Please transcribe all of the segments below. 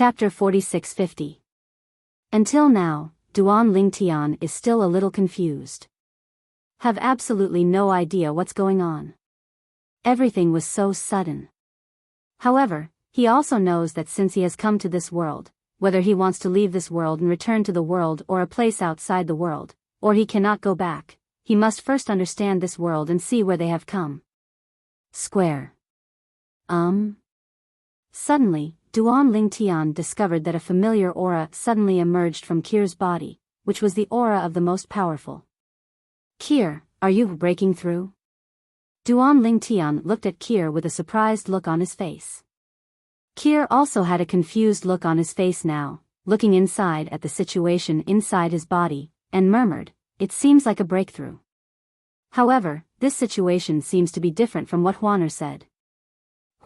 Chapter 4650. Until now, Duan Lingtian is still a little confused. Have absolutely no idea what's going on. Everything was so sudden. However, he also knows that since he has come to this world, whether he wants to leave this world and return to the world or a place outside the world, or he cannot go back, he must first understand this world and see where they have come. Square. Suddenly, Duan Lingtian discovered that a familiar aura suddenly emerged from Kir's body, which was the aura of the most powerful. Kir, are you breaking through? Duan Lingtian looked at Kir with a surprised look on his face. Kir also had a confused look on his face now, looking inside at the situation inside his body, and murmured, "It seems like a breakthrough." However, this situation seems to be different from what Huaner said.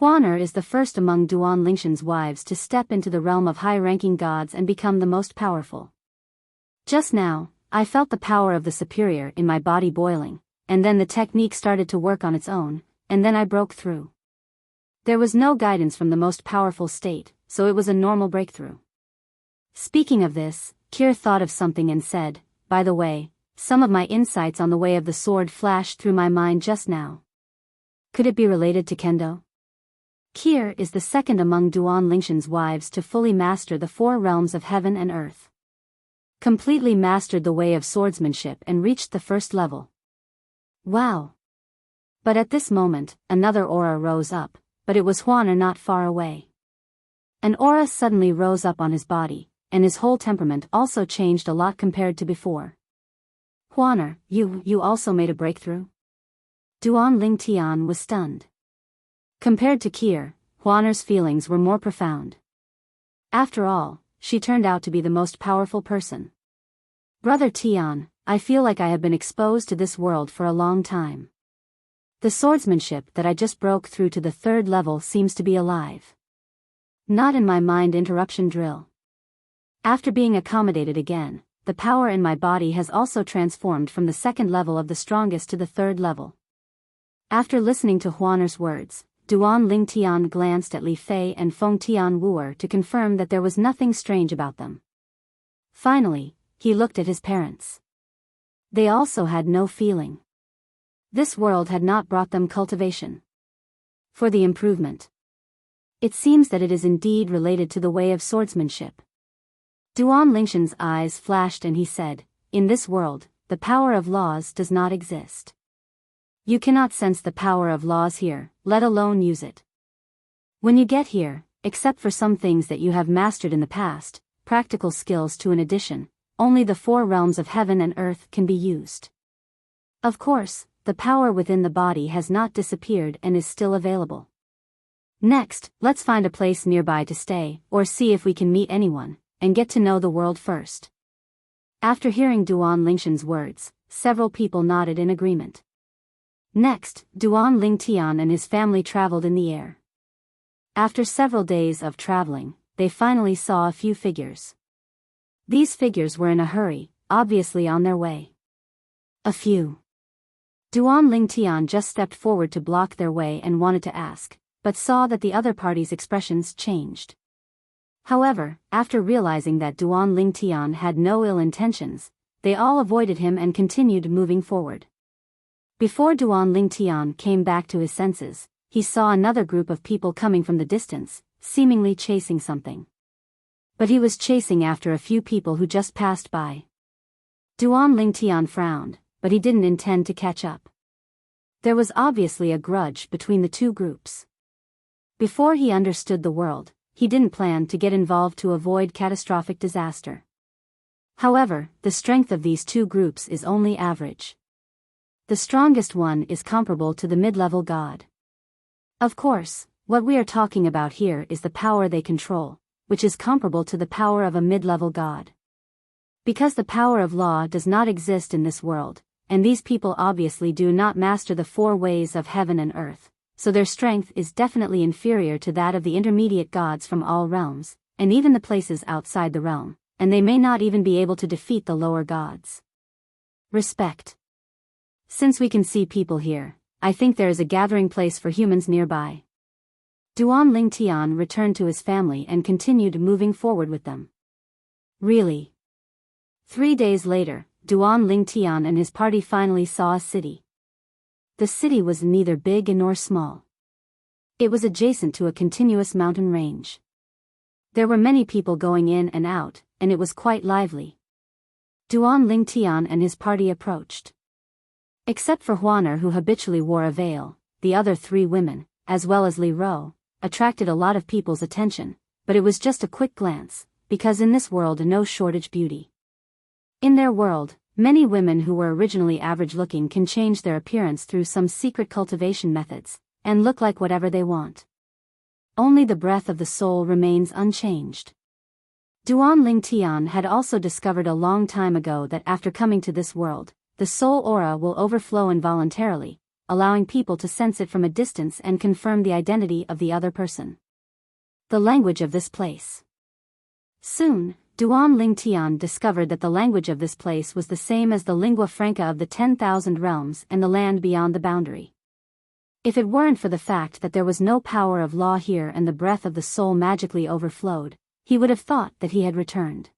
Huaner is the first among Duan Lingshan's wives to step into the realm of high-ranking gods and become the most powerful. Just now, I felt the power of the superior in my body boiling, and then the technique started to work on its own, and then I broke through. There was no guidance from the most powerful state, so it was a normal breakthrough. Speaking of this, Kir thought of something and said, "By the way, some of my insights on the way of the sword flashed through my mind just now. Could it be related to Kendo?" Kir is the second among Duan Lingshan's wives to fully master the four realms of heaven and earth. Completely mastered the way of swordsmanship and reached the first level. Wow! But at this moment, another aura rose up, but it was Huaner not far away. An aura suddenly rose up on his body, and his whole temperament also changed a lot compared to before. "Huaner, you also made a breakthrough?" Duan Lingtian was stunned. Compared to Kir, Huaner's feelings were more profound. After all, she turned out to be the most powerful person. "Brother Tian, I feel like I have been exposed to this world for a long time. The swordsmanship that I just broke through to the third level seems to be alive. Not in my mind interruption drill. After being accommodated again, the power in my body has also transformed from the second level of the strongest to the third level." After listening to Huaner's words, Duan Lingtian glanced at Li Fei and Feng Tianwuer to confirm that there was nothing strange about them. Finally, he looked at his parents. They also had no feeling. This world had not brought them cultivation. For the improvement. It seems that it is indeed related to the way of swordsmanship. Duan Lingshan's eyes flashed and he said, "In this world, the power of laws does not exist. You cannot sense the power of laws here, let alone use it. When you get here, except for some things that you have mastered in the past, practical skills to an addition, only the four realms of heaven and earth can be used. Of course, the power within the body has not disappeared and is still available. Next, let's find a place nearby to stay, or see if we can meet anyone, and get to know the world first." After hearing Duan Lingshan's words, several people nodded in agreement. Next, Duan Lingtian and his family traveled in the air. After several days of traveling, they finally saw a few figures. These figures were in a hurry, obviously on their way. A few. Duan Lingtian just stepped forward to block their way and wanted to ask, but saw that the other party's expressions changed. However, after realizing that Duan Lingtian had no ill intentions, they all avoided him and continued moving forward. Before Duan Lingtian came back to his senses, he saw another group of people coming from the distance, seemingly chasing something. But he was chasing after a few people who just passed by. Duan Lingtian frowned, but he didn't intend to catch up. There was obviously a grudge between the two groups. Before he understood the world, he didn't plan to get involved to avoid catastrophic disaster. However, the strength of these two groups is only average. The strongest one is comparable to the mid-level god. Of course, what we are talking about here is the power they control, which is comparable to the power of a mid-level god. Because the power of law does not exist in this world, and these people obviously do not master the four ways of heaven and earth, so their strength is definitely inferior to that of the intermediate gods from all realms, and even the places outside the realm, and they may not even be able to defeat the lower gods. Respect. Since we can see people here, I think there is a gathering place for humans nearby. Duan Lingtian returned to his family and continued moving forward with them. Really? 3 days later, Duan Lingtian and his party finally saw a city. The city was neither big nor small. It was adjacent to a continuous mountain range. There were many people going in and out, and it was quite lively. Duan Lingtian and his party approached. Except for Huaner, who habitually wore a veil, the other 3 women, as well as Li Ro, attracted a lot of people's attention, but it was just a quick glance, because in this world no shortage beauty. In their world, many women who were originally average-looking can change their appearance through some secret cultivation methods, and look like whatever they want. Only the breath of the soul remains unchanged. Duan Lingtian had also discovered a long time ago that after coming to this world, the soul aura will overflow involuntarily, allowing people to sense it from a distance and confirm the identity of the other person. The language of this place. Soon, Duan Lingtian discovered that the language of this place was the same as the lingua franca of the 10,000 realms and the land beyond the boundary. If it weren't for the fact that there was no power of law here and the breath of the soul magically overflowed, he would have thought that he had returned.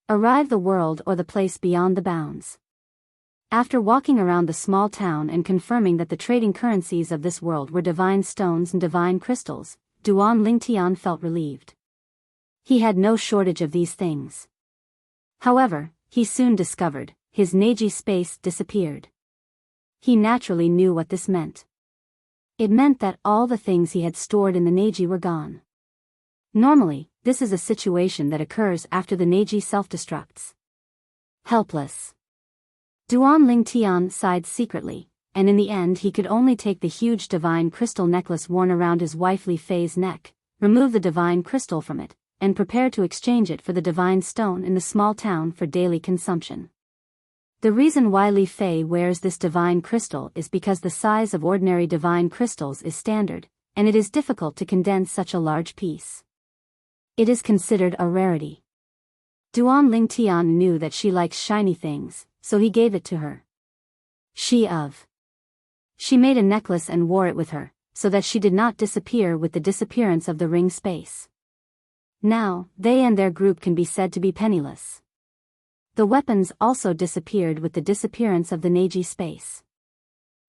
Arrived the world or the place beyond the bounds. After walking around the small town and confirming that the trading currencies of this world were divine stones and divine crystals, Duan Lingtian felt relieved. He had no shortage of these things. However, he soon discovered, his Neji space disappeared. He naturally knew what this meant. It meant that all the things he had stored in the Neji were gone. Normally, this is a situation that occurs after the Neji self-destructs. Helpless. Duan Lingtian sighed secretly, and in the end he could only take the huge divine crystal necklace worn around his wife Li Fei's neck, remove the divine crystal from it, and prepare to exchange it for the divine stone in the small town for daily consumption. The reason why Li Fei wears this divine crystal is because the size of ordinary divine crystals is standard, and it is difficult to condense such a large piece. It is considered a rarity. Duan Lingtian knew that she likes shiny things, so he gave it to her. She made a necklace and wore it with her, so that she did not disappear with the disappearance of the ring space. Now, they and their group can be said to be penniless. The weapons also disappeared with the disappearance of the Neji space.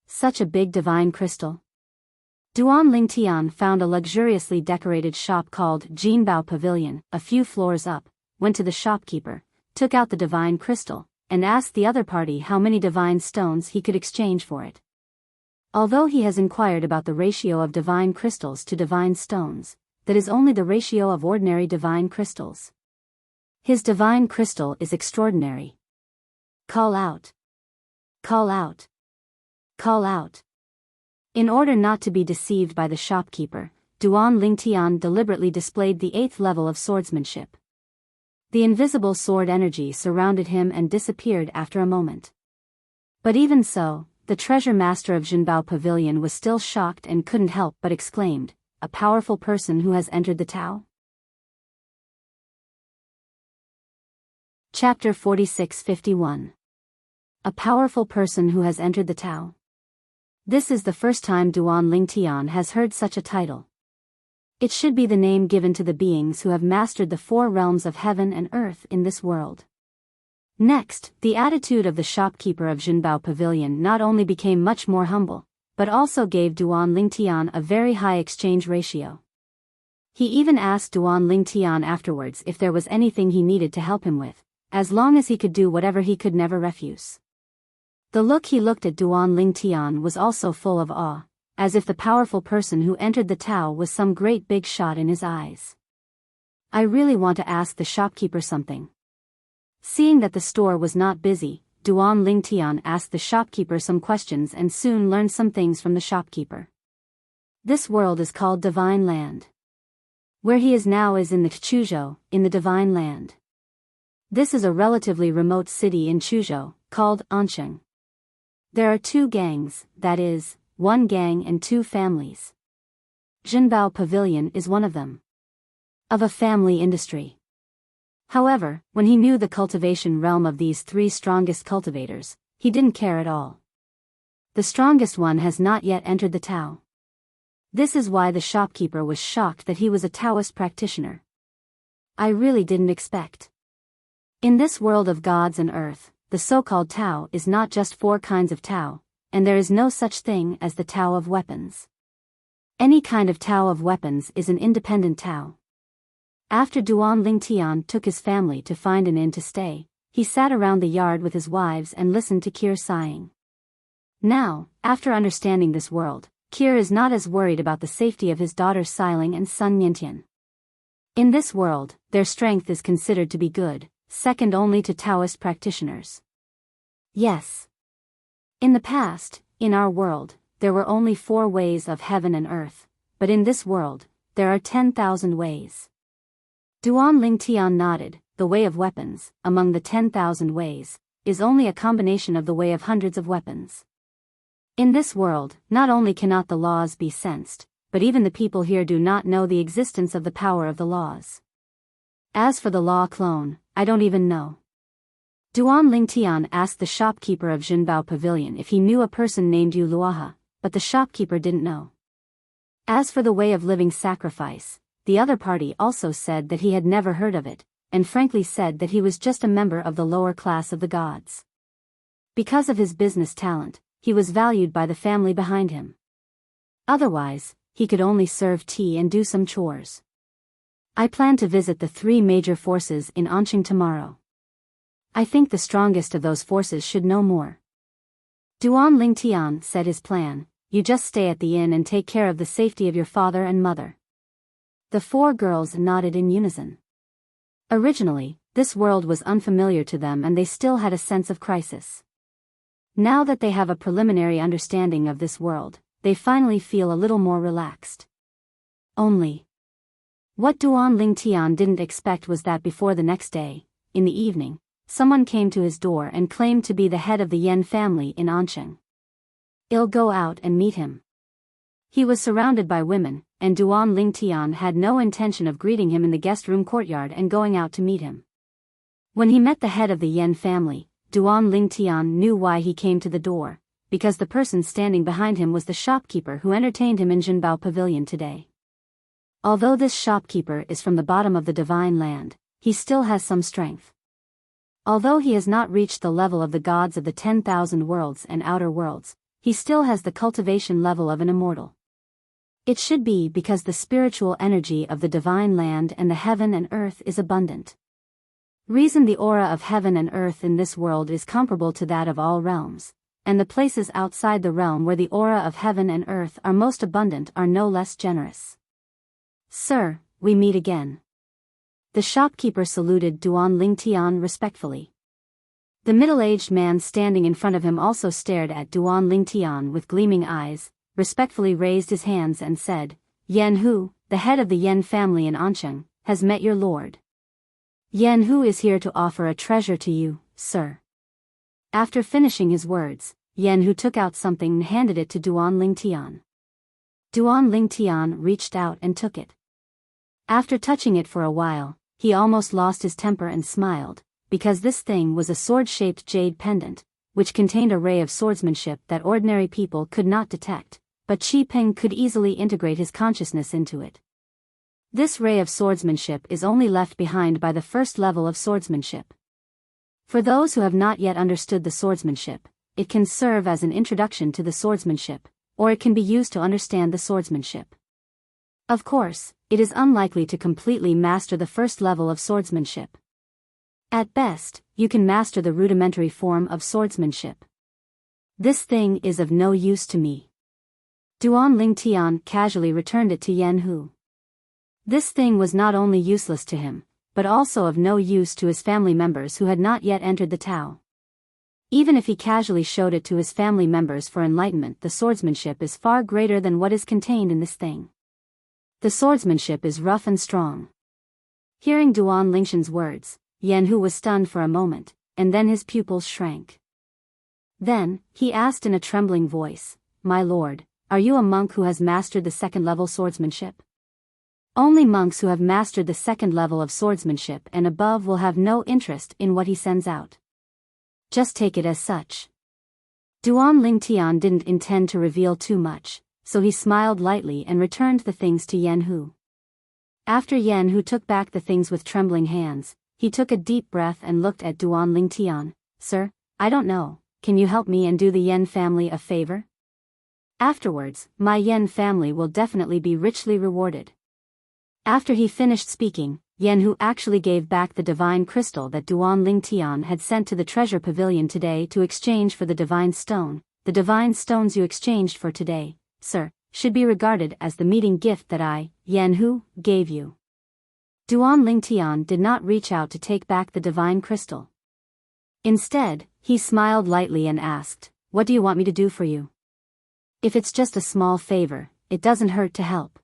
Such a big divine crystal. Duan Lingtian found a luxuriously decorated shop called Jinbao Pavilion, a few floors up, went to the shopkeeper, took out the divine crystal, and asked the other party how many divine stones he could exchange for it. Although he has inquired about the ratio of divine crystals to divine stones, that is only the ratio of ordinary divine crystals. His divine crystal is extraordinary. Call out. Call out. Call out. In order not to be deceived by the shopkeeper, Duan Lingtian deliberately displayed the 8th level of swordsmanship. The invisible sword energy surrounded him and disappeared after a moment. But even so, the treasure master of Jinbao Pavilion was still shocked and couldn't help but exclaimed, "A powerful person who has entered the Tao?" Chapter 46-51. A powerful person who has entered the Tao. This is the first time Duan Lingtian has heard such a title. It should be the name given to the beings who have mastered the 4 realms of heaven and earth in this world. Next, the attitude of the shopkeeper of Jinbao Pavilion not only became much more humble, but also gave Duan Lingtian a very high exchange ratio. He even asked Duan Lingtian afterwards if there was anything he needed to help him with, as long as he could do whatever he could never refuse. The look he looked at Duan Lingtian was also full of awe, as if the powerful person who entered the Tao was some great big shot in his eyes. "I really want to ask the shopkeeper something." Seeing that the store was not busy, Duan Lingtian asked the shopkeeper some questions and soon learned some things from the shopkeeper. This world is called Divine Land. Where he is now is in the Chuzhou, in the Divine Land. This is a relatively remote city in Chuzhou, called Ansheng. There are 2 gangs, that is, 1 gang and 2 families. Jinbao Pavilion is one of them. Of a family industry. However, when he knew the cultivation realm of these 3 strongest cultivators, he didn't care at all. The strongest one has not yet entered the Tao. This is why the shopkeeper was shocked that he was a Taoist practitioner. I really didn't expect. In this world of gods and earth, the so-called Tao is not just 4 kinds of Tao, and there is no such thing as the Tao of weapons. Any kind of Tao of weapons is an independent Tao. After Duan Lingtian took his family to find an inn to stay, he sat around the yard with his wives and listened to Kir sighing. Now, after understanding this world, Kir is not as worried about the safety of his daughters Xiling and son Niantian. In this world, their strength is considered to be good, second only to Taoist practitioners. Yes. In the past, in our world, there were only 4 ways of heaven and earth, but in this world, there are 10,000 ways. Duan Lingtian nodded. The way of weapons, among the 10,000 ways, is only a combination of the way of hundreds of weapons. In this world, not only cannot the laws be sensed, but even the people here do not know the existence of the power of the laws. As for the law clone, I don't even know. Duan Lingtian asked the shopkeeper of Jinbao Pavilion if he knew a person named Yu Luaha, but the shopkeeper didn't know. As for the way of living sacrifice, the other party also said that he had never heard of it, and frankly said that he was just a member of the lower class of the gods. Because of his business talent, he was valued by the family behind him. Otherwise, he could only serve tea and do some chores. I plan to visit the 3 major forces in Anqing tomorrow. I think the strongest of those forces should know more. Duan Lingtian said his plan: you just stay at the inn and take care of the safety of your father and mother. The 4 girls nodded in unison. Originally, this world was unfamiliar to them and they still had a sense of crisis. Now that they have a preliminary understanding of this world, they finally feel a little more relaxed. Only, what Duan Lingtian didn't expect was that before the next day, in the evening, someone came to his door and claimed to be the head of the Yan family in Anqing. He'll go out and meet him. He was surrounded by women, and Duan Lingtian had no intention of greeting him in the guest room courtyard and going out to meet him. When he met the head of the Yan family, Duan Lingtian knew why he came to the door, because the person standing behind him was the shopkeeper who entertained him in Jinbao Pavilion today. Although this shopkeeper is from the bottom of the divine land, he still has some strength. Although he has not reached the level of the gods of the 10,000 worlds and outer worlds, he still has the cultivation level of an immortal. It should be because the spiritual energy of the divine land and the heaven and earth is abundant. Reason the aura of heaven and earth in this world is comparable to that of all realms, and the places outside the realm where the aura of heaven and earth are most abundant are no less generous. Sir, we meet again. The shopkeeper saluted Duan Lingtian respectfully. The middle-aged man standing in front of him also stared at Duan Lingtian with gleaming eyes, respectfully raised his hands and said, Yan Hu, the head of the Yan family in Anqing, has met your lord. Yan Hu is here to offer a treasure to you, sir. After finishing his words, Yan Hu took out something and handed it to Duan Lingtian. Duan Lingtian reached out and took it. After touching it for a while, he almost lost his temper and smiled, because this thing was a sword-shaped jade pendant, which contained a ray of swordsmanship that ordinary people could not detect, but Qi Peng could easily integrate his consciousness into it. This ray of swordsmanship is only left behind by the first level of swordsmanship. For those who have not yet understood the swordsmanship, it can serve as an introduction to the swordsmanship, or it can be used to understand the swordsmanship. Of course, it is unlikely to completely master the first level of swordsmanship. At best, you can master the rudimentary form of swordsmanship. This thing is of no use to me. Duan Lingtian casually returned it to Yan Hu. This thing was not only useless to him, but also of no use to his family members who had not yet entered the Tao. Even if he casually showed it to his family members for enlightenment, the swordsmanship is far greater than what is contained in this thing. The swordsmanship is rough and strong. Hearing Duan Lingtian's words, Yan Hu was stunned for a moment, and then his pupils shrank. Then, he asked in a trembling voice, My lord, are you a monk who has mastered the second-level swordsmanship? Only monks who have mastered the second level of swordsmanship and above will have no interest in what he sends out. Just take it as such. Duan Lingtian didn't intend to reveal too much, so he smiled lightly and returned the things to Yen Hu. After Yen Hu took back the things with trembling hands, he took a deep breath and looked at Duan Lingtian. Sir, I don't know, can you help me and do the Yen family a favor? Afterwards, my Yen family will definitely be richly rewarded. After he finished speaking, Yen Hu actually gave back the divine crystal that Duan Lingtian had sent to the treasure pavilion today to exchange for the divine stone. The divine stones you exchanged for today, sir, should be regarded as the meeting gift that I, Yen Hu, gave you. Duan Lingtian did not reach out to take back the divine crystal. Instead, he smiled lightly and asked, "What do you want me to do for you?" "If it's just a small favor, it doesn't hurt to help.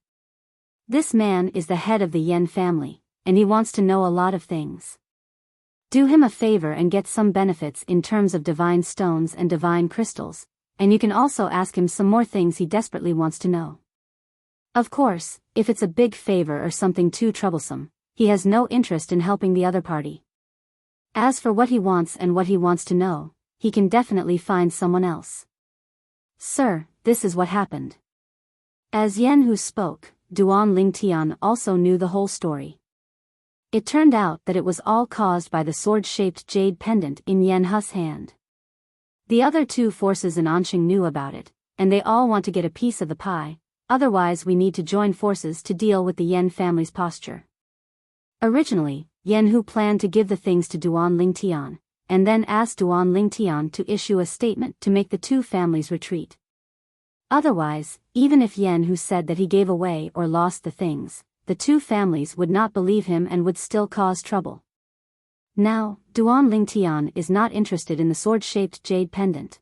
This man is the head of the Yen family, and he wants to know a lot of things. Do him a favor and get some benefits in terms of divine stones and divine crystals, and you can also ask him some more things he desperately wants to know. Of course, if it's a big favor or something too troublesome, he has no interest in helping the other party. As for what he wants and what he wants to know, he can definitely find someone else." "Sir, this is what happened." As Yen Hu spoke, Duan Lingtian also knew the whole story. It turned out that it was all caused by the sword-shaped jade pendant in Yen Hu's hand. The other two forces in Anqing knew about it, and they all want to get a piece of the pie, otherwise we need to join forces to deal with the Yen family's posture. Originally, Yen Hu planned to give the things to Duan Lingtian, and then asked Duan Lingtian to issue a statement to make the two families retreat. Otherwise, even if Yen Hu said that he gave away or lost the things, the two families would not believe him and would still cause trouble. Now, Duan Lingtian is not interested in the sword-shaped jade pendant.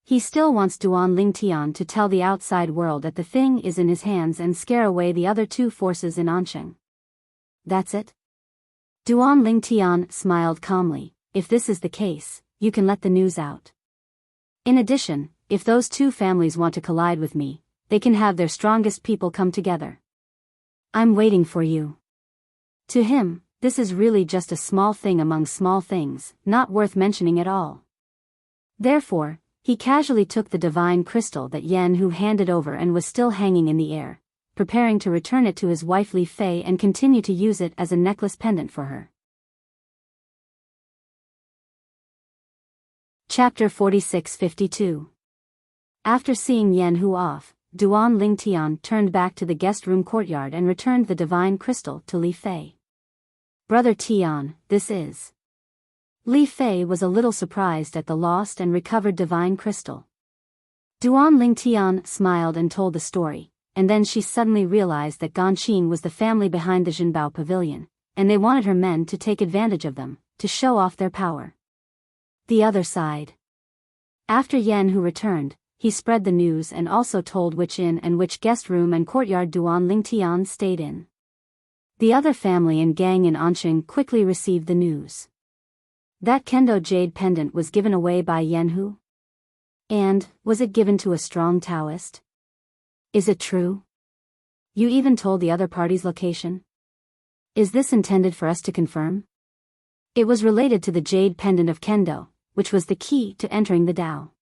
He still wants Duan Lingtian to tell the outside world that the thing is in his hands and scare away the other two forces in Anqing. That's it? Duan Lingtian smiled calmly. "If this is the case, you can let the news out. In addition, if those two families want to collide with me, they can have their strongest people come together. I'm waiting for you." To him, this is really just a small thing among small things, not worth mentioning at all. Therefore, he casually took the divine crystal that Yen Hu handed over and was still hanging in the air, preparing to return it to his wife Li Fei and continue to use it as a necklace pendant for her. Chapter 46-52. After seeing Yen Hu off, Duan Lingtian turned back to the guest room courtyard and returned the divine crystal to Li Fei. "Brother Tian, this is..." Li Fei was a little surprised at the lost and recovered divine crystal. Duan Lingtian smiled and told the story, and then she suddenly realized that Ganqing was the family behind the Jinbao pavilion, and they wanted her men to take advantage of them, to show off their power. The other side. After Yen Hu returned, he spread the news and also told which inn and which guest room and courtyard Duan Lingtian stayed in. The other family and gang in Anqing quickly received the news. That kendo jade pendant was given away by Yen Hu? And, was it given to a strong Taoist? Is it true? You even told the other party's location? Is this intended for us to confirm? It was related to the jade pendant of kendo, which was the key to entering the Tao.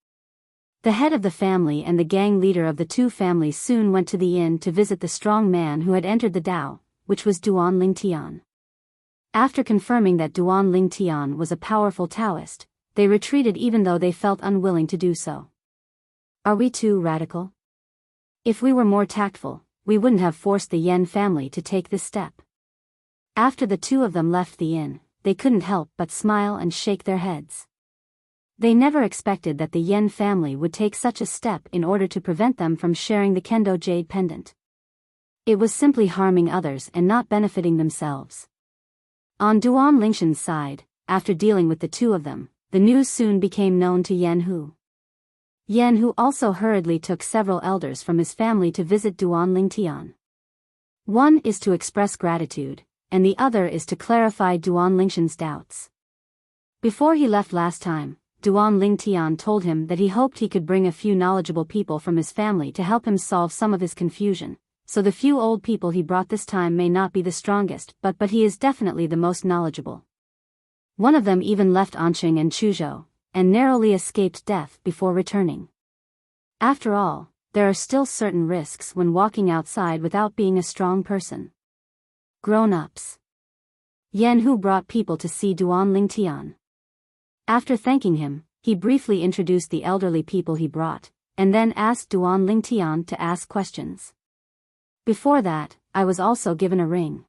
The head of the family and the gang leader of the two families soon went to the inn to visit the strong man who had entered the Tao, which was Duan Lingtian. After confirming that Duan Lingtian was a powerful Taoist, they retreated even though they felt unwilling to do so. Are we too radical? If we were more tactful, we wouldn't have forced the Yen family to take this step. After the two of them left the inn, they couldn't help but smile and shake their heads. They never expected that the Yen family would take such a step in order to prevent them from sharing the kendo jade pendant. It was simply harming others and not benefiting themselves. On Duan Lingshan's side, after dealing with the two of them, the news soon became known to Yen Hu. Yen Hu also hurriedly took several elders from his family to visit Duan Lingtian. One is to express gratitude, and the other is to clarify Duan Lingshan's doubts. Before he left last time, Duan Lingtian told him that he hoped he could bring a few knowledgeable people from his family to help him solve some of his confusion, so the few old people he brought this time may not be the strongest but he is definitely the most knowledgeable. One of them even left Anqing and Chuzhou, and narrowly escaped death before returning. After all, there are still certain risks when walking outside without being a strong person. Grown-ups. Yan Hu brought people to see Duan Lingtian. After thanking him, he briefly introduced the elderly people he brought, and then asked Duan Lingtian to ask questions. Before that, I was also given a ring.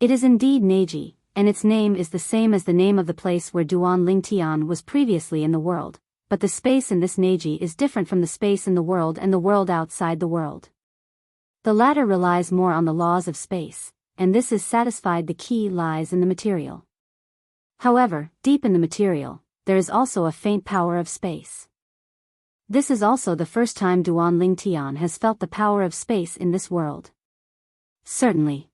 It is indeed Neji, and its name is the same as the name of the place where Duan Lingtian was previously in the world, but the space in this Neji is different from the space in the world and the world outside the world. The latter relies more on the laws of space, and this is satisfied the key lies in the material. However, deep in the material, there is also a faint power of space. This is also the first time Duan Lingtian has felt the power of space in this world. Certainly.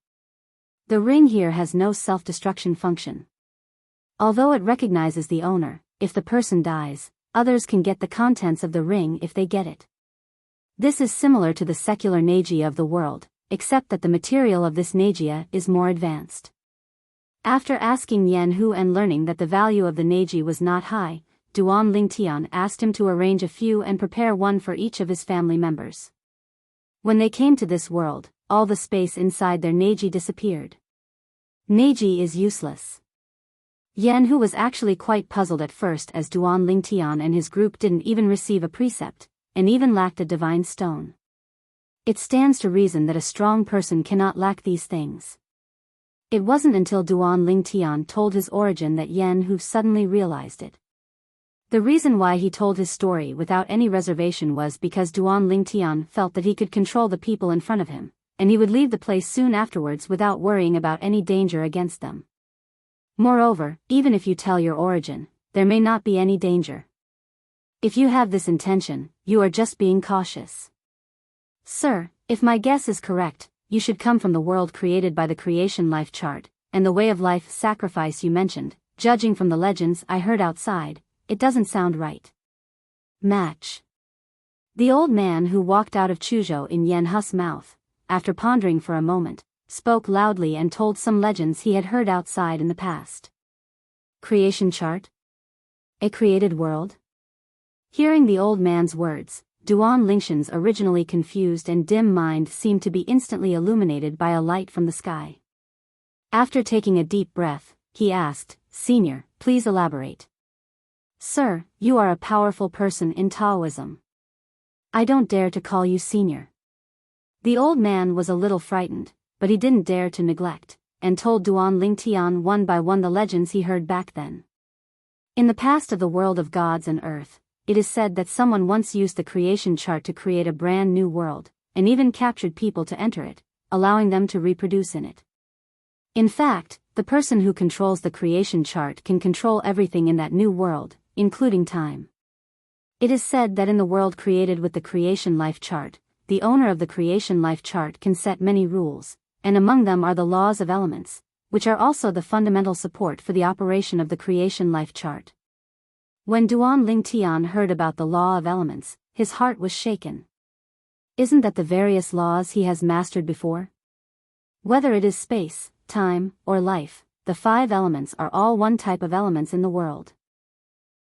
The ring here has no self-destruction function. Although it recognizes the owner, if the person dies, others can get the contents of the ring if they get it. This is similar to the secular Neji of the world, except that the material of this Neji is more advanced. After asking Yan Hu and learning that the value of the Neji was not high, Duan Lingtian asked him to arrange a few and prepare one for each of his family members. When they came to this world, all the space inside their Neji disappeared. Neji is useless. Yan Hu was actually quite puzzled at first as Duan Lingtian and his group didn't even receive a precept, and even lacked a divine stone. It stands to reason that a strong person cannot lack these things. It wasn't until Duan Lingtian told his origin that Yan Hu suddenly realized it. The reason why he told his story without any reservation was because Duan Lingtian felt that he could control the people in front of him, and he would leave the place soon afterwards without worrying about any danger against them. Moreover, even if you tell your origin, there may not be any danger. If you have this intention, you are just being cautious. Sir, if my guess is correct, you should come from the world created by the creation life chart, and the way of life sacrifice you mentioned. Judging from the legends I heard outside, it doesn't sound right. Match. The old man who walked out of Chuzhou in Yan Hu's mouth, after pondering for a moment, spoke loudly and told some legends he had heard outside in the past. Creation chart? A created world? Hearing the old man's words, Duan Lingtian's originally confused and dim mind seemed to be instantly illuminated by a light from the sky. After taking a deep breath, he asked, "Senior, please elaborate." "Sir, you are a powerful person in Taoism. I don't dare to call you senior." The old man was a little frightened, but he didn't dare to neglect, and told Duan Lingtian one by one the legends he heard back then. In the past of the world of gods and earth, it is said that someone once used the creation chart to create a brand new world, and even captured people to enter it, allowing them to reproduce in it. In fact, the person who controls the creation chart can control everything in that new world, including time. It is said that in the world created with the creation life chart, the owner of the creation life chart can set many rules, and among them are the laws of elements, which are also the fundamental support for the operation of the creation life chart. When Duan Lingtian heard about the law of elements, his heart was shaken. Isn't that the various laws he has mastered before? Whether it is space, time, or life, the 5 elements are all one type of elements in the world.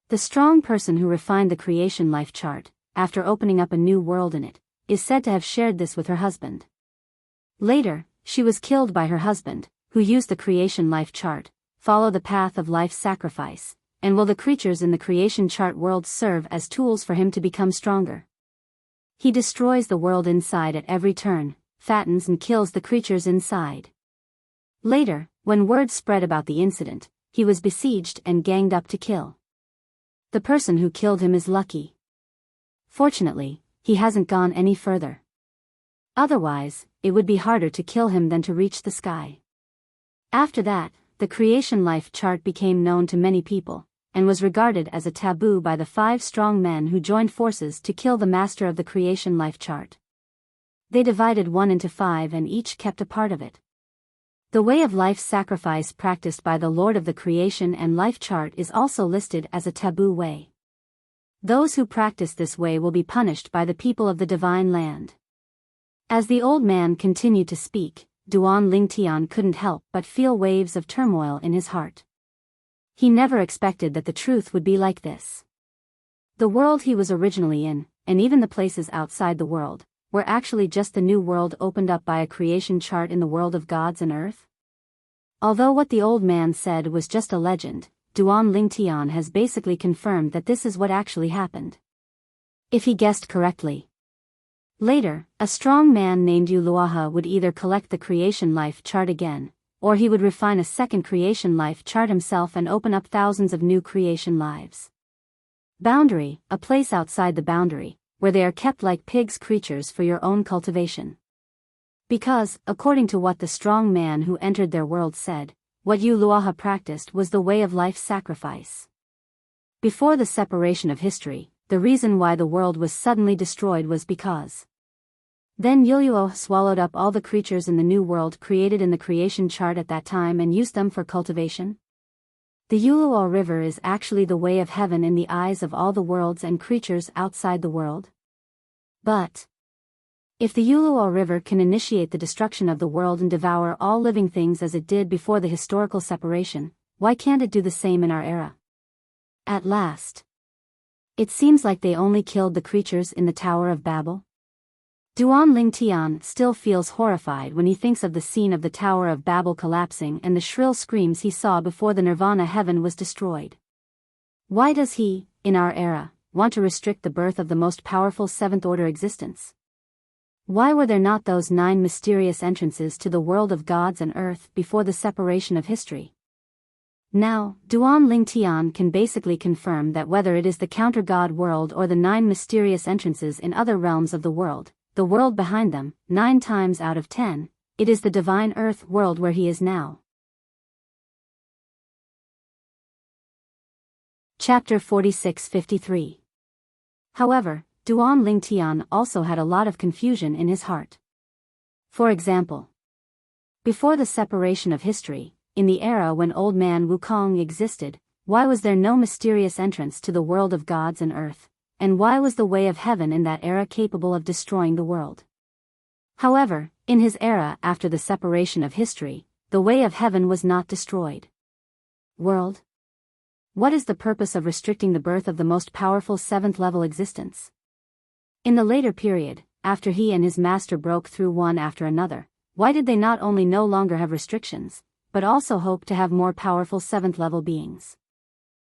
The strong person who refined the creation life chart, after opening up a new world in it, is said to have shared this with her husband. Later, she was killed by her husband, who used the creation life chart, follow the path of life sacrifice, and will the creatures in the creation chart world serve as tools for him to become stronger. He destroys the world inside at every turn, fattens and kills the creatures inside. Later, when word spread about the incident, he was besieged and ganged up to kill. The person who killed him is lucky. Fortunately, he hasn't gone any further. Otherwise, it would be harder to kill him than to reach the sky. After that, the creation life chart became known to many people, and was regarded as a taboo by the 5 strong men who joined forces to kill the master of the creation life chart. They divided one into 5 and each kept a part of it. The way of life sacrifice practiced by the Lord of the creation and life chart is also listed as a taboo way. Those who practice this way will be punished by the people of the divine land. As the old man continued to speak, Duan Lingtian couldn't help but feel waves of turmoil in his heart. He never expected that the truth would be like this. The world he was originally in, and even the places outside the world, were actually just the new world opened up by a creation chart in the world of gods and earth? Although what the old man said was just a legend, Duan Lingtian has basically confirmed that this is what actually happened. If he guessed correctly. Later, a strong man named Yu Luaha would either collect the creation life chart again, or he would refine a second creation life chart himself and open up thousands of new creation lives. Boundary, a place outside the boundary, where they are kept like pigs creatures for your own cultivation. Because, according to what the strong man who entered their world said, what Yu Luaha practiced was the way of life sacrifice. Before the separation of history, the reason why the world was suddenly destroyed was because. Then Yuluo swallowed up all the creatures in the new world created in the creation chart at that time and used them for cultivation. The Yuluo River is actually the way of heaven in the eyes of all the worlds and creatures outside the world. But if the Yuluo River can initiate the destruction of the world and devour all living things as it did before the historical separation, why can't it do the same in our era? At last. It seems like they only killed the creatures in the Tower of Babel. Duan Lingtian still feels horrified when he thinks of the scene of the Tower of Babel collapsing and the shrill screams he saw before the Nirvana heaven was destroyed. Why does he, in our era, want to restrict the birth of the most powerful seventh-order existence? Why were there not those 9 mysterious entrances to the world of gods and earth before the separation of history? Now, Duan Lingtian can basically confirm that whether it is the counter-god world or the 9 mysterious entrances in other realms of the world behind them, 9 times out of 10, it is the divine earth world where he is now. Chapter 46-53. However, Duan Lingtian also had a lot of confusion in his heart. For example, before the separation of history, in the era when Old Man Wukong existed, why was there no mysterious entrance to the world of gods and earth? And why was the way of heaven in that era capable of destroying the world? However, in his era after the separation of history, the way of heaven was not destroyed. World? What is the purpose of restricting the birth of the most powerful 7th-level existence? In the later period, after he and his master broke through one after another, why did they not only no longer have restrictions, but also hope to have more powerful 7th-level beings?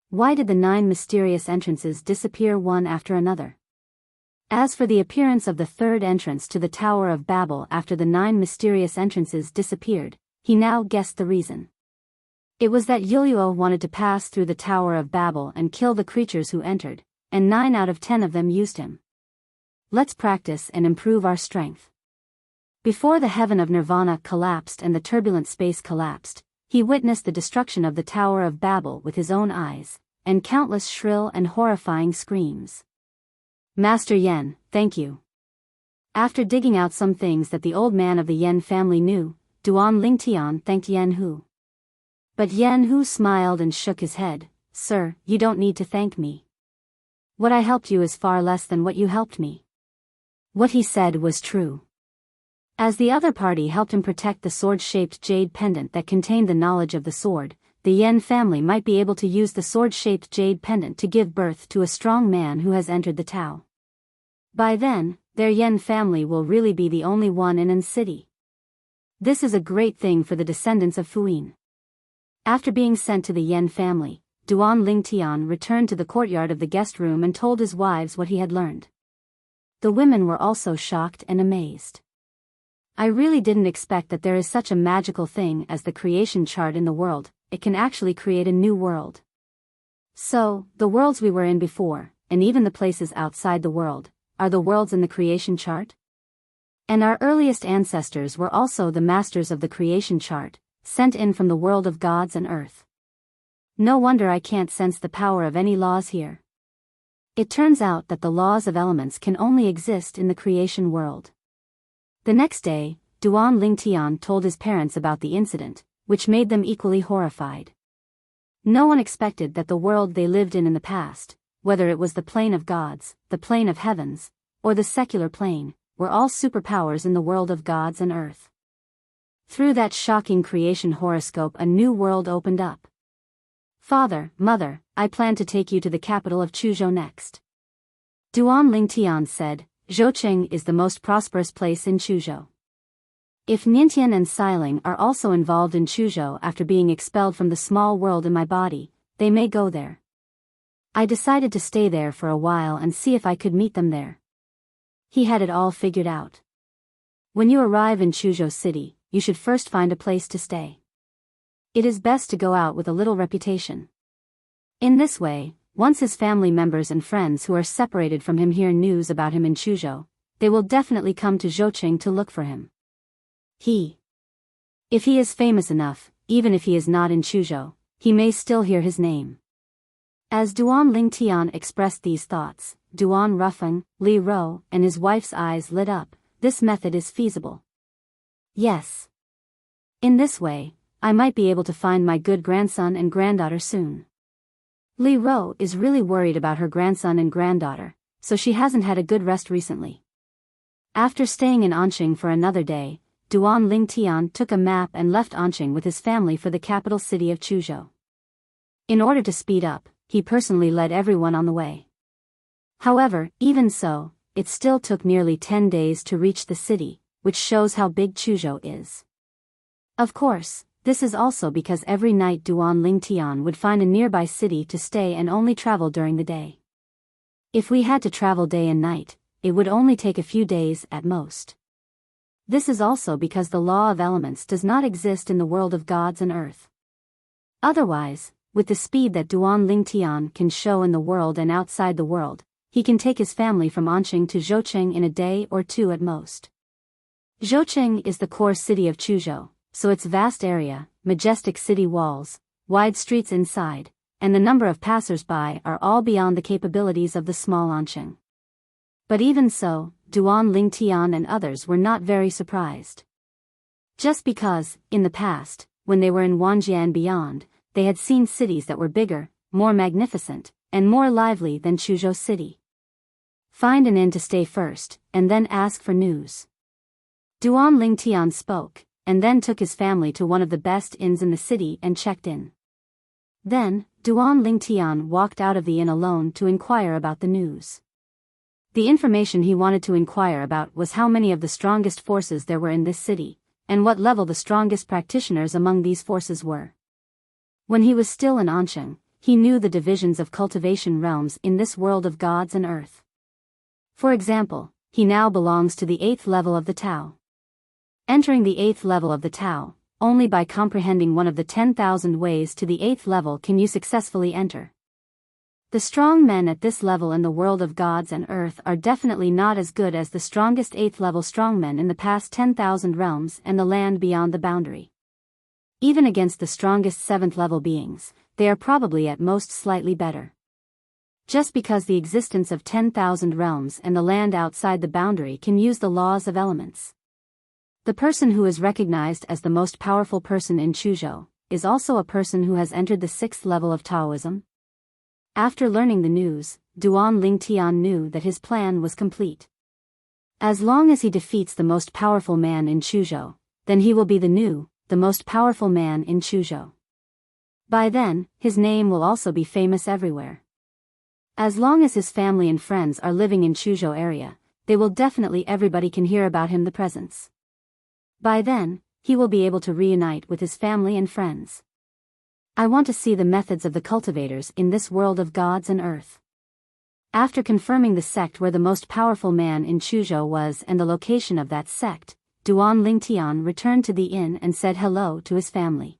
Why did the 9 mysterious entrances disappear one after another? As for the appearance of the 3rd entrance to the Tower of Babel after the 9 mysterious entrances disappeared, he now guessed the reason. It was that Yuluo wanted to pass through the Tower of Babel and kill the creatures who entered, and 9 out of 10 of them used him. Let's practice and improve our strength. Before the heaven of Nirvana collapsed and the turbulent space collapsed, he witnessed the destruction of the Tower of Babel with his own eyes, and countless shrill and horrifying screams. Master Yen, thank you. After digging out some things that the old man of the Yen family knew, Duan Lingtian thanked Yen Hu. But Yen Hu smiled and shook his head. Sir, you don't need to thank me. What I helped you is far less than what you helped me. What he said was true. As the other party helped him protect the sword-shaped jade pendant that contained the knowledge of the sword, the Yen family might be able to use the sword-shaped jade pendant to give birth to a strong man who has entered the Tao. By then, their Yen family will really be the only one in An City. This is a great thing for the descendants of Fuyin. After being sent to the Yen family, Duan Lingtian returned to the courtyard of the guest room and told his wives what he had learned. The women were also shocked and amazed. I really didn't expect that there is such a magical thing as the creation chart in the world. It can actually create a new world. So, the worlds we were in before, and even the places outside the world, are the worlds in the creation chart? And our earliest ancestors were also the masters of the creation chart, sent in from the world of gods and earth. No wonder I can't sense the power of any laws here. It turns out that the laws of elements can only exist in the creation world. The next day, Duan Lingtian told his parents about the incident, which made them equally horrified. No one expected that the world they lived in the past, whether it was the plane of gods, the plane of heavens, or the secular plane, were all superpowers in the world of gods and earth. Through that shocking creation horoscope a new world opened up. Father, Mother, I plan to take you to the capital of Chuzhou next. Duan Lingtian said, Zhoucheng is the most prosperous place in Chuzhou. If Niantian and Xiling are also involved in Chuzhou after being expelled from the small world in my body, they may go there. I decided to stay there for a while and see if I could meet them there. He had it all figured out. When you arrive in Chuzhou City, you should first find a place to stay. It is best to go out with a little reputation. In this way, once his family members and friends who are separated from him hear news about him in Chuzhou, they will definitely come to Zhoucheng to look for him. If he is famous enough, even if he is not in Chuzhou, he may still hear his name. As Duan Lingtian expressed these thoughts, Duan Rufeng, Li Ro, and his wife's eyes lit up. This method is feasible. Yes. In this way, I might be able to find my good grandson and granddaughter soon. Li Ro is really worried about her grandson and granddaughter, so she hasn't had a good rest recently. After staying in Anqing for another day, Duan Lingtian took a map and left Anqing with his family for the capital city of Chuzhou. In order to speed up, he personally led everyone on the way. However, even so, it still took nearly 10 days to reach the city, which shows how big Chuzhou is. Of course, this is also because every night Duan Lingtian would find a nearby city to stay and only travel during the day. If we had to travel day and night, it would only take a few days at most. This is also because the law of elements does not exist in the world of gods and earth. Otherwise, with the speed that Duan Lingtian can show in the world and outside the world, he can take his family from Anqing to Zhoucheng in a day or two at most. Zhoucheng is the core city of Chuzhou, so its vast area, majestic city walls, wide streets inside, and the number of passers-by are all beyond the capabilities of the small Anqing. But even so, Duan Lingtian and others were not very surprised. Just because, in the past, when they were in Wanjia and beyond, they had seen cities that were bigger, more magnificent, and more lively than Chuzhou City. Find an inn to stay first, and then ask for news. Duan Lingtian spoke, and then took his family to one of the best inns in the city and checked in. Then, Duan Lingtian walked out of the inn alone to inquire about the news. The information he wanted to inquire about was how many of the strongest forces there were in this city, and what level the strongest practitioners among these forces were. When he was still in Anqing, he knew the divisions of cultivation realms in this world of gods and earth. For example, he now belongs to the 8th level of the Tao. Entering the 8th level of the Tao, only by comprehending one of the 10,000 ways to the 8th level can you successfully enter. The strong men at this level in the world of gods and earth are definitely not as good as the strongest 8th level strongmen in the past 10,000 realms and the land beyond the boundary. Even against the strongest 7th level beings, they are probably at most slightly better. Just because the existence of 10,000 realms and the land outside the boundary can use the laws of elements. The person who is recognized as the most powerful person in Chuzhou is also a person who has entered the 6th level of Taoism. After learning the news, Duan Lingtian knew that his plan was complete. As long as he defeats the most powerful man in Chuzhou, then he will be the most powerful man in Chuzhou. By then, his name will also be famous everywhere. As long as his family and friends are living in Chuzhou area, they will definitely everybody can hear about him the presence. By then, he will be able to reunite with his family and friends. I want to see the methods of the cultivators in this world of gods and earth. After confirming the sect where the most powerful man in Chuzhou was and the location of that sect, Duan Lingtian returned to the inn and said hello to his family.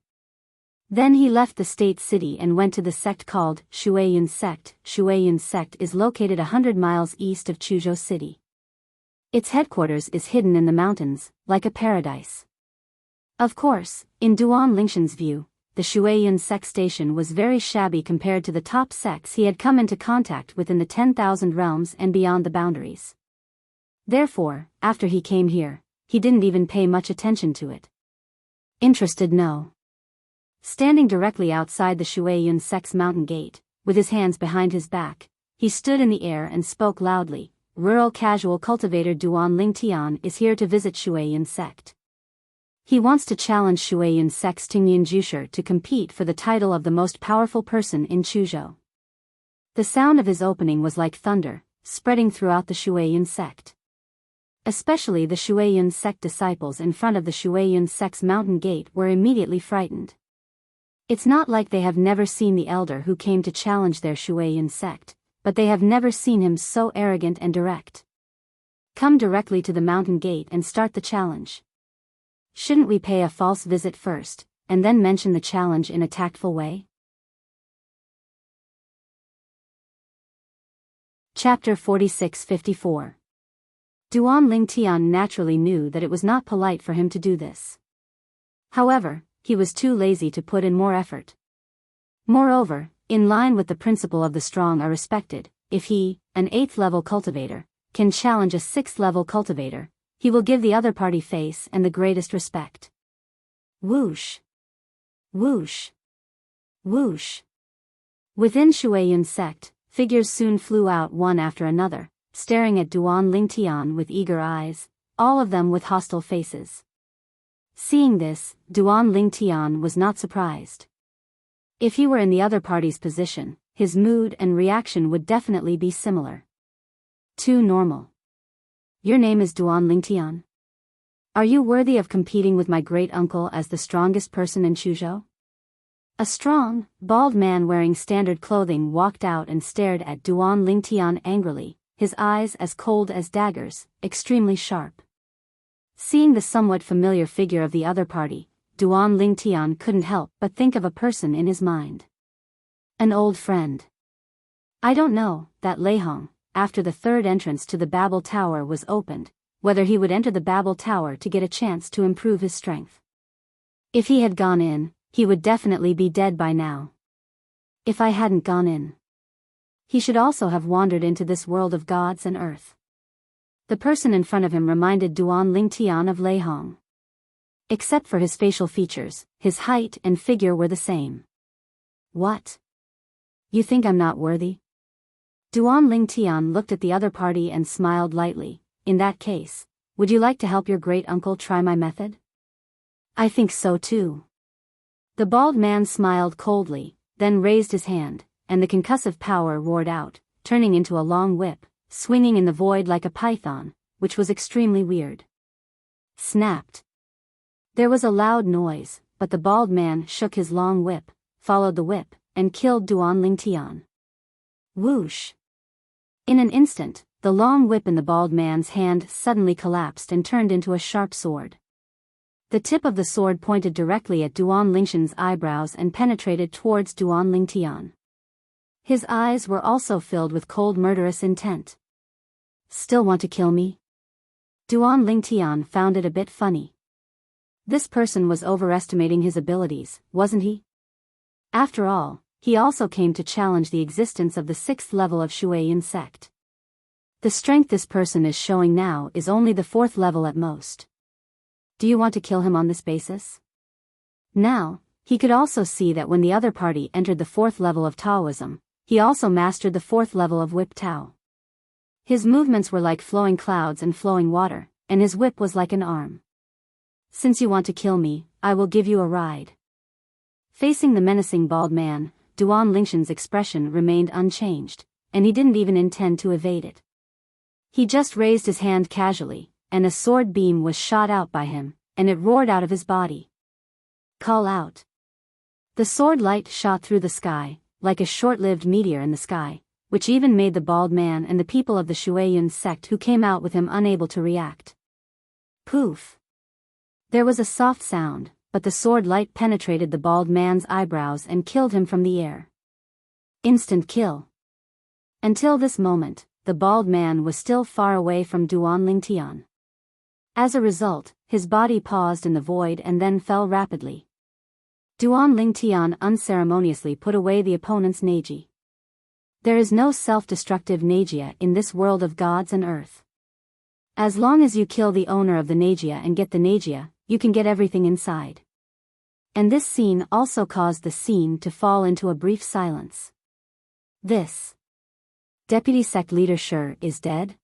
Then he left the state city and went to the sect called Shuiyun sect. Shuiyun sect is located 100 miles east of Chuzhou City. Its headquarters is hidden in the mountains, like a paradise. Of course, in Duan Lingtian's view, the Shuiyun sect station was very shabby compared to the top sects he had come into contact with in the 10,000 realms and beyond the boundaries. Therefore, after he came here, he didn't even pay much attention to it. Interested? No. Standing directly outside the Shuiyun sect's mountain gate, with his hands behind his back, he stood in the air and spoke loudly. Rural casual cultivator Duan Lingtian is here to visit Shuiyun sect. He wants to challenge Shuiyun sect's Tingyun Jusher to compete for the title of the most powerful person in Chuzhou. The sound of his opening was like thunder, spreading throughout the Shuaiyun sect. Especially the Shuaiyun sect disciples in front of the Shuaiyun sect's mountain gate were immediately frightened. It's not like they have never seen the elder who came to challenge their Shuaiyun sect, but they have never seen him so arrogant and direct. Come directly to the mountain gate and start the challenge. Shouldn't we pay a false visit first, and then mention the challenge in a tactful way? Chapter 46-54. Duan Lingtian naturally knew that it was not polite for him to do this. However, he was too lazy to put in more effort. Moreover, in line with the principle of the strong are respected, if he, an 8th level cultivator, can challenge a 6th level cultivator, he will give the other party face and the greatest respect. Whoosh! Whoosh! Whoosh! Within Shuaiyun sect, figures soon flew out one after another, staring at Duan Lingtian with eager eyes, all of them with hostile faces. Seeing this, Duan Lingtian was not surprised. If he were in the other party's position, his mood and reaction would definitely be similar. Too normal. Your name is Duan Lingtian? Are you worthy of competing with my great uncle as the strongest person in Chuzhou? A strong, bald man wearing standard clothing walked out and stared at Duan Lingtian angrily, his eyes as cold as daggers, extremely sharp. Seeing the somewhat familiar figure of the other party, Duan Lingtian couldn't help but think of a person in his mind. An old friend. I don't know, that Lei Hong, after the third entrance to the Babel Tower was opened, whether he would enter the Babel Tower to get a chance to improve his strength. If he had gone in, he would definitely be dead by now. If I hadn't gone in, he should also have wandered into this world of gods and earth. The person in front of him reminded Duan Lingtian of Lei Hong. Except for his facial features, his height and figure were the same. What? You think I'm not worthy? Duan Lingtian looked at the other party and smiled lightly. In that case, would you like to help your great uncle try my method? I think so too. The bald man smiled coldly, then raised his hand, and the concussive power roared out, turning into a long whip, swinging in the void like a python, which was extremely weird. Snapped. There was a loud noise, but the bald man shook his long whip, followed the whip, and killed Duan Lingtian. Whoosh! In an instant, the long whip in the bald man's hand suddenly collapsed and turned into a sharp sword. The tip of the sword pointed directly at Duan Lingtian's eyebrows and penetrated towards Duan Lingtian. His eyes were also filled with cold murderous intent. Still want to kill me? Duan Lingtian found it a bit funny. This person was overestimating his abilities, wasn't he? After all, he also came to challenge the existence of the 6th level of Shuaiyun sect. The strength this person is showing now is only the 4th level at most. Do you want to kill him on this basis? Now, he could also see that when the other party entered the 4th level of Taoism, he also mastered the 4th level of Whip Tao. His movements were like flowing clouds and flowing water, and his whip was like an arm. Since you want to kill me, I will give you a ride. Facing the menacing bald man, Duan Lingtian's expression remained unchanged, and he didn't even intend to evade it. He just raised his hand casually, and a sword beam was shot out by him, and it roared out of his body. Call out. The sword light shot through the sky, like a short-lived meteor in the sky, which even made the bald man and the people of the Shuaiyun sect who came out with him unable to react. Poof! There was a soft sound, but the sword light penetrated the bald man's eyebrows and killed him from the air. Instant kill. Until this moment, the bald man was still far away from Duan Lingtian. As a result, his body paused in the void and then fell rapidly. Duan Lingtian unceremoniously put away the opponent's Neji. There is no self-destructive Nejia in this world of gods and earth. As long as you kill the owner of the Nejia and get the Nejia, you can get everything inside. And this scene also caused the scene to fall into a brief silence. This Deputy Sect Leader Shi is dead?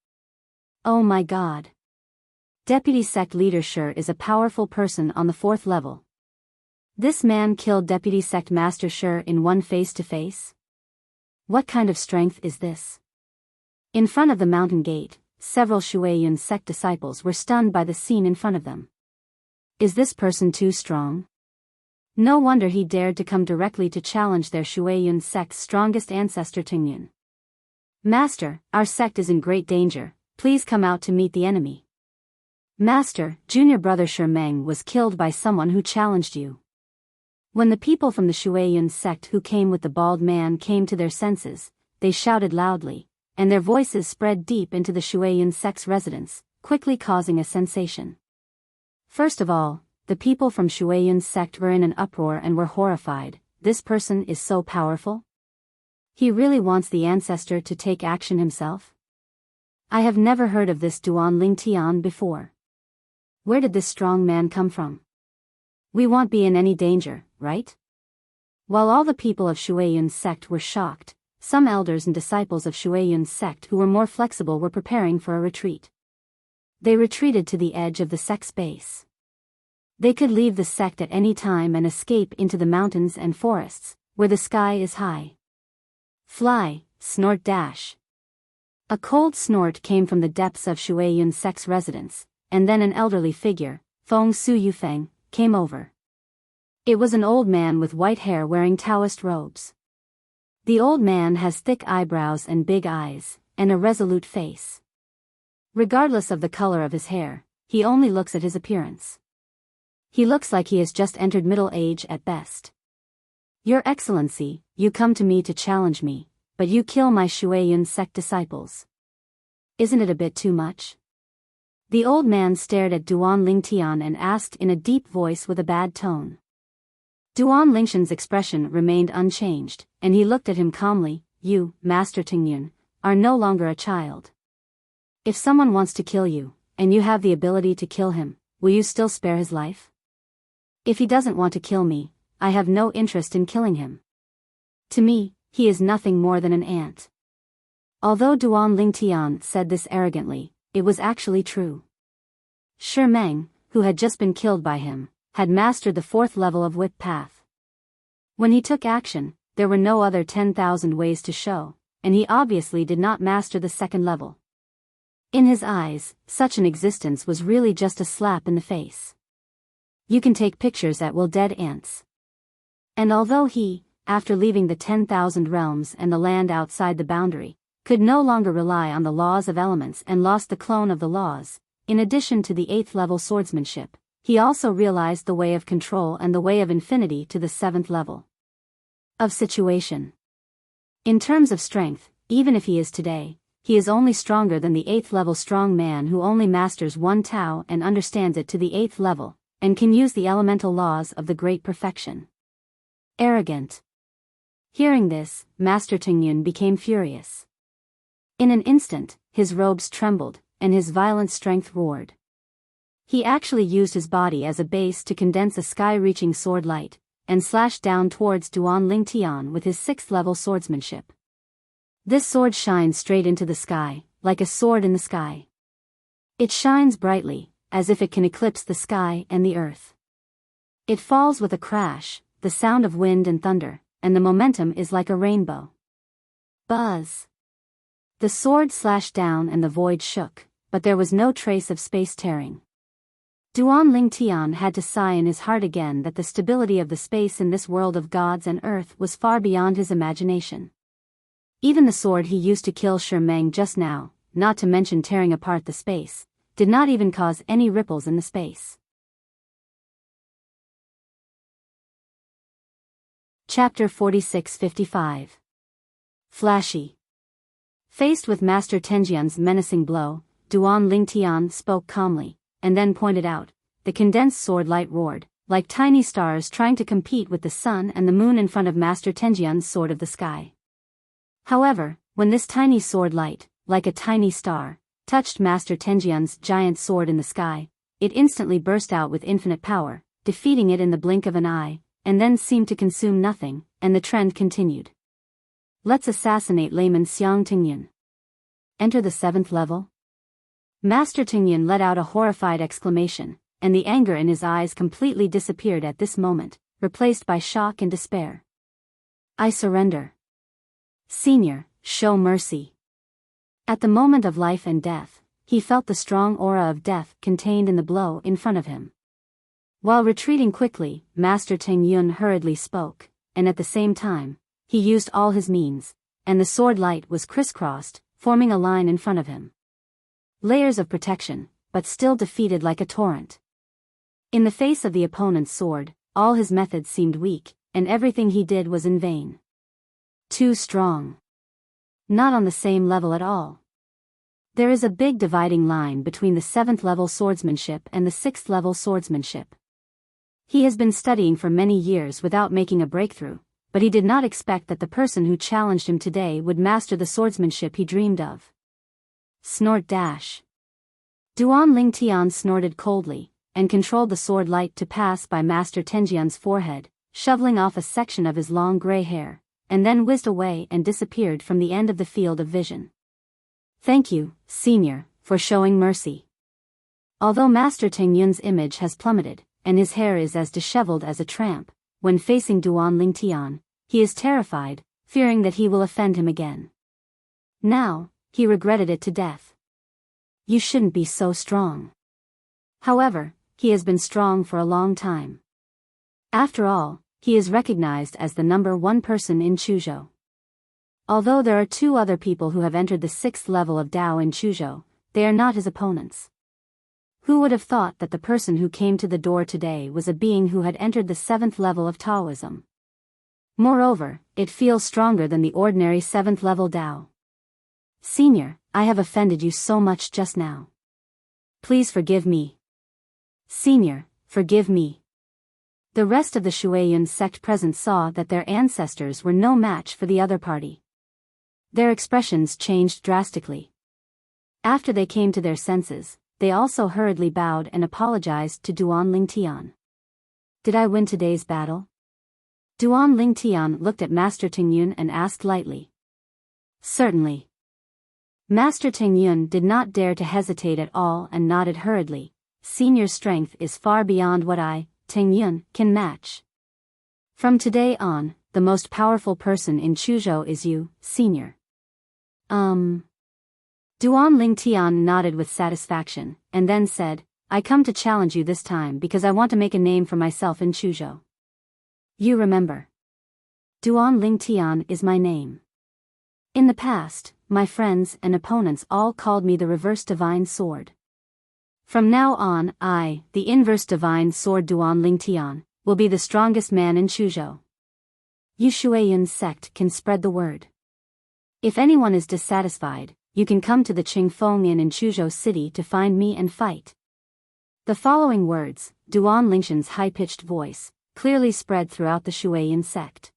Oh my god. Deputy Sect Leader Shi is a powerful person on the 4th level. This man killed Deputy Sect Master Shi in one face-to-face? What kind of strength is this? In front of the mountain gate, several Shuaiyun sect disciples were stunned by the scene in front of them. Is this person too strong? No wonder he dared to come directly to challenge their Shuaiyun sect's strongest ancestor Tingyun. Master, our sect is in great danger, please come out to meet the enemy. Master, junior brother Shermeng was killed by someone who challenged you. When the people from the Shuaiyun sect who came with the bald man came to their senses, they shouted loudly, and their voices spread deep into the Shuaiyun sect's residence, quickly causing a sensation. First of all, the people from Shuaiyun sect were in an uproar and were horrified. This person is so powerful? He really wants the ancestor to take action himself? I have never heard of this Duan Ling Tian before. Where did this strong man come from? We won't be in any danger, right? While all the people of Shuaiyun sect were shocked, some elders and disciples of Shuaiyun sect who were more flexible were preparing for a retreat. They retreated to the edge of the sect's base. They could leave the sect at any time and escape into the mountains and forests, where the sky is high. Fly, snort dash. A cold snort came from the depths of Shuaiyun sect's residence, and then an elderly figure, Feng Su Yufeng, came over. It was an old man with white hair wearing Taoist robes. The old man has thick eyebrows and big eyes, and a resolute face. Regardless of the color of his hair, he only looks at his appearance. He looks like he has just entered middle age at best. Your Excellency, you come to me to challenge me, but you kill my Shuaiyun sect disciples. Isn't it a bit too much? The old man stared at Duan Ling Tian and asked in a deep voice with a bad tone. Duan Lingshan's expression remained unchanged, and he looked at him calmly. You, Master Tingyun, are no longer a child. If someone wants to kill you, and you have the ability to kill him, will you still spare his life? If he doesn't want to kill me, I have no interest in killing him. To me, he is nothing more than an ant. Although Duan Ling Tian said this arrogantly, it was actually true. Shermeng, who had just been killed by him, had mastered the 4th level of Whip Path. When he took action, there were no other 10,000 ways to show, and he obviously did not master the 2nd level. In his eyes, such an existence was really just a slap in the face. You can take pictures at will dead ants. And although he, after leaving the 10,000 realms and the land outside the boundary, could no longer rely on the laws of elements and lost the clone of the laws, in addition to the 8th level swordsmanship, he also realized the way of control and the way of infinity to the 7th level of situation. In terms of strength, even if he is today, he is only stronger than the 8th level strong man who only masters one Tao and understands it to the 8th level, and can use the elemental laws of the great perfection. Arrogant. Hearing this, Master Tingyun became furious. In an instant, his robes trembled, and his violent strength roared. He actually used his body as a base to condense a sky-reaching sword light, and slashed down towards Duan Ling Tian with his 6th level swordsmanship. This sword shines straight into the sky, like a sword in the sky. It shines brightly, as if it can eclipse the sky and the earth. It falls with a crash, the sound of wind and thunder, and the momentum is like a rainbow. Buzz! The sword slashed down and the void shook, but there was no trace of space tearing. Duan Ling Tian had to sigh in his heart again that the stability of the space in this world of gods and earth was far beyond his imagination. Even the sword he used to kill Shermeng just now, not to mention tearing apart the space, did not even cause any ripples in the space. Chapter 46-55. Flashy. Faced with Master Tenjian's menacing blow, Duan Ling Tian spoke calmly, and then pointed out, the condensed sword light roared, like tiny stars trying to compete with the sun and the moon in front of Master Tenjian's sword of the sky. However, when this tiny sword light, like a tiny star, touched Master Tenjian's giant sword in the sky, it instantly burst out with infinite power, defeating it in the blink of an eye, and then seemed to consume nothing, and the trend continued. Let's assassinate layman Xiang Tingyun. Enter the 7th level? Master Tingyun let out a horrified exclamation, and the anger in his eyes completely disappeared at this moment, replaced by shock and despair. I surrender. Senior, show mercy. At the moment of life and death, he felt the strong aura of death contained in the blow in front of him. While retreating quickly, Master Teng Yun hurriedly spoke, and at the same time, he used all his means, and the sword light was crisscrossed, forming a line in front of him. Layers of protection, but still defeated like a torrent. In the face of the opponent's sword, all his methods seemed weak, and everything he did was in vain. Too strong. Not on the same level at all. There is a big dividing line between the 7th level swordsmanship and the 6th level swordsmanship. He has been studying for many years without making a breakthrough, but he did not expect that the person who challenged him today would master the swordsmanship he dreamed of. Snort dash. Duan Lingtian snorted coldly, and controlled the sword light to pass by Master Tenjian's forehead, shoveling off a section of his long gray hair, and then whizzed away and disappeared from the end of the field of vision. Thank you, Senior, for showing mercy. Although Master Teng Yun's image has plummeted, and his hair is as disheveled as a tramp, when facing Duan Lingtian, he is terrified, fearing that he will offend him again. Now, he regretted it to death. You shouldn't be so strong. However, he has been strong for a long time. After all, he is recognized as the number 1 person in Chuzhou. Although there are 2 other people who have entered the 6th level of Dao in Chuzhou, they are not his opponents. Who would have thought that the person who came to the door today was a being who had entered the 7th level of Taoism? Moreover, it feels stronger than the ordinary 7th level Dao. Senior, I have offended you so much just now. Please forgive me. Senior, forgive me. The rest of the Shuaiyun sect present saw that their ancestors were no match for the other party. Their expressions changed drastically. After they came to their senses, they also hurriedly bowed and apologized to Duan Lingtian. Did I win today's battle? Duan Lingtian looked at Master Teng Yun and asked lightly. Certainly. Master Teng Yun did not dare to hesitate at all and nodded hurriedly. Senior's strength is far beyond what I, Teng Yun, can match. From today on, the most powerful person in Chuzhou is you, Senior. Duan Lingtian nodded with satisfaction, and then said, I come to challenge you this time because I want to make a name for myself in Chuzhou. You remember. Duan Lingtian is my name. In the past, my friends and opponents all called me the Reverse Divine Sword. From now on, I, the Inverse Divine Sword Duan Lingtian, will be the strongest man in Chuzhou. You Shuaiyun sect can spread the word. If anyone is dissatisfied, you can come to the Qingfeng Inn in Chuzhou City to find me and fight. The following words, Duan Lingtian's high-pitched voice, clearly spread throughout the Shuaiyun sect.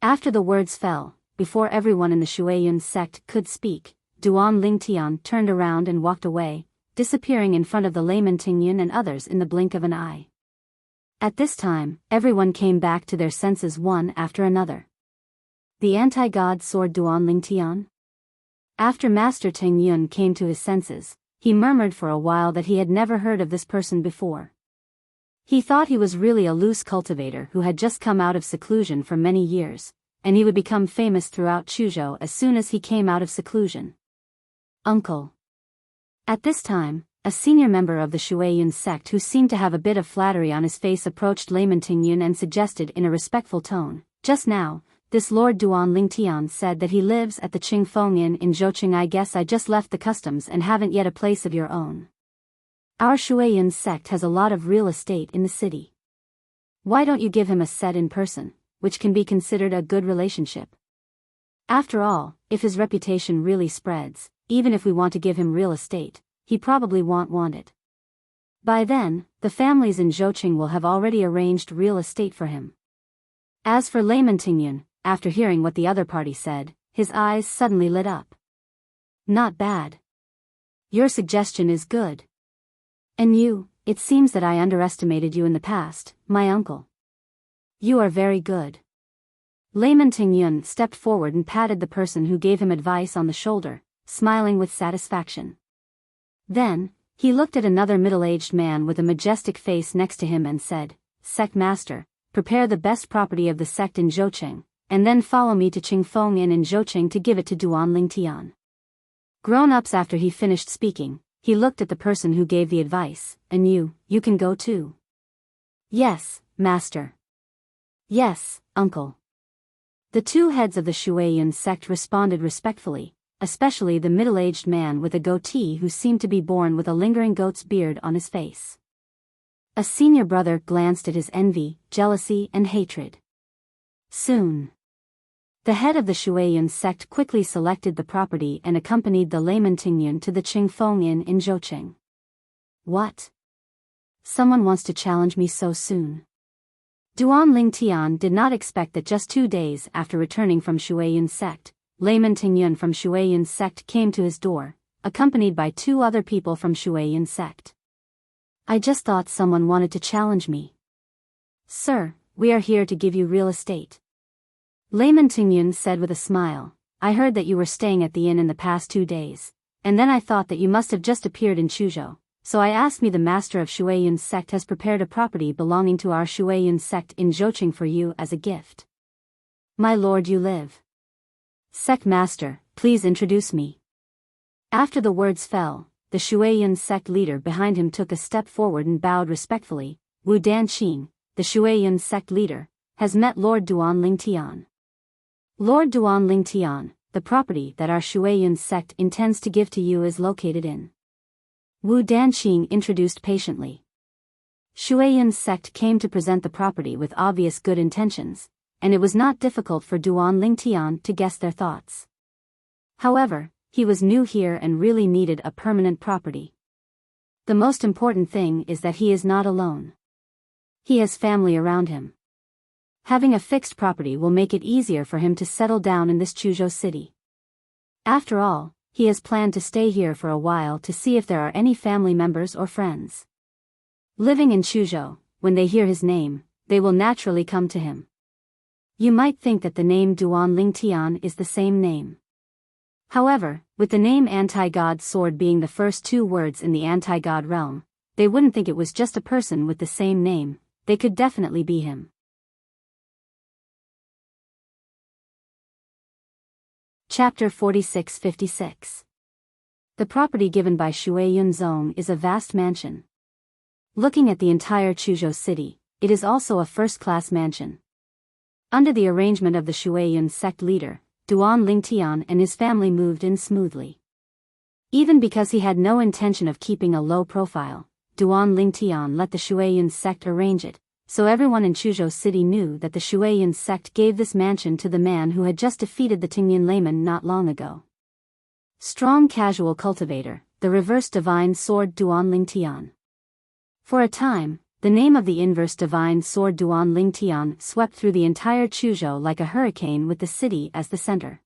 After the words fell, before everyone in the Shuaiyun sect could speak, Duan Lingtian turned around and walked away, disappearing in front of the layman Teng Yun and others in the blink of an eye. At this time, everyone came back to their senses one after another. The anti-god sword Duan Lingtian? After Master Teng Yun came to his senses, he murmured for a while that he had never heard of this person before. He thought he was really a loose cultivator who had just come out of seclusion for many years, and he would become famous throughout Chuzhou as soon as he came out of seclusion. Uncle. At this time, a senior member of the Shuaiyun sect who seemed to have a bit of flattery on his face approached layman Teng Yun and suggested in a respectful tone, just now, this Lord Duan Lingtian said that he lives at the Qingfeng Inn in Zhouqing. I guess I just left the customs and haven't yet a place of your own. Our Shuaiyun sect has a lot of real estate in the city. Why don't you give him a set in person, which can be considered a good relationship? After all, if his reputation really spreads, even if we want to give him real estate, he probably won't want it. By then, the families in Zhouqing will have already arranged real estate for him. As for layman Teng Yun, after hearing what the other party said, his eyes suddenly lit up. Not bad. Your suggestion is good. And you, it seems that I underestimated you in the past, my uncle. You are very good. Layman Teng Yun stepped forward and patted the person who gave him advice on the shoulder, smiling with satisfaction. Then, he looked at another middle-aged man with a majestic face next to him and said, Sect Master, prepare the best property of the sect in Zhouqing, and then follow me to Qingfeng Inn in Zhouqing to give it to Duan Lingtian. Grown-ups. After he finished speaking, he looked at the person who gave the advice. And you can go too. Yes, master. Yes, uncle. The two heads of the Shuayan sect responded respectfully, especially the middle-aged man with a goatee who seemed to be born with a lingering goat's beard on his face. A senior brother glanced at his envy, jealousy, and hatred. Soon, the head of the Shuayan sect quickly selected the property and accompanied the layman Tingyun to the Qingfeng Inn in Zhoucheng. What? Someone wants to challenge me so soon? Duan Lingtian did not expect that just 2 days after returning from Shuayan sect, layman Tingyun from Shuayan sect came to his door, accompanied by 2 other people from Shuayan sect. I just thought someone wanted to challenge me. Sir, we are here to give you real estate. Layman Tingyun said with a smile, I heard that you were staying at the inn in the past 2 days, and then I thought that you must have just appeared in Chuzhou, so I asked me the master of Shuayan sect has prepared a property belonging to our Shuayan sect in Zhoucheng for you as a gift. My lord, you live. Sect master, please introduce me. After the words fell, the Shuayan sect leader behind him took a step forward and bowed respectfully. Wu Danqing, the Shuayan sect leader, has met Lord Duan Lingtian. Lord Duan Lingtian, the property that our Shuayan sect intends to give to you is located in. Wu Danqing introduced patiently. Shuayan sect came to present the property with obvious good intentions, and it was not difficult for Duan Lingtian to guess their thoughts. However, he was new here and really needed a permanent property. The most important thing is that he is not alone. He has family around him. Having a fixed property will make it easier for him to settle down in this Chuzhou city. After all, he has planned to stay here for a while to see if there are any family members or friends. Living in Chuzhou, when they hear his name, they will naturally come to him. You might think that the name Duan Lingtian is the same name. However, with the name Anti-God Sword being the first 2 words in the anti-God realm, they wouldn't think it was just a person with the same name. They could definitely be him. Chapter 46-56. The property given by Shuayan Zone is a vast mansion. Looking at the entire Chuzhou city, it is also a first-class mansion. Under the arrangement of the Shuayan sect leader, Duan Lingtian and his family moved in smoothly. Even because he had no intention of keeping a low profile, Duan Lingtian let the Shuayan sect arrange it, so everyone in Chuzhou city knew that the Shuayan sect gave this mansion to the man who had just defeated the Tingyan layman not long ago. Strong casual cultivator, the reverse divine sword Duan Lingtian. For a time, the name of the inverse divine sword Duan Lingtian swept through the entire Chuzhou like a hurricane with the city as the center.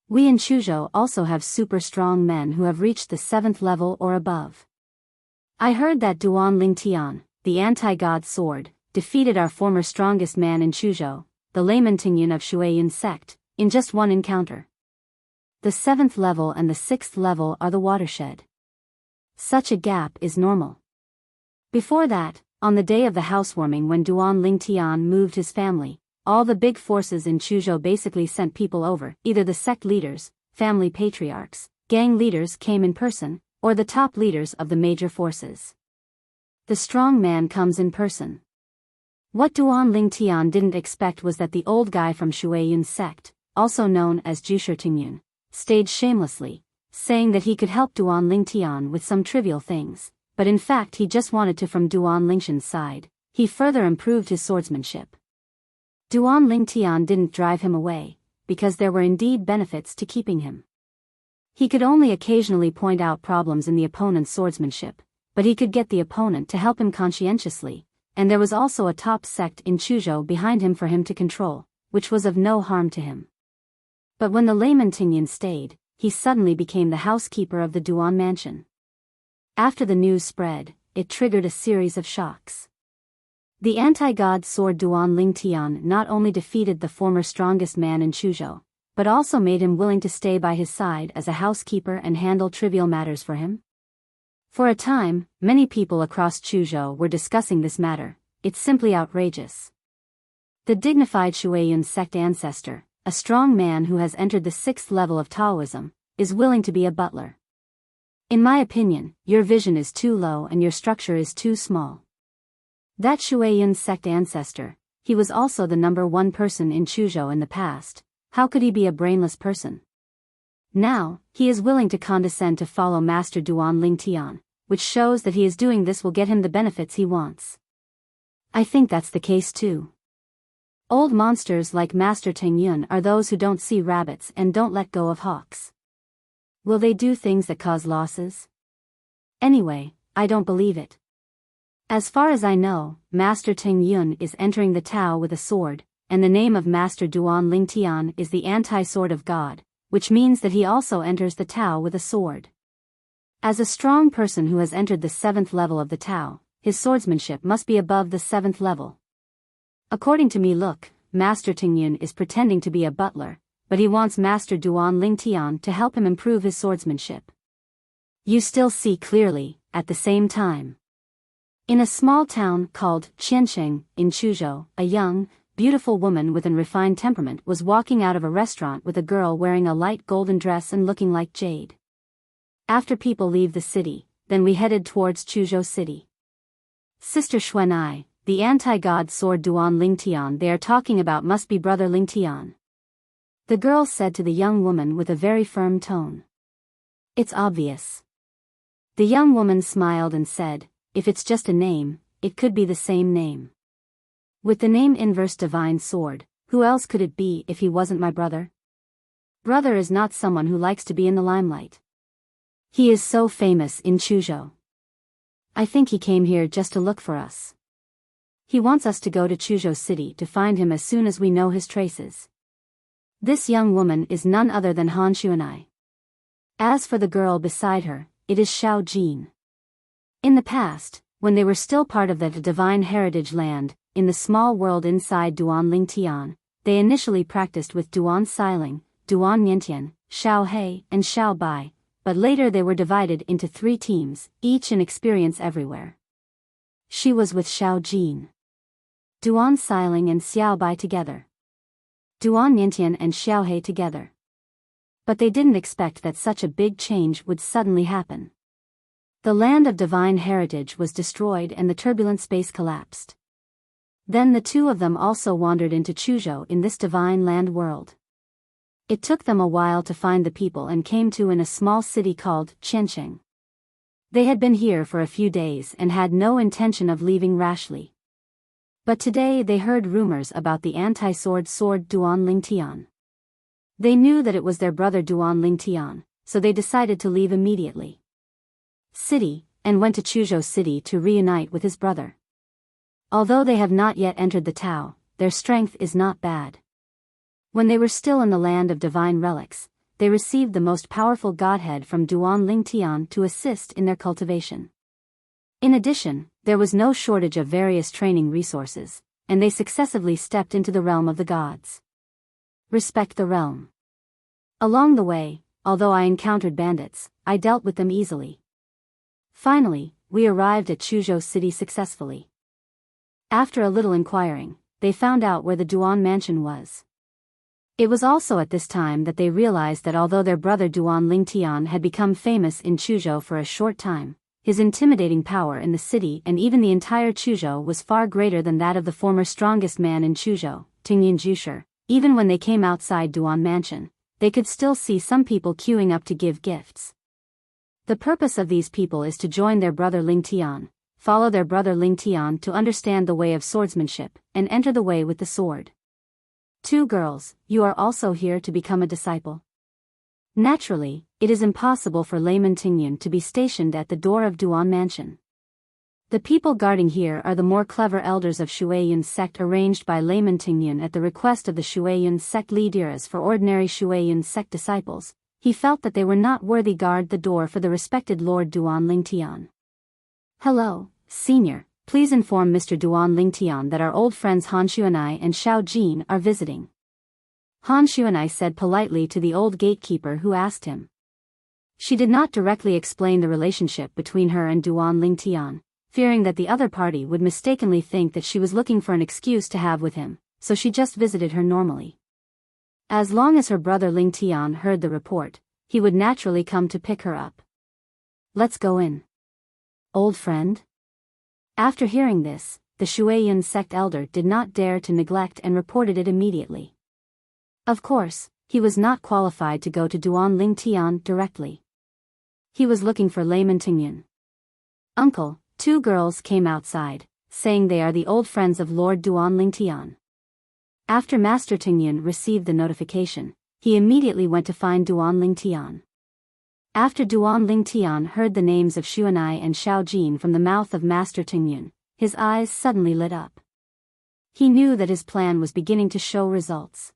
We in Chuzhou also have super strong men who have reached the 7th level or above. I heard that Duan Lingtian, the anti-God sword, defeated our former strongest man in Chuzhou, the layman Tingyun of Shuayan sect, in just 1 encounter. The 7th level and the 6th level are the watershed. Such a gap is normal. Before that, on the day of the housewarming when Duan Lingtian moved his family, all the big forces in Chuzhou basically sent people over. Either the sect leaders, family patriarchs, gang leaders came in person, or the top leaders of the major forces. The strong man comes in person. What Duan Lingtian didn't expect was that the old guy from Shuayan sect, also known as Jusher Tingyun, stayed shamelessly, saying that he could help Duan Lingtian with some trivial things. But in fact he just wanted to from Duan Lingshan's side. He further improved his swordsmanship. Duan Lingtian didn't drive him away, because there were indeed benefits to keeping him. He could only occasionally point out problems in the opponent's swordsmanship, but he could get the opponent to help him conscientiously, and there was also a top sect in Chuzhou behind him for him to control, which was of no harm to him. But when the layman Tingyun stayed, he suddenly became the housekeeper of the Duan mansion. After the news spread, it triggered a series of shocks. The anti-God sword Duan Lingtian not only defeated the former strongest man in Chuzhou, but also made him willing to stay by his side as a housekeeper and handle trivial matters for him. For a time, many people across Chuzhou were discussing this matter. It's simply outrageous. The dignified Shuayan sect ancestor, a strong man who has entered the 6th level of Taoism, is willing to be a butler. In my opinion, your vision is too low and your structure is too small. That Shuaiyun sect ancestor, he was also the #1 person in Chuzhou in the past. How could he be a brainless person? Now, he is willing to condescend to follow Master Duan Lingtian, which shows that he is doing this will get him the benefits he wants. I think that's the case too. Old monsters like Master Teng Yun are those who don't see rabbits and don't let go of hawks. Will they do things that cause losses? Anyway, I don't believe it. As far as I know, Master Teng Yun is entering the Tao with a sword, and the name of Master Duan Lingtian is the anti-sword of God, which means that he also enters the Tao with a sword. As a strong person who has entered the 7th level of the Tao, his swordsmanship must be above the 7th level. According to me, look, Master Teng Yun is pretending to be a butler, but he wants Master Duan Lingtian to help him improve his swordsmanship. You still see clearly, at the same time. In a small town called Qiansheng, in Chuzhou, a young, beautiful woman with an refined temperament was walking out of a restaurant with a girl wearing a light golden dress and looking like jade. After people leave the city, then we headed towards Chuzhou city. Sister Xuanai, the anti-god sword Duan Lingtian they are talking about must be brother Lingtian. The girl said to the young woman with a very firm tone. It's obvious. The young woman smiled and said, if it's just a name, it could be the same name. With the name Inverse Divine Sword, who else could it be if he wasn't my brother? Brother is not someone who likes to be in the limelight. He is so famous in Chuzhou. I think he came here just to look for us. He wants us to go to Chuzhou city to find him as soon as we know his traces. This young woman is none other than Han Xuanai. As for the girl beside her, it is Xiao Jin. In the past, when they were still part of the divine heritage land, in the small world inside Duan Lingtian, they initially practiced with Duan Siling, Duan Niantian, Xiao He, and Xiao Bai, but later they were divided into 3 teams, each in experience everywhere. She was with Xiao Jin. Duan Siling and Xiao Bai together. Duan Niantian and Xiao He together. But they didn't expect that such a big change would suddenly happen. The land of divine heritage was destroyed and the turbulent space collapsed. Then the 2 of them also wandered into Chuzhou in this divine land world. It took them a while to find the people and came to in a small city called Qiansheng. They had been here for a few days and had no intention of leaving rashly. But today they heard rumors about the anti-sword sword Duan Lingtian. They knew that it was their brother Duan Lingtian, so they decided to leave immediately. City, and went to Chuzhou city to reunite with his brother. Although they have not yet entered the Tao, their strength is not bad. When they were still in the land of divine relics, they received the most powerful godhead from Duan Lingtian to assist in their cultivation. In addition, there was no shortage of various training resources, and they successively stepped into the realm of the gods. Respect the realm. Along the way, although I encountered bandits, I dealt with them easily. Finally, we arrived at Chuzhou city successfully. After a little inquiring, they found out where the Duan mansion was. It was also at this time that they realized that although their brother Duan Lingtian had become famous in Chuzhou for a short time, his intimidating power in the city and even the entire Chuzhou was far greater than that of the former strongest man in Chuzhou, Tingyin Jusher. Even when they came outside Duan mansion, they could still see some people queuing up to give gifts. The purpose of these people is to join their brother Lingtian, follow their brother Lingtian to understand the way of swordsmanship, and enter the way with the sword. 2 girls, you are also here to become a disciple. Naturally, it is impossible for layman Tingyun to be stationed at the door of Duan mansion. The people guarding here are the more clever elders of Shuaiyun sect arranged by layman Tingyun at the request of the Shuaiyun sect leaders for ordinary Shuaiyun sect disciples. He felt that they were not worthy guard the door for the respected Lord Duan Lingtian. Hello, Senior, please inform Mr. Duan Lingtian that our old friends Han Xuanai and Xiao Jin are visiting. Han Xuanai said politely to the old gatekeeper who asked him. She did not directly explain the relationship between her and Duan Lingtian, fearing that the other party would mistakenly think that she was looking for an excuse to have with him, so she just visited her normally. As long as her brother Lingtian heard the report, he would naturally come to pick her up. Let's go in. Old friend? After hearing this, the Shuayan sect elder did not dare to neglect and reported it immediately. Of course, he was not qualified to go to Duan Ling Tian directly. He was looking for Layman Tingyun. Uncle, 2 girls came outside, saying they are the old friends of Lord Duan Ling Tian. After Master Tingyun received the notification, he immediately went to find Duan Ling Tian. After Duan Ling Tian heard the names of Xuanai and Xiao Jin from the mouth of Master Tingyun, his eyes suddenly lit up. He knew that his plan was beginning to show results.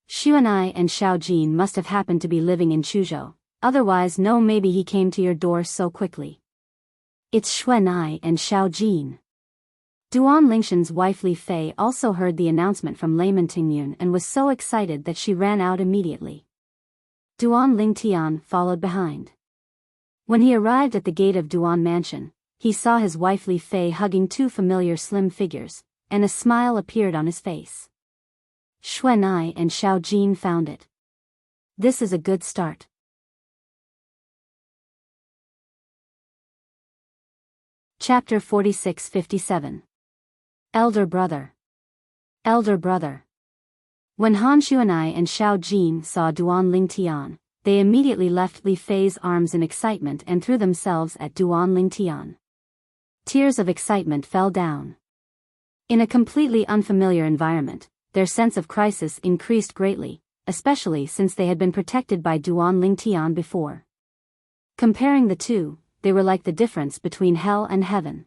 Xuanai and Xiao Jin must have happened to be living in Chuzhou, otherwise no maybe he came to your door so quickly. It's Xuanai and Xiao Jin. Duan Lingshan's wife Li Fei also heard the announcement from Layman Tingyun and was so excited that she ran out immediately. Duan Ling Tian followed behind. When he arrived at the gate of Duan Mansion, he saw his wife Li Fei hugging 2 familiar slim figures, and a smile appeared on his face. Xuanai and Xiao Jin found it. This is a good start. Chapter 46-57. Elder Brother. Elder Brother. When Han Xuanai and Xiao Jin saw Duan Ling Tian, they immediately left Li Fei's arms in excitement and threw themselves at Duan Ling Tian. Tears of excitement fell down. In a completely unfamiliar environment, their sense of crisis increased greatly, especially since they had been protected by Duan Ling Tian before. Comparing the two, they were like the difference between hell and heaven.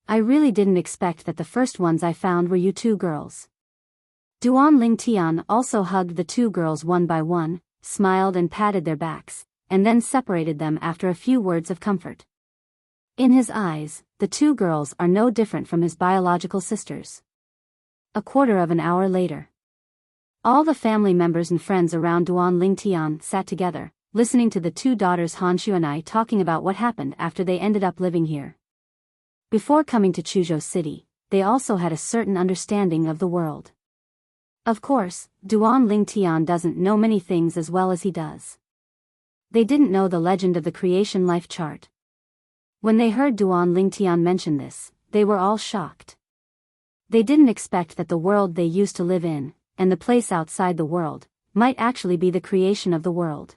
I really didn't expect that the first ones I found were you 2 girls. Duan Ling Tian also hugged the 2 girls one by one, smiled and patted their backs, and then separated them after a few words of comfort. In his eyes, the 2 girls are no different from his biological sisters. A quarter of an hour later, all the family members and friends around Duan Ling Tian sat together, listening to the 2 daughters Han Xuanai talking about what happened after they ended up living here. Before coming to Chuzhou City, they also had a certain understanding of the world. Of course, Duan Ling Tian doesn't know many things as well as he does. They didn't know the legend of the creation life chart. When they heard Duan Ling Tian mention this, they were all shocked. They didn't expect that the world they used to live in, and the place outside the world, might actually be the creation of the world.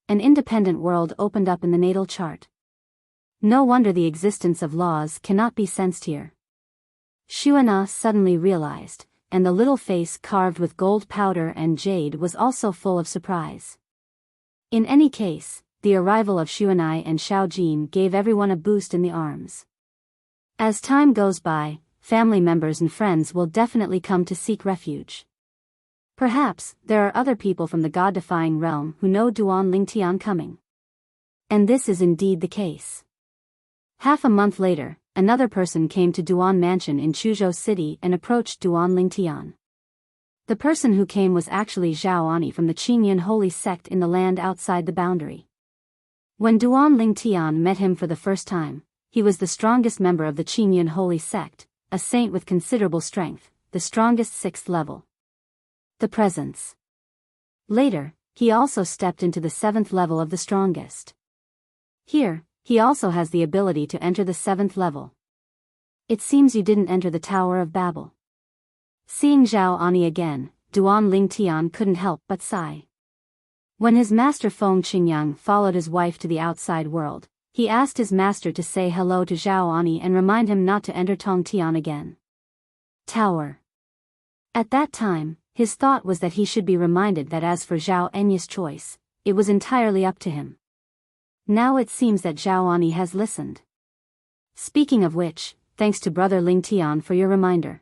An independent world opened up in the natal chart. No wonder the existence of laws cannot be sensed here. Xuana suddenly realized, and the little face carved with gold powder and jade was also full of surprise. In any case, the arrival of Xuanai and Xiao Jin gave everyone a boost in the arms. As time goes by, family members and friends will definitely come to seek refuge. Perhaps, there are other people from the God-defying realm who know Duan Ling Tian coming. And this is indeed the case. Half a month later, another person came to Duan Mansion in Chuzhou City and approached Duan Ling Tian. The person who came was actually Zhao Ani from the Qingyun holy sect in the land outside the boundary. When Duan Ling Tian met him for the first time, he was the strongest member of the Qingyun holy sect, a saint with considerable strength, the strongest 6th level. The presence. Later, he also stepped into the 7th level of the strongest. Here, he also has the ability to enter the 7th level. It seems you didn't enter the Tower of Babel. Seeing Zhao Ani again, Duan Ling Tian couldn't help but sigh. When his master Feng Qingyang followed his wife to the outside world, he asked his master to say hello to Zhao Ani and remind him not to enter Tong Tian again. Tower. At that time, his thought was that he should be reminded that as for Zhao Enya's choice, it was entirely up to him. Now it seems that Zhao Ani has listened. Speaking of which, thanks to Brother Ling Tian for your reminder.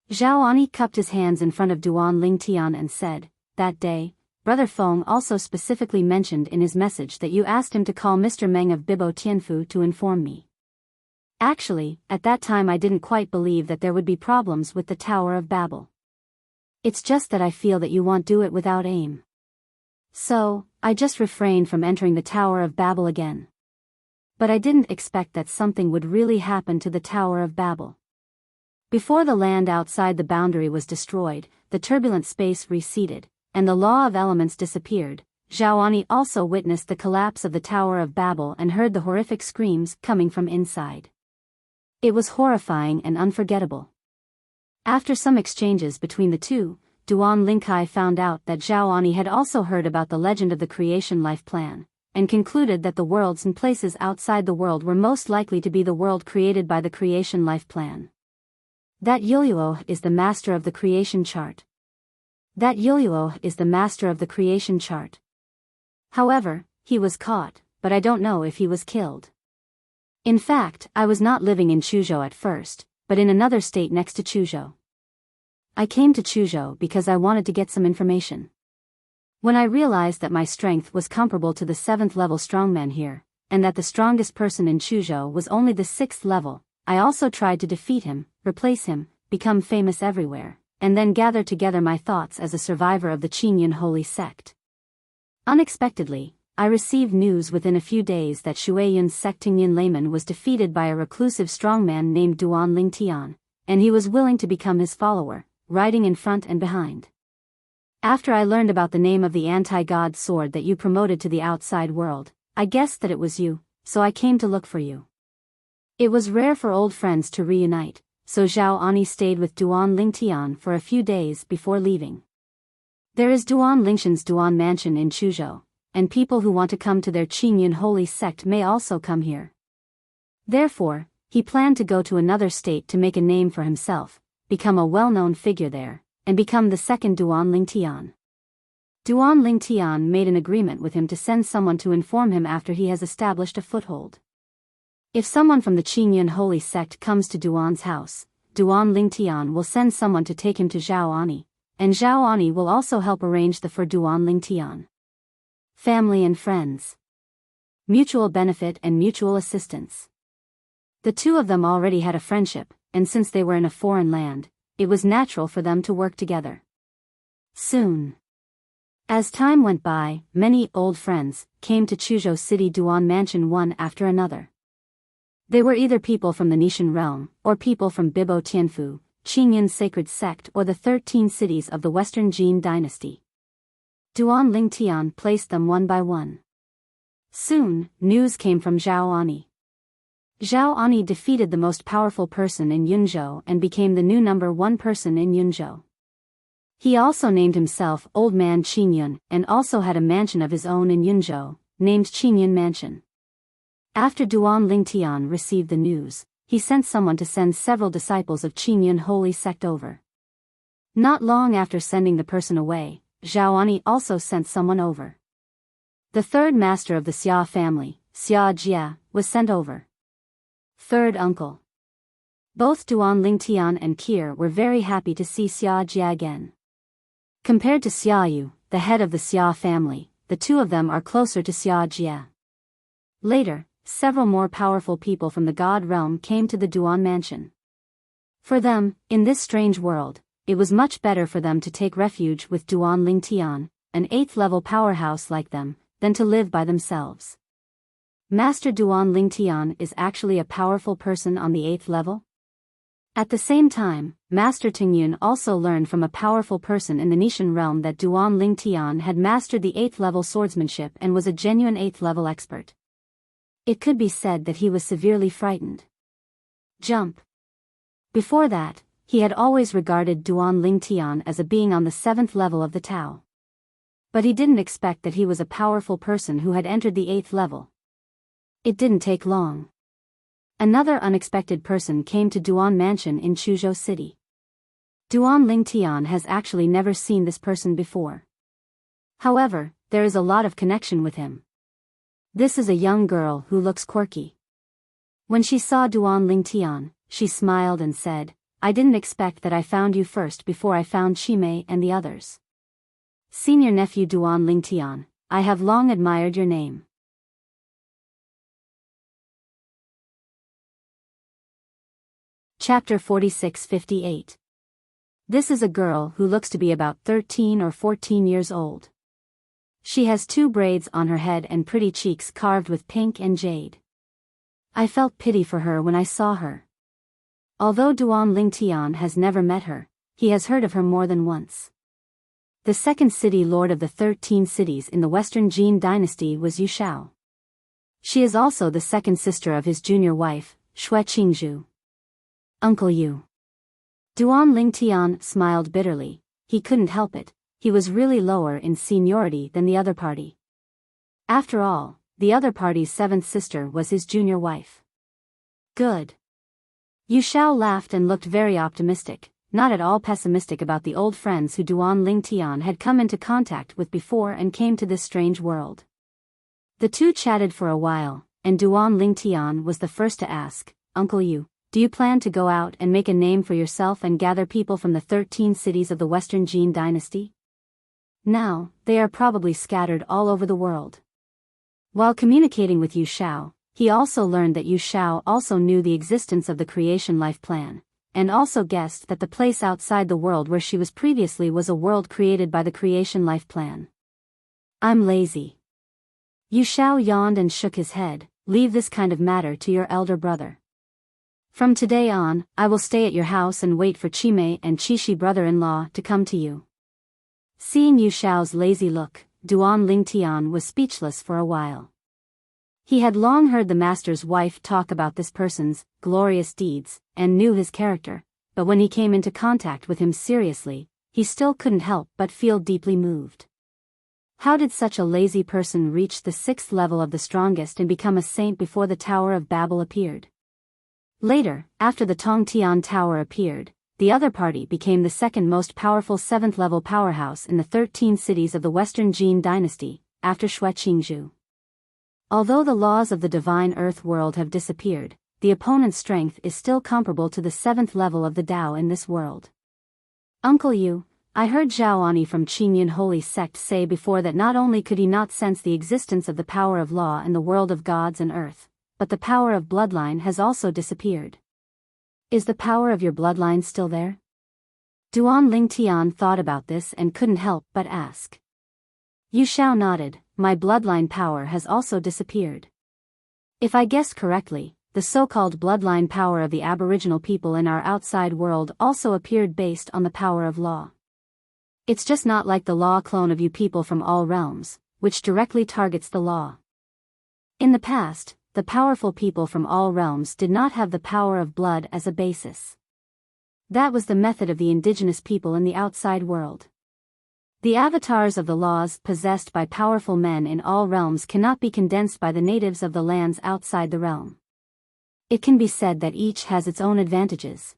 Zhao Ani cupped his hands in front of Duan Ling Tian and said, that day, Brother Feng also specifically mentioned in his message that you asked him to call Mr. Meng of Bibo Tianfu to inform me. Actually, at that time I didn't quite believe that there would be problems with the Tower of Babel. It's just that I feel that you won't do it without aim. So, I just refrained from entering the Tower of Babel again. But I didn't expect that something would really happen to the Tower of Babel. Before the land outside the boundary was destroyed, the turbulent space receded, and the law of elements disappeared. Zhaoani also witnessed the collapse of the Tower of Babel and heard the horrific screams coming from inside. It was horrifying and unforgettable. After some exchanges between the two, Duan Lingkai found out that Zhaoani had also heard about the legend of the creation life plan, and concluded that the worlds and places outside the world were most likely to be the world created by the creation life plan. That Yuluo is the master of the creation chart. That Yuluo is the master of the creation chart. However, he was caught, but I don't know if he was killed. In fact, I was not living in Chuzhou at first, but in another state next to Chuzhou. I came to Chuzhou because I wanted to get some information. When I realized that my strength was comparable to the 7th level strongman here, and that the strongest person in Chuzhou was only the 6th level, I also tried to defeat him, replace him, become famous everywhere, and then gather together my thoughts as a survivor of the Qingyun holy sect. Unexpectedly, I received news within a few days that Shuiyun's Sectingyan layman was defeated by a reclusive strongman named Duan Lingtian, and he was willing to become his follower, riding in front and behind. After I learned about the name of the anti-god sword that you promoted to the outside world, I guessed that it was you, so I came to look for you. It was rare for old friends to reunite, so Zhaoani stayed with Duan Lingtian for a few days before leaving. There is Duan Lingshan's Duan Mansion in Chuzhou, and people who want to come to their Qingyun holy sect may also come here. Therefore, he planned to go to another state to make a name for himself, become a well-known figure there, and become the second Duan Lingtian. Duan Lingtian made an agreement with him to send someone to inform him after he has established a foothold. If someone from the Qingyun holy sect comes to Duan's house, Duan Lingtian will send someone to take him to Zhaoani, and Zhaoani will also help arrange the for Duan Lingtian. Family and friends. Mutual benefit and mutual assistance. The two of them already had a friendship, and since they were in a foreign land, it was natural for them to work together. Soon. As time went by, many old friends came to Chuzhou City Duan Mansion one after another. They were either people from the Nishan realm, or people from Bibo Tianfu, Qingyun's sacred sect, or the 13 cities of the Western Jin dynasty. Duan Lingtian placed them one by one. Soon, news came from Zhaoani. Zhaoani defeated the most powerful person in Yunzhou and became the new number 1 person in Yunzhou. He also named himself Old Man Qingyun and also had a mansion of his own in Yunzhou, named Qingyun Mansion. After Duan Lingtian received the news, he sent someone to send several disciples of Qingyun holy sect over. Not long after sending the person away, Zhaoani also sent someone over. The third master of the Xia family, Xia Jia, was sent over. Third uncle. Both Duan Lingtian and Kir were very happy to see Xia Jia again. Compared to Xia Yu, the head of the Xia family, the two of them are closer to Xia Jia. Later, several more powerful people from the god realm came to the Duan mansion. For them, in this strange world, it was much better for them to take refuge with Duan Lingtian, an 8th level powerhouse like them, than to live by themselves. Master Duan Lingtian is actually a powerful person on the 8th level? At the same time, Master Tingyun also learned from a powerful person in the Nishan realm that Duan Lingtian had mastered the 8th level swordsmanship and was a genuine 8th level expert. It could be said that he was severely frightened. Jump. Before that, he had always regarded Duan Lingtian as a being on the 7th level of the Tao. But he didn't expect that he was a powerful person who had entered the 8th level. It didn't take long. Another unexpected person came to Duan Mansion in Chuzhou City. Duan Lingtian has actually never seen this person before. However, there is a lot of connection with him. This is a young girl who looks quirky. When she saw Duan Lingtian, she smiled and said, "I didn't expect that I found you first before I found Chimei and the others. Senior nephew Duan Lingtian, I have long admired your name." Chapter 46-58. This is a girl who looks to be about 13 or 14 years old. She has 2 braids on her head and pretty cheeks carved with pink and jade. I felt pity for her when I saw her. Although Duan Lingtian has never met her, he has heard of her more than once. The second city lord of the 13 cities in the Western Jin dynasty was Yuxiao. She is also the second sister of his junior wife, Xue Qingzhu. Uncle Yu. Duan Lingtian smiled bitterly. He couldn't help it. He was really lower in seniority than the other party. After all, the other party's seventh sister was his junior wife. Good. Yuxiao laughed and looked very optimistic, not at all pessimistic about the old friends who Duan Lingtian had come into contact with before and came to this strange world. The two chatted for a while, and Duan Lingtian was the first to ask, Uncle Yu, do you plan to go out and make a name for yourself and gather people from the 13 cities of the Western Jin dynasty? Now, they are probably scattered all over the world. While communicating with Yuxiao, he also learned that Yuxiao also knew the existence of the creation life plan, and also guessed that the place outside the world where she was previously was a world created by the creation life plan. I'm lazy. Yuxiao yawned and shook his head. Leave this kind of matter to your elder brother. From today on, I will stay at your house and wait for Chimei and Chishi brother-in-law to come to you. Seeing Yuxiao's lazy look, Duan Lingtian was speechless for a while. He had long heard the master's wife talk about this person's glorious deeds, and knew his character, but when he came into contact with him seriously, he still couldn't help but feel deeply moved. How did such a lazy person reach the 6th level of the strongest and become a saint before the Tower of Babel appeared? Later, after the Tongtian Tower appeared, the other party became the second most powerful 7th-level powerhouse in the 13 cities of the Western Jin dynasty, after Xue Qingzhu. Although the laws of the divine earth world have disappeared, the opponent's strength is still comparable to the 7th level of the Tao in this world. Uncle Yu, I heard Zhaoani from Qingyan Holy Sect say before that not only could he not sense the existence of the power of law in the world of gods and earth, but the power of bloodline has also disappeared. Is the power of your bloodline still there? Duan Lingtian thought about this and couldn't help but ask. Yuxiao nodded. My bloodline power has also disappeared. If I guessed correctly, the so-called bloodline power of the Aboriginal people in our outside world also appeared based on the power of law. It's just not like the law clone of you people from all realms, which directly targets the law. In the past, the powerful people from all realms did not have the power of blood as a basis. That was the method of the indigenous people in the outside world. The avatars of the laws possessed by powerful men in all realms cannot be condensed by the natives of the lands outside the realm. It can be said that each has its own advantages.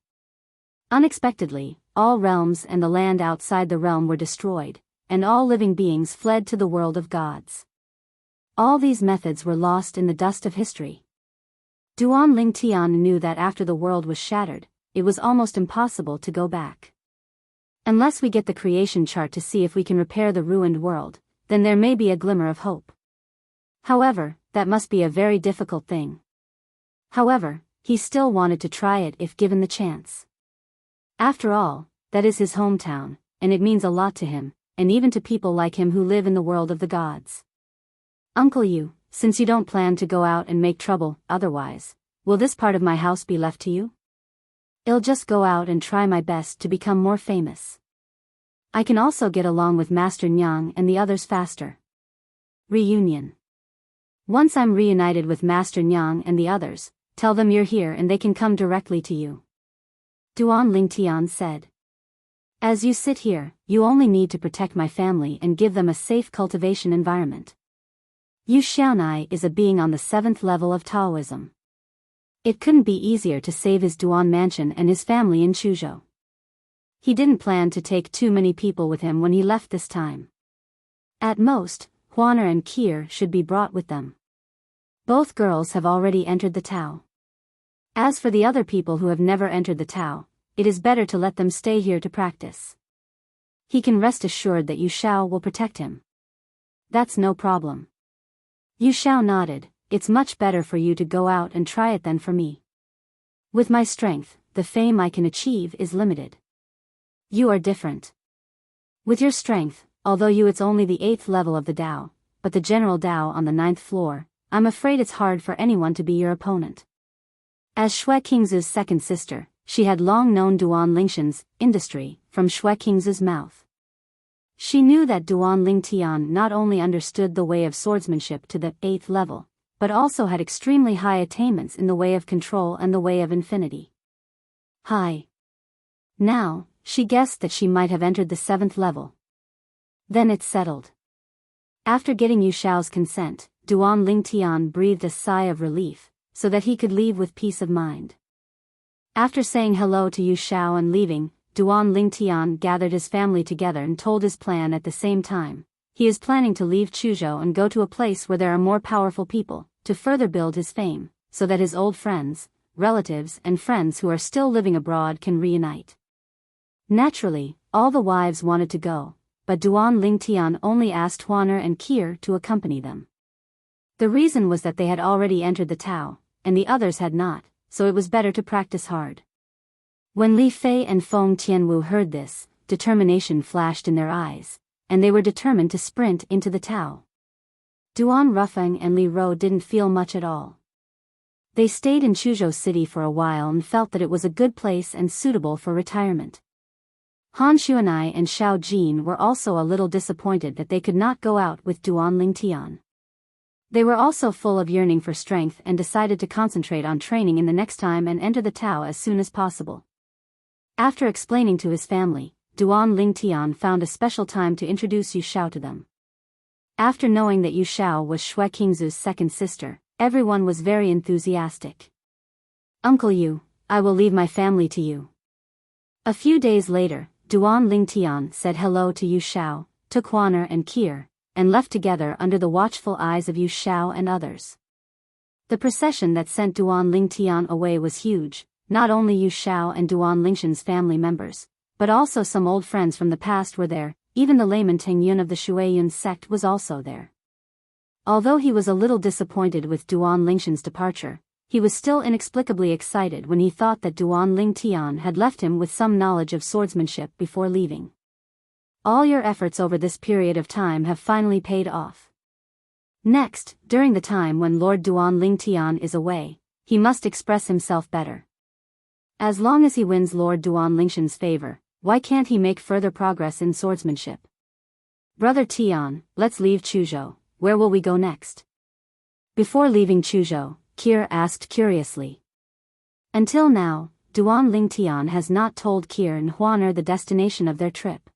Unexpectedly, all realms and the land outside the realm were destroyed, and all living beings fled to the world of gods. All these methods were lost in the dust of history. Duan Lingtian knew that after the world was shattered, it was almost impossible to go back. Unless we get the creation chart to see if we can repair the ruined world, then there may be a glimmer of hope. However, that must be a very difficult thing. However, he still wanted to try it if given the chance. After all, that is his hometown, and it means a lot to him, and even to people like him who live in the world of the gods. Uncle Yu, since you don't plan to go out and make trouble otherwise, will this part of my house be left to you? I'll just go out and try my best to become more famous. I can also get along with Master Nyang and the others faster. Reunion. Once I'm reunited with Master Nyang and the others, tell them you're here and they can come directly to you. Duan Lingtian said. As you sit here, you only need to protect my family and give them a safe cultivation environment. Yu Xiaonai is a being on the 7th level of Taoism. It couldn't be easier to save his Duan mansion and his family in Chuzhou. He didn't plan to take too many people with him when he left this time. At most, Huaner and Kier should be brought with them. Both girls have already entered the Tao. As for the other people who have never entered the Tao, it is better to let them stay here to practice. He can rest assured that Yu Xiao will protect him. That's no problem. Yu Xiao nodded. It's much better for you to go out and try it than for me. With my strength, the fame I can achieve is limited. You are different. With your strength, although it's only the 8th level of the Tao, but the general Tao on the 9th floor, I'm afraid it's hard for anyone to be your opponent. As Xue Qingzhi's second sister, she had long known Duan Lingshan's industry from Xue Qingzhi's mouth. She knew that Duan Lingtian not only understood the way of swordsmanship to the 8th level, but also had extremely high attainments in the way of control and the way of infinity. High. Now, she guessed that she might have entered the 7th level. Then it settled. After getting Yu Shao's consent, Duan Lingtian breathed a sigh of relief, so that he could leave with peace of mind. After saying hello to Yu Shao and leaving, Duan Lingtian gathered his family together and told his plan at the same time. He is planning to leave Chuzhou and go to a place where there are more powerful people, to further build his fame, so that his old friends, relatives and friends who are still living abroad can reunite. Naturally, all the wives wanted to go, but Duan Lingtian only asked Huaner and Kier to accompany them. The reason was that they had already entered the Tao, and the others had not, so it was better to practice hard. When Li Fei and Feng Tianwu heard this, determination flashed in their eyes, and they were determined to sprint into the Tao. Duan Rufeng and Li Ro didn't feel much at all. They stayed in Chuzhou City for a while and felt that it was a good place and suitable for retirement. Han Xuanai and Xiao Jin were also a little disappointed that they could not go out with Duan Lingtian. They were also full of yearning for strength and decided to concentrate on training in the next time and enter the Tao as soon as possible. After explaining to his family, Duan Lingtian found a special time to introduce Yu Shao to them. After knowing that Yu Shao was Shui Qingzu's second sister, everyone was very enthusiastic. "Uncle Yu, I will leave my family to you." A few days later, Duan Lingtian said hello to Yu Shao, took Huaner and Kier, and left together under the watchful eyes of Yu Shao and others. The procession that sent Duan Lingtian away was huge. Not only Yu Shao and Duan Lingshan's family members, but also some old friends from the past were there. Even the layman Teng Yun of the Shuiyun sect was also there. Although he was a little disappointed with Duan Lingshan's departure, he was still inexplicably excited when he thought that Duan Lingtian had left him with some knowledge of swordsmanship before leaving. All your efforts over this period of time have finally paid off. Next, during the time when Lord Duan Lingtian is away, he must express himself better. As long as he wins Lord Duan Lingshan's favor, why can't he make further progress in swordsmanship? "Brother Tian, let's leave Chuzhou. Where will we go next?" Before leaving Chuzhou, Kier asked curiously. Until now, Duan Lingtian has not told Kier and Huaner the destination of their trip.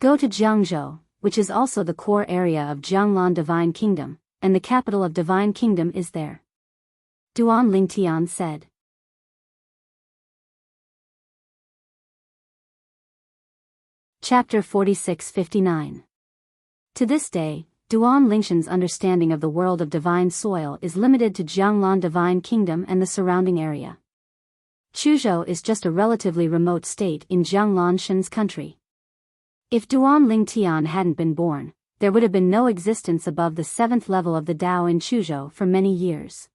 Go to Jiangzhou, which is also the core area of Jianglan Divine Kingdom, and the capital of Divine Kingdom is there. Duan Lingtian said. Chapter 46-59. To this day, Duan Lingshan's understanding of the world of divine soil is limited to Jianglan Divine Kingdom and the surrounding area. Chuzhou is just a relatively remote state in Jianglan Shan's country. If Duan Lingtian hadn't been born, there would have been no existence above the 7th level of the Tao in Chuzhou for many years.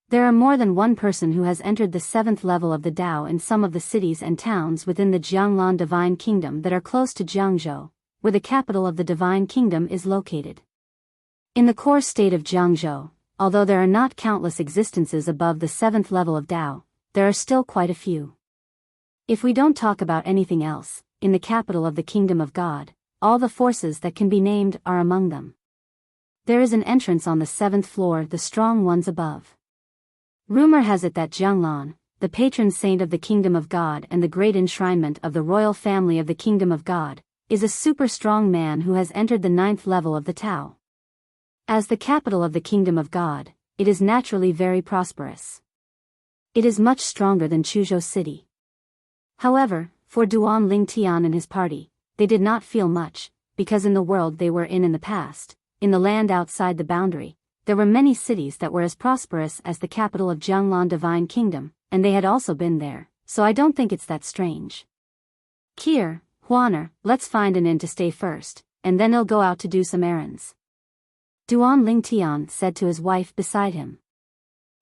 There are more than one person who has entered the 7th level of the Tao in some of the cities and towns within the Jianglan Divine Kingdom that are close to Jiangzhou, where the capital of the Divine Kingdom is located. In the core state of Jiangzhou, although there are not countless existences above the 7th level of Tao, there are still quite a few. If we don't talk about anything else, in the capital of the Kingdom of God, all the forces that can be named are among them. There is an entrance on the 7th floor, the strong ones above. Rumor has it that Jianglan, the patron saint of the Kingdom of God and the great enshrinement of the royal family of the Kingdom of God, is a super strong man who has entered the 9th level of the Tao. As the capital of the Kingdom of God, it is naturally very prosperous. It is much stronger than Chuzhou City. However, for Duan Lingtian and his party, they did not feel much, because in the world they were in the past, in the land outside the boundary, there were many cities that were as prosperous as the capital of Jianglan Divine Kingdom, and they had also been there, so I don't think it's that strange. Kier, Huaner, let's find an inn to stay first, and then he'll go out to do some errands. Duan Lingtian said to his wife beside him.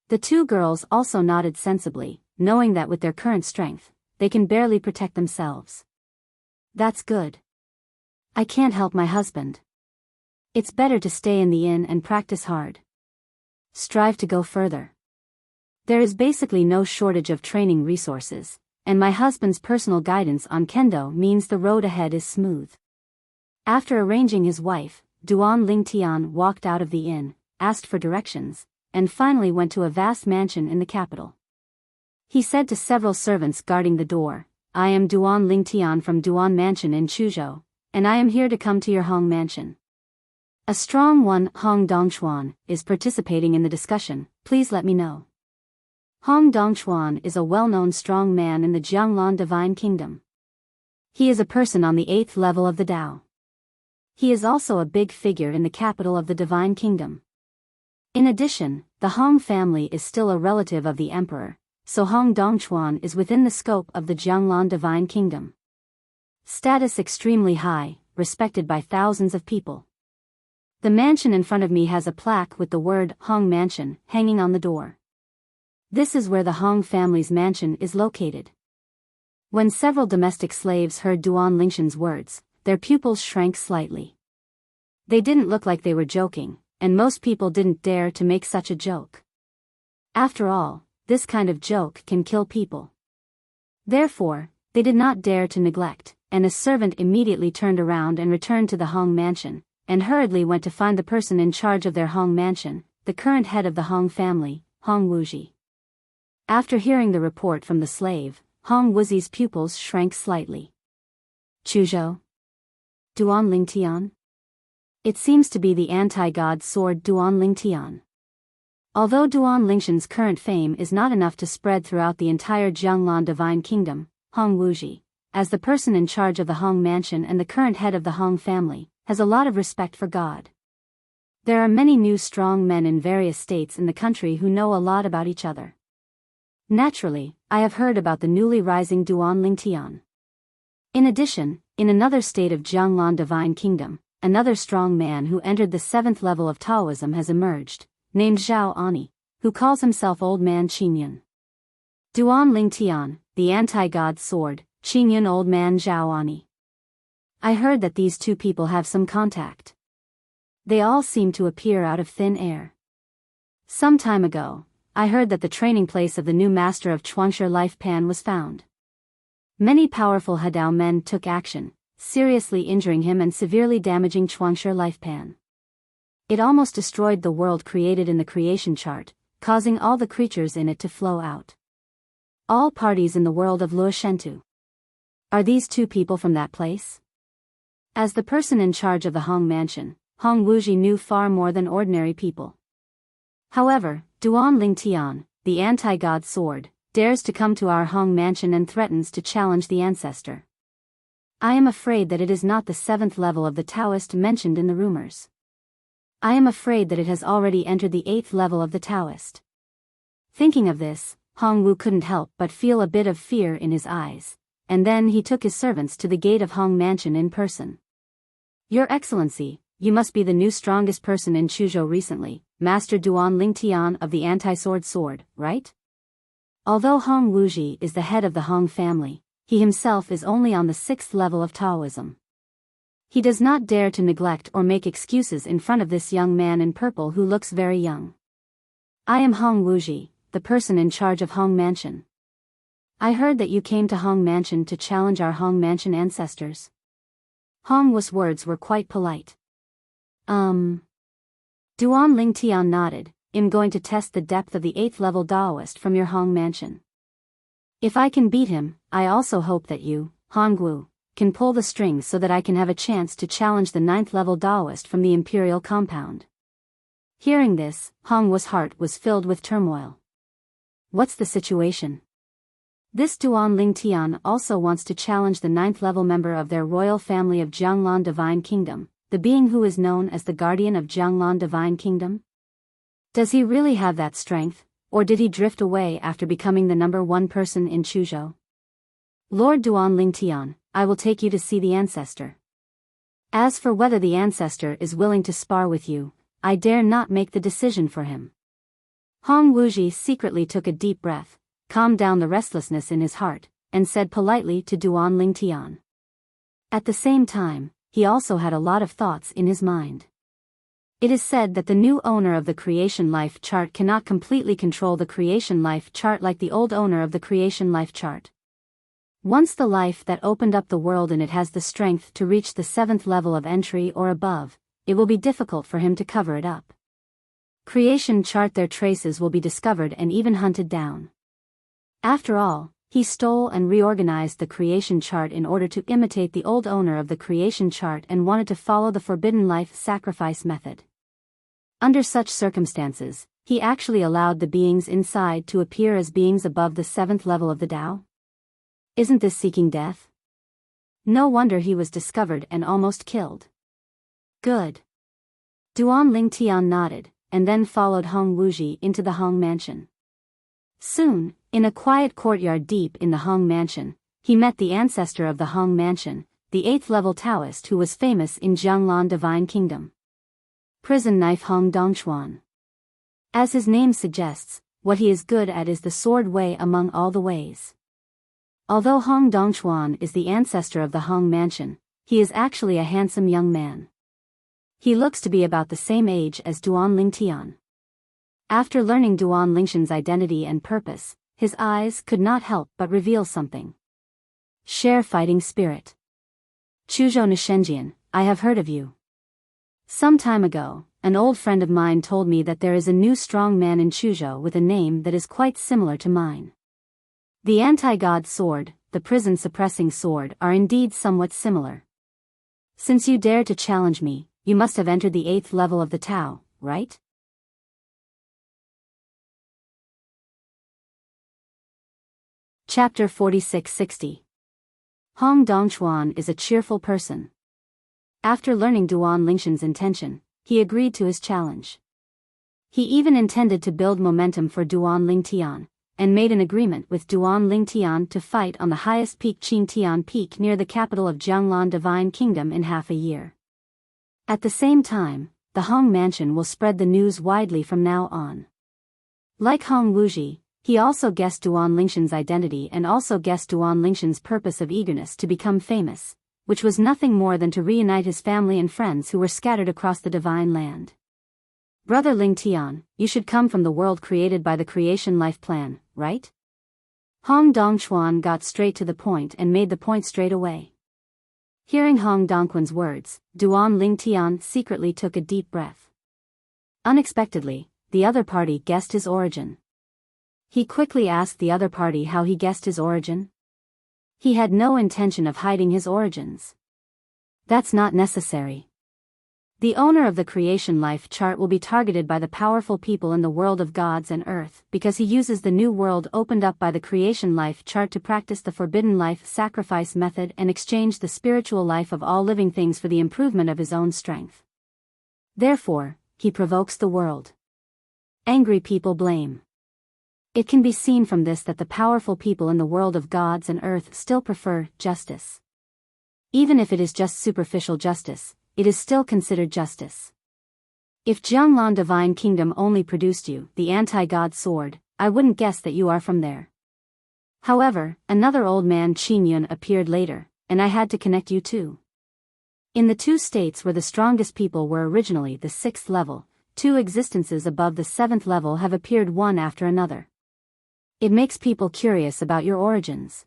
The two girls also nodded sensibly, knowing that with their current strength, they can barely protect themselves. That's good. I can't help my husband. It's better to stay in the inn and practice hard. Strive to go further. There is basically no shortage of training resources, and my husband's personal guidance on kendo means the road ahead is smooth. After arranging his wife, Duan Lingtian walked out of the inn, asked for directions, and finally went to a vast mansion in the capital. He said to several servants guarding the door, "I am Duan Lingtian from Duan Mansion in Chuzhou, and I am here to come to your Hong Mansion. A strong one, Hong Dongchuan, is participating in the discussion, please let me know." Hong Dongchuan is a well-known strong man in the Jianglan Divine Kingdom. He is a person on the 8th level of the Tao. He is also a big figure in the capital of the Divine Kingdom. In addition, the Hong family is still a relative of the emperor, so Hong Dongchuan is within the scope of the Jianglan Divine Kingdom. Status extremely high, respected by thousands of people. The mansion in front of me has a plaque with the word Hong Mansion hanging on the door. This is where the Hong family's mansion is located. When several domestic slaves heard Duan Lingshan's words, their pupils shrank slightly. They didn't look like they were joking, and most people didn't dare to make such a joke. After all, this kind of joke can kill people. Therefore, they did not dare to neglect, and a servant immediately turned around and returned to the Hong mansion, and hurriedly went to find the person in charge of their Hong mansion, the current head of the Hong family, Hong Wuxi. After hearing the report from the slave, Hong Wuxi's pupils shrank slightly. Chuzhou? Duan Lingtian? It seems to be the anti-god sword Duan Lingtian. Although Duan Lingshan's current fame is not enough to spread throughout the entire Jianglan Divine Kingdom, Hong Wuxi, as the person in charge of the Hong mansion and the current head of the Hong family, has a lot of respect for God. There are many new strong men in various states in the country who know a lot about each other. Naturally, I have heard about the newly rising Duan Lingtian. In addition, in another state of Jianglan Divine Kingdom, another strong man who entered the 7th level of Taoism has emerged, named Zhao Ani, who calls himself Old Man Qingyun. Duan Lingtian, the anti-god sword, Qingyun Old Man Zhao Ani. I heard that these two people have some contact. They all seem to appear out of thin air. Some time ago, I heard that the training place of the new master of Chuangshi Life Pan was found. Many powerful Hadao men took action, seriously injuring him and severely damaging Chuangshi Life Pan. It almost destroyed the world created in the creation chart, causing all the creatures in it to flow out. All parties in the world of Luoshentu. Are these two people from that place? As the person in charge of the Hong mansion, Hong Wuxi knew far more than ordinary people. However, Duan Lingtian, the anti-god sword, dares to come to our Hong mansion and threatens to challenge the ancestor. I am afraid that it is not the 7th level of the Taoist mentioned in the rumors. I am afraid that it has already entered the 8th level of the Taoist. Thinking of this, Hong Wu couldn't help but feel a bit of fear in his eyes, and then he took his servants to the gate of Hong mansion in person. "Your Excellency, you must be the new strongest person in Chuzhou recently, Master Duan Lingtian of the anti-sword sword, right?" Although Hong Wuxi is the head of the Hong family, he himself is only on the 6th level of Taoism. He does not dare to neglect or make excuses in front of this young man in purple who looks very young. "I am Hong Wuxi, the person in charge of Hong Mansion. I heard that you came to Hong Mansion to challenge our Hong Mansion ancestors." Hong Wu's words were quite polite. Duan Lingtian nodded. "I'm going to test the depth of the 8th level Daoist from your Hong Mansion. If I can beat him, I also hope that you, Hong Wu, can pull the strings so that I can have a chance to challenge the 9th level Daoist from the Imperial compound." Hearing this, Hong Wu's heart was filled with turmoil. What's the situation? This Duan Lingtian also wants to challenge the 9th level member of their royal family of Jianglan Divine Kingdom, the being who is known as the guardian of Jianglan Divine Kingdom? Does he really have that strength, or did he drift away after becoming the number 1 person in Chuzhou? "Lord Duan Lingtian, I will take you to see the ancestor. As for whether the ancestor is willing to spar with you, I dare not make the decision for him." Hong Wuxi secretly took a deep breath, calmed down the restlessness in his heart, and said politely to Duan Lingtian. At the same time, he also had a lot of thoughts in his mind. It is said that the new owner of the creation life chart cannot completely control the creation life chart like the old owner of the creation life chart. Once the life that opened up the world in it has the strength to reach the 7th level of entry or above, it will be difficult for him to cover it up. Creation chart, their traces will be discovered and even hunted down. After all, he stole and reorganized the creation chart in order to imitate the old owner of the creation chart and wanted to follow the forbidden life sacrifice method. Under such circumstances, he actually allowed the beings inside to appear as beings above the 7th level of the Tao. Isn't this seeking death? No wonder he was discovered and almost killed. Good. Duan Lingtian nodded, and then followed Hong Wuji into the Hong mansion. Soon, in a quiet courtyard deep in the Hong mansion, he met the ancestor of the Hong mansion, the 8th level Taoist who was famous in Jianglan Divine Kingdom. Prison Knife Hong Dongchuan. As his name suggests, what he is good at is the sword way among all the ways. Although Hong Dongchuan is the ancestor of the Hong mansion, he is actually a handsome young man. He looks to be about the same age as Duan Lingtian. After learning Duan Lingshan's identity and purpose, his eyes could not help but reveal something. Share fighting spirit. Chuzhou Nishenjian, I have heard of you. Some time ago, an old friend of mine told me that there is a new strong man in Chuzhou with a name that is quite similar to mine. The anti-god sword, the prison-suppressing sword are indeed somewhat similar. Since you dared to challenge me, you must have entered the 8th level of the Tao, right? Chapter 4660. Hong Dongchuan is a cheerful person. After learning Duan Lingshan's intention, he agreed to his challenge. He even intended to build momentum for Duan Lingtian, and made an agreement with Duan Lingtian to fight on the highest peak Qingtian Peak near the capital of Jianglan Divine Kingdom in half a year. At the same time, the Hong mansion will spread the news widely from now on. Like Hong Wuji, he also guessed Duan Lingshan's identity and also guessed Duan Lingshan's purpose of eagerness to become famous, which was nothing more than to reunite his family and friends who were scattered across the divine land. Brother Lingtian, you should come from the world created by the creation life plan, right? Hong Dongchuan got straight to the point and made the point straight away. Hearing Hong Dongquan's words, Duan Lingtian secretly took a deep breath. Unexpectedly, the other party guessed his origin. He quickly asked the other party how he guessed his origin. He had no intention of hiding his origins. That's not necessary. The owner of the creation life chart will be targeted by the powerful people in the world of gods and earth because he uses the new world opened up by the creation life chart to practice the forbidden life sacrifice method and exchange the spiritual life of all living things for the improvement of his own strength. Therefore, he provokes the world. Angry people blame. It can be seen from this that the powerful people in the world of gods and earth still prefer justice. Even if it is just superficial justice, it is still considered justice. If Jianglan Divine Kingdom only produced you, the anti-god sword, I wouldn't guess that you are from there. However, another old man Qingyun appeared later, and I had to connect you too. In the 2 states where the strongest people were originally the 6th level, 2 existences above the 7th level have appeared one after another. It makes people curious about your origins.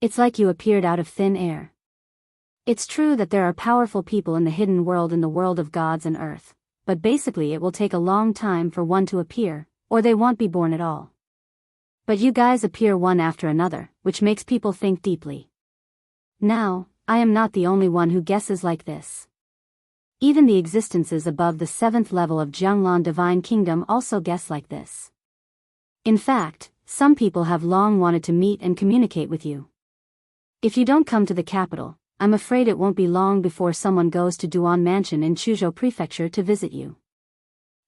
It's like you appeared out of thin air. It's true that there are powerful people in the hidden world in the world of gods and earth, but basically it will take a long time for one to appear, or they won't be born at all. But you guys appear one after another, which makes people think deeply. Now, I am not the only one who guesses like this. Even the existences above the 7th level of Jianglan Divine Kingdom also guess like this. In fact, some people have long wanted to meet and communicate with you. If you don't come to the capital, I'm afraid it won't be long before someone goes to Duan Mansion in Chuzhou Prefecture to visit you.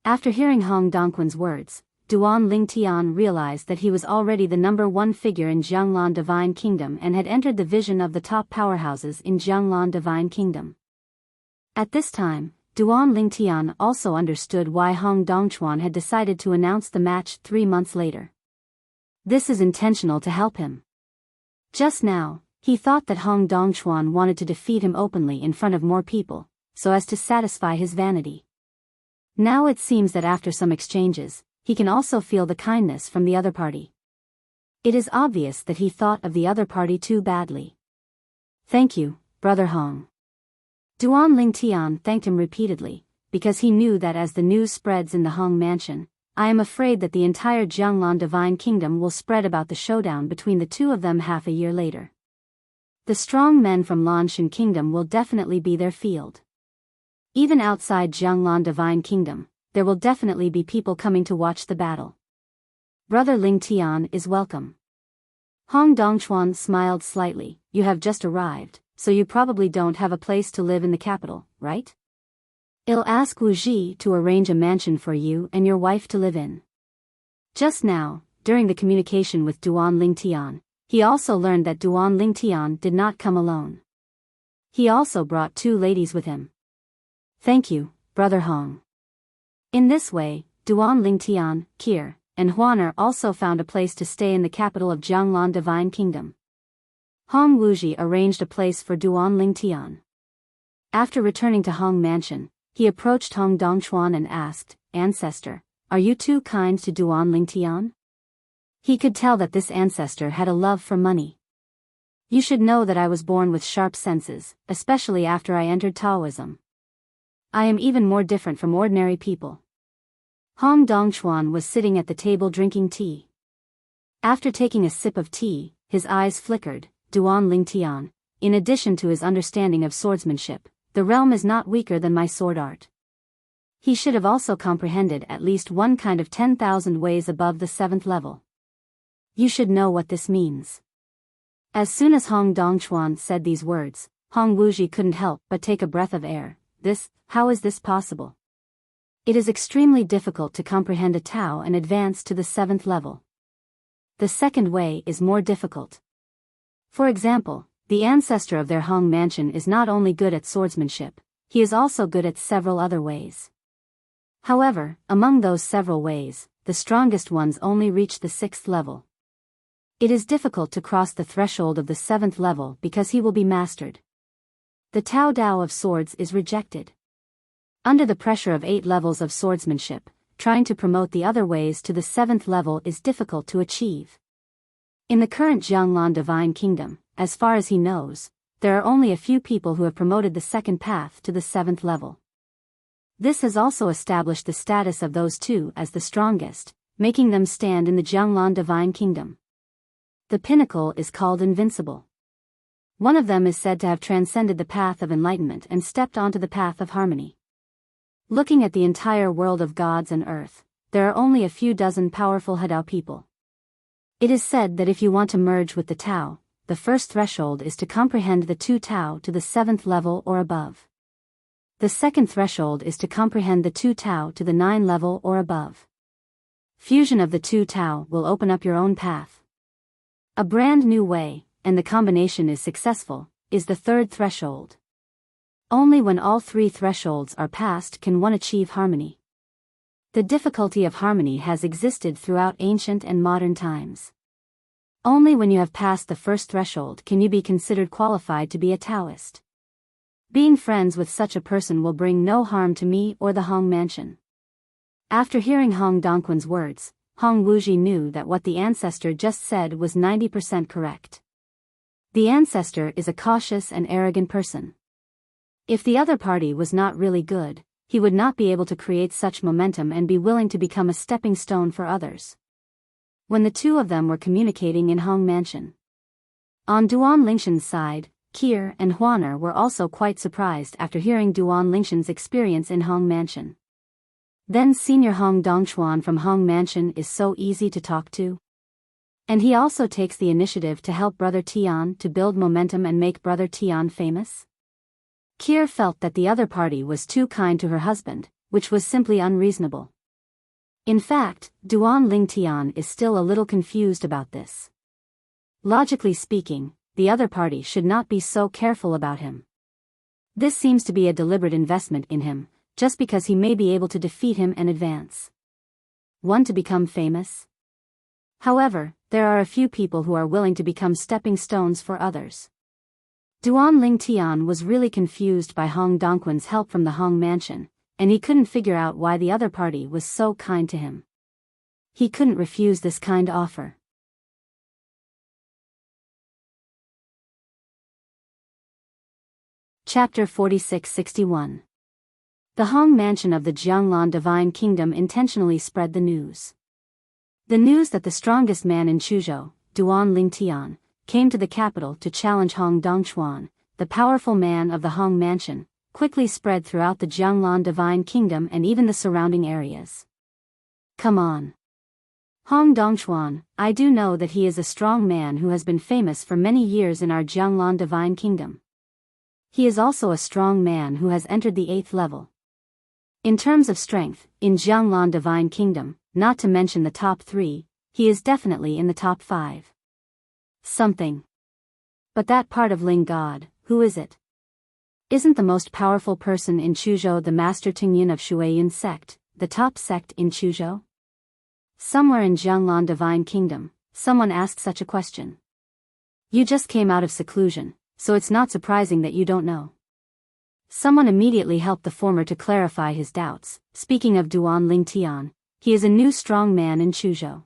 After hearing Hong Dongquan's words, Duan Lingtian realized that he was already the #1 figure in Jianglan Divine Kingdom and had entered the vision of the top powerhouses in Jianglan Divine Kingdom. At this time, Duan Lingtian also understood why Hong Dongchuan had decided to announce the match 3 months later. This is intentional to help him. Just now, he thought that Hong Dongchuan wanted to defeat him openly in front of more people, so as to satisfy his vanity. Now it seems that after some exchanges, he can also feel the kindness from the other party. It is obvious that he thought of the other party too badly. Thank you, Brother Hong. Duan Lingtian thanked him repeatedly, because he knew that as the news spreads in the Hong mansion, I am afraid that the entire Jianglan Divine Kingdom will spread about the showdown between the two of them half a year later. The strong men from Lanshan Kingdom will definitely be their field. Even outside Jianglan Divine Kingdom, there will definitely be people coming to watch the battle. Brother Lingtian is welcome. Hong Dongchuan smiled slightly. You have just arrived, so you probably don't have a place to live in the capital, right? I'll ask Wu Ji to arrange a mansion for you and your wife to live in. Just now, during the communication with Duan Lingtian, he also learned that Duan Lingtian did not come alone. He also brought 2 ladies with him. Thank you, Brother Hong. In this way, Duan Lingtian, Kier, and Huaner also found a place to stay in the capital of Jianglan Divine Kingdom. Hong Wuji arranged a place for Duan Lingtian. After returning to Hong Mansion, he approached Hong Dongchuan and asked, Ancestor, are you too kind to Duan Lingtian? He could tell that this ancestor had a love for money. You should know that I was born with sharp senses, especially after I entered Taoism. I am even more different from ordinary people. Hong Dongchuan was sitting at the table drinking tea. After taking a sip of tea, his eyes flickered. Duan Lingtian, in addition to his understanding of swordsmanship, the realm is not weaker than my sword art. He should have also comprehended at least one kind of 10,000 ways above the 7th level. You should know what this means. As soon as Hong Dongchuan said these words, Hong Wuji couldn't help but take a breath of air. How is this possible? It is extremely difficult to comprehend a Tao and advance to the 7th level. The second way is more difficult. For example, the ancestor of their Hong mansion is not only good at swordsmanship, he is also good at several other ways. However, among those several ways, the strongest ones only reach the 6th level. It is difficult to cross the threshold of the 7th level because he will be mastered. The Tao Dao of swords is rejected. Under the pressure of 8 levels of swordsmanship, trying to promote the other ways to the 7th level is difficult to achieve. In the current Jianglan Divine Kingdom, as far as he knows, there are only a few people who have promoted the second path to the 7th level. This has also established the status of those 2 as the strongest, making them stand in the Jianglan Divine Kingdom. The pinnacle is called invincible. One of them is said to have transcended the path of enlightenment and stepped onto the path of harmony. Looking at the entire world of gods and earth, there are only a few dozen powerful Hadao people. It is said that if you want to merge with the Tao, the first threshold is to comprehend the 2 Tao to the 7th level or above. The second threshold is to comprehend the 2 Tao to the 9th level or above. Fusion of the 2 Tao will open up your own path. A brand new way, and the combination is successful, is the 3rd threshold. Only when all 3 thresholds are passed can one achieve harmony. The difficulty of harmony has existed throughout ancient and modern times. Only when you have passed the first threshold can you be considered qualified to be a Taoist. Being friends with such a person will bring no harm to me or the Hong mansion. After hearing Hong Dongquan's words, Hong Wuji knew that what the ancestor just said was 90% correct. The ancestor is a cautious and arrogant person. If the other party was not really good, he would not be able to create such momentum and be willing to become a stepping stone for others. When the 2 of them were communicating in Hong Mansion. On Duan Lingshan's side, Kier and Huaner were also quite surprised after hearing Duan Lingshan's experience in Hong Mansion. Then Senior Hong Dongchuan from Hong Mansion is so easy to talk to. And he also takes the initiative to help Brother Tian to build momentum and make Brother Tian famous. Kier felt that the other party was too kind to her husband, which was simply unreasonable. In fact, Duan Lingtian is still a little confused about this. Logically speaking, the other party should not be so careful about him. This seems to be a deliberate investment in him, just because he may be able to defeat him and advance. One to become famous? However, there are a few people who are willing to become stepping stones for others. Duan Lingtian was really confused by Hong Dongquan's help from the Hong mansion, and he couldn't figure out why the other party was so kind to him. He couldn't refuse this kind offer. Chapter 4661. The Hong Mansion of the Jianglan Divine Kingdom intentionally spread the news. The news that the strongest man in Chuzhou, Duan Lingtian, came to the capital to challenge Hong Dongchuan, the powerful man of the Hong Mansion, quickly spread throughout the Jianglan Divine Kingdom and even the surrounding areas. Come on. Hong Dongchuan, I do know that he is a strong man who has been famous for many years in our Jianglan Divine Kingdom. He is also a strong man who has entered the 8th level. In terms of strength, in Jianglan Divine Kingdom, not to mention the top 3, he is definitely in the top 5. Something. But that part of Ling God, who is it? Isn't the most powerful person in Chuzhou the Master Tingyun of Shuiyun sect, the top sect in Chuzhou? Somewhere in Jianglan Divine Kingdom, someone asked such a question. You just came out of seclusion, so it's not surprising that you don't know. Someone immediately helped the former to clarify his doubts. Speaking of Duan Lingtian, he is a new strong man in Chuzhou.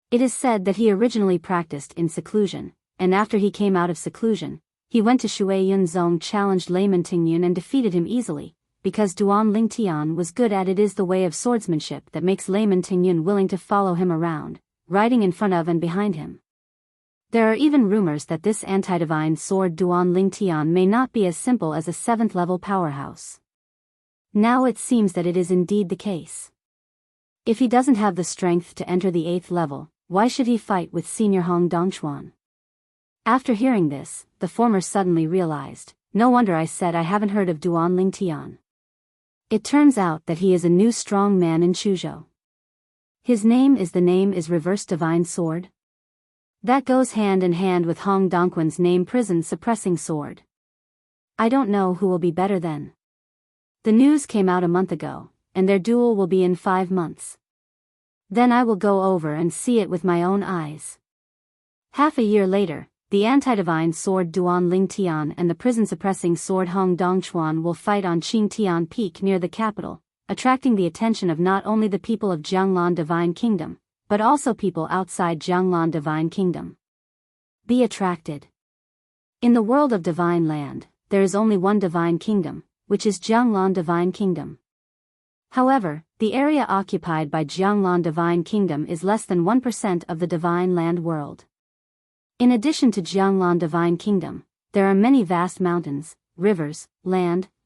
It is said that he originally practiced in seclusion, and after he came out of seclusion, he went to Shuiyun Zong, challenged Layman Tingyun and defeated him easily, because Duan Lingtian was good at it. Is the way of swordsmanship that makes Layman Tingyun willing to follow him around, riding in front of and behind him. There are even rumors that this anti-divine sword Duan Lingtian may not be as simple as a 7th level powerhouse. Now it seems that it is indeed the case. If he doesn't have the strength to enter the 8th level, why should he fight with Senior Hong Dongchuan? After hearing this, the former suddenly realized, no wonder I said I haven't heard of Duan Lingtian. It turns out that he is a new strong man in Chuzhou. His name is Reverse Divine Sword. That goes hand in hand with Hong Dongquan's name, Prison Suppressing Sword. I don't know who will be better then. The news came out a month ago, and their duel will be in 5 months. Then I will go over and see it with my own eyes. Half a year later, the anti-divine sword Duan Lingtian and the prison-suppressing sword Hong Dongchuan will fight on Qingtian Peak near the capital, attracting the attention of not only the people of Jianglan Divine Kingdom, but also people outside Jianglan Divine Kingdom. Be attracted. In the world of Divine Land, there is only one Divine Kingdom, which is Jianglan Divine Kingdom. However, the area occupied by Jianglan Divine Kingdom is less than 1% of the Divine Land world. In addition to Jianglan Divine Kingdom, there are many vast mountains, rivers,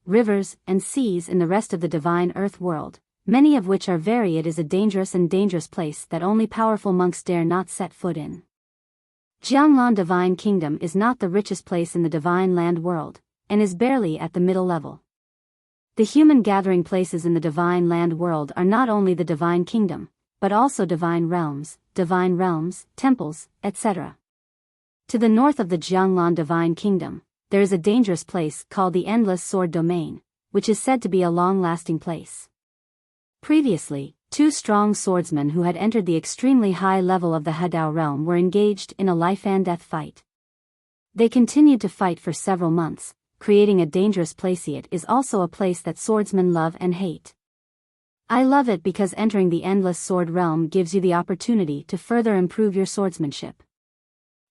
rivers, and seas in the rest of the Divine Earth world, many of which are very. It is a dangerous place that only powerful monks dare not set foot in. Jianglan Divine Kingdom is not the richest place in the Divine Land world, and is barely at the middle level. The human gathering places in the Divine Land world are not only the Divine Kingdom, but also divine realms, temples, etc. To the north of the Jianglan Divine Kingdom, there is a dangerous place called the Endless Sword Domain, which is said to be a long-lasting place. Previously, 2 strong swordsmen who had entered the extremely high level of the Hedao realm were engaged in a life-and-death fight. They continued to fight for several months, creating a dangerous place. It is also a place that swordsmen love and hate. I love it because entering the Endless Sword realm gives you the opportunity to further improve your swordsmanship.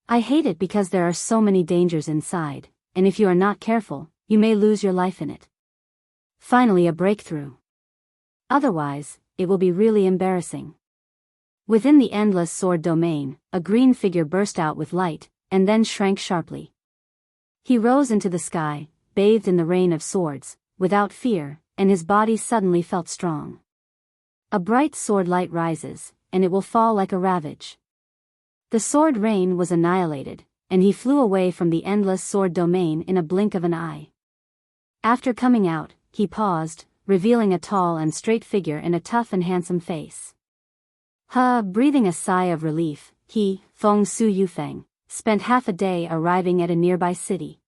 I hate it because there are so many dangers inside, and if you are not careful, you may lose your life in it. Finally, a breakthrough. Otherwise, it will be really embarrassing. Within the Endless Sword Domain, a green figure burst out with light, and then shrank sharply. He rose into the sky, bathed in the rain of swords, without fear, and his body suddenly felt strong. A bright sword light rises, and it will fall like a ravage. The sword rain was annihilated, and he flew away from the Endless Sword Domain in a blink of an eye. After coming out, he paused, revealing a tall and straight figure and a tough and handsome face. Breathing a sigh of relief, he, Feng Su Yufeng, spent half a day arriving at a nearby city.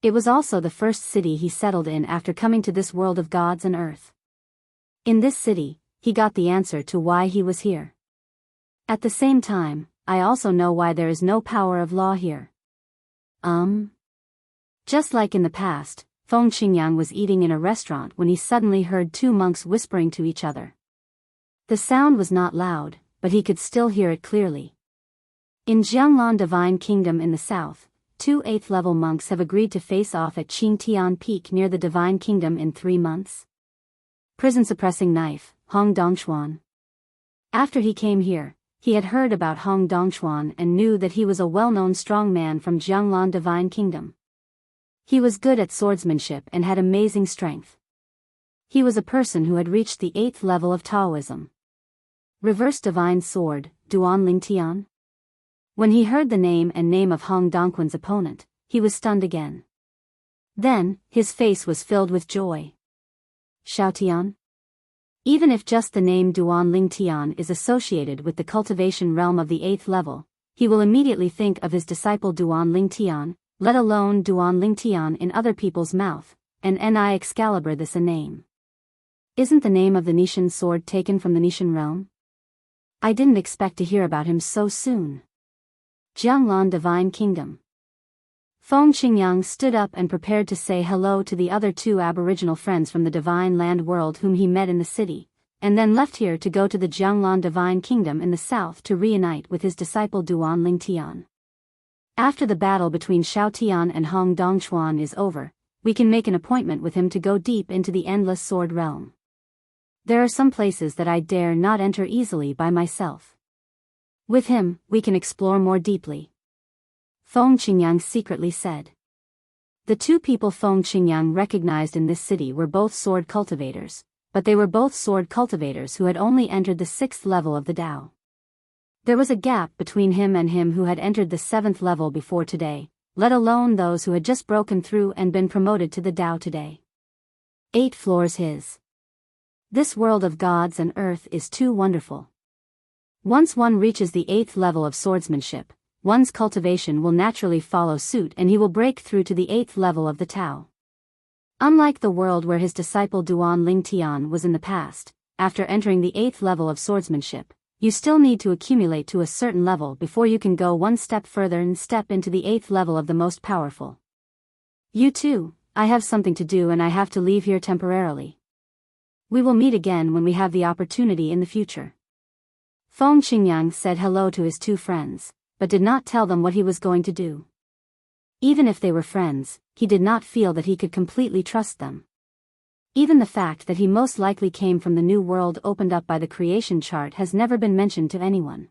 It was also the first city he settled in after coming to this world of gods and earth. In this city, he got the answer to why he was here. At the same time, I also know why there is no power of law here. Just like in the past, Feng Qingyang was eating in a restaurant when he suddenly heard 2 monks whispering to each other. The sound was not loud, but he could still hear it clearly. In Jianglan Divine Kingdom in the south, two 8th level monks have agreed to face off at Qingtian Peak near the Divine Kingdom in 3 months. Prison suppressing knife, Hong Dongchuan. After he came here, he had heard about Hong Dongchuan and knew that he was a well-known strong man from Jianglan Divine Kingdom. He was good at swordsmanship and had amazing strength. He was a person who had reached the 8th level of Taoism. Reverse Divine Sword, Duan Lingtian. When he heard the name of Hong Dongquan's opponent, he was stunned again. Then, his face was filled with joy. Xiaotian? Even if just the name Duan Lingtian is associated with the cultivation realm of the 8th level, he will immediately think of his disciple Duan Lingtian, let alone Duan Lingtian in other people's mouth, and Ni Excalibur this a name. Isn't the name of the Nishan sword taken from the Nishan realm? I didn't expect to hear about him so soon. Jianglan Divine Kingdom. Feng Qingyang stood up and prepared to say hello to the other 2 aboriginal friends from the Divine Land world whom he met in the city, and then left here to go to the Jianglan Divine Kingdom in the south to reunite with his disciple Duan Lingtian. After the battle between Xiaotian and Hong Dongchuan is over, we can make an appointment with him to go deep into the endless sword realm. There are some places that I dare not enter easily by myself. With him, we can explore more deeply. Feng Qingyang secretly said. The 2 people Feng Qingyang recognized in this city were both sword cultivators, but they were both sword cultivators who had only entered the 6th level of the Tao. There was a gap between him and him who had entered the 7th level before today, let alone those who had just broken through and been promoted to the Tao today. 8 floors his. This world of gods and earth is too wonderful. Once one reaches the 8th level of swordsmanship, one's cultivation will naturally follow suit and he will break through to the 8th level of the Tao. Unlike the world where his disciple Duan Lingtian was in the past, after entering the 8th level of swordsmanship, you still need to accumulate to a certain level before you can go one step further and step into the 8th level of the most powerful. You too, I have something to do and I have to leave here temporarily. We will meet again when we have the opportunity in the future. Feng Qingyang said hello to his 2 friends, but did not tell them what he was going to do. Even if they were friends, he did not feel that he could completely trust them. Even the fact that he most likely came from the new world opened up by the creation chart has never been mentioned to anyone.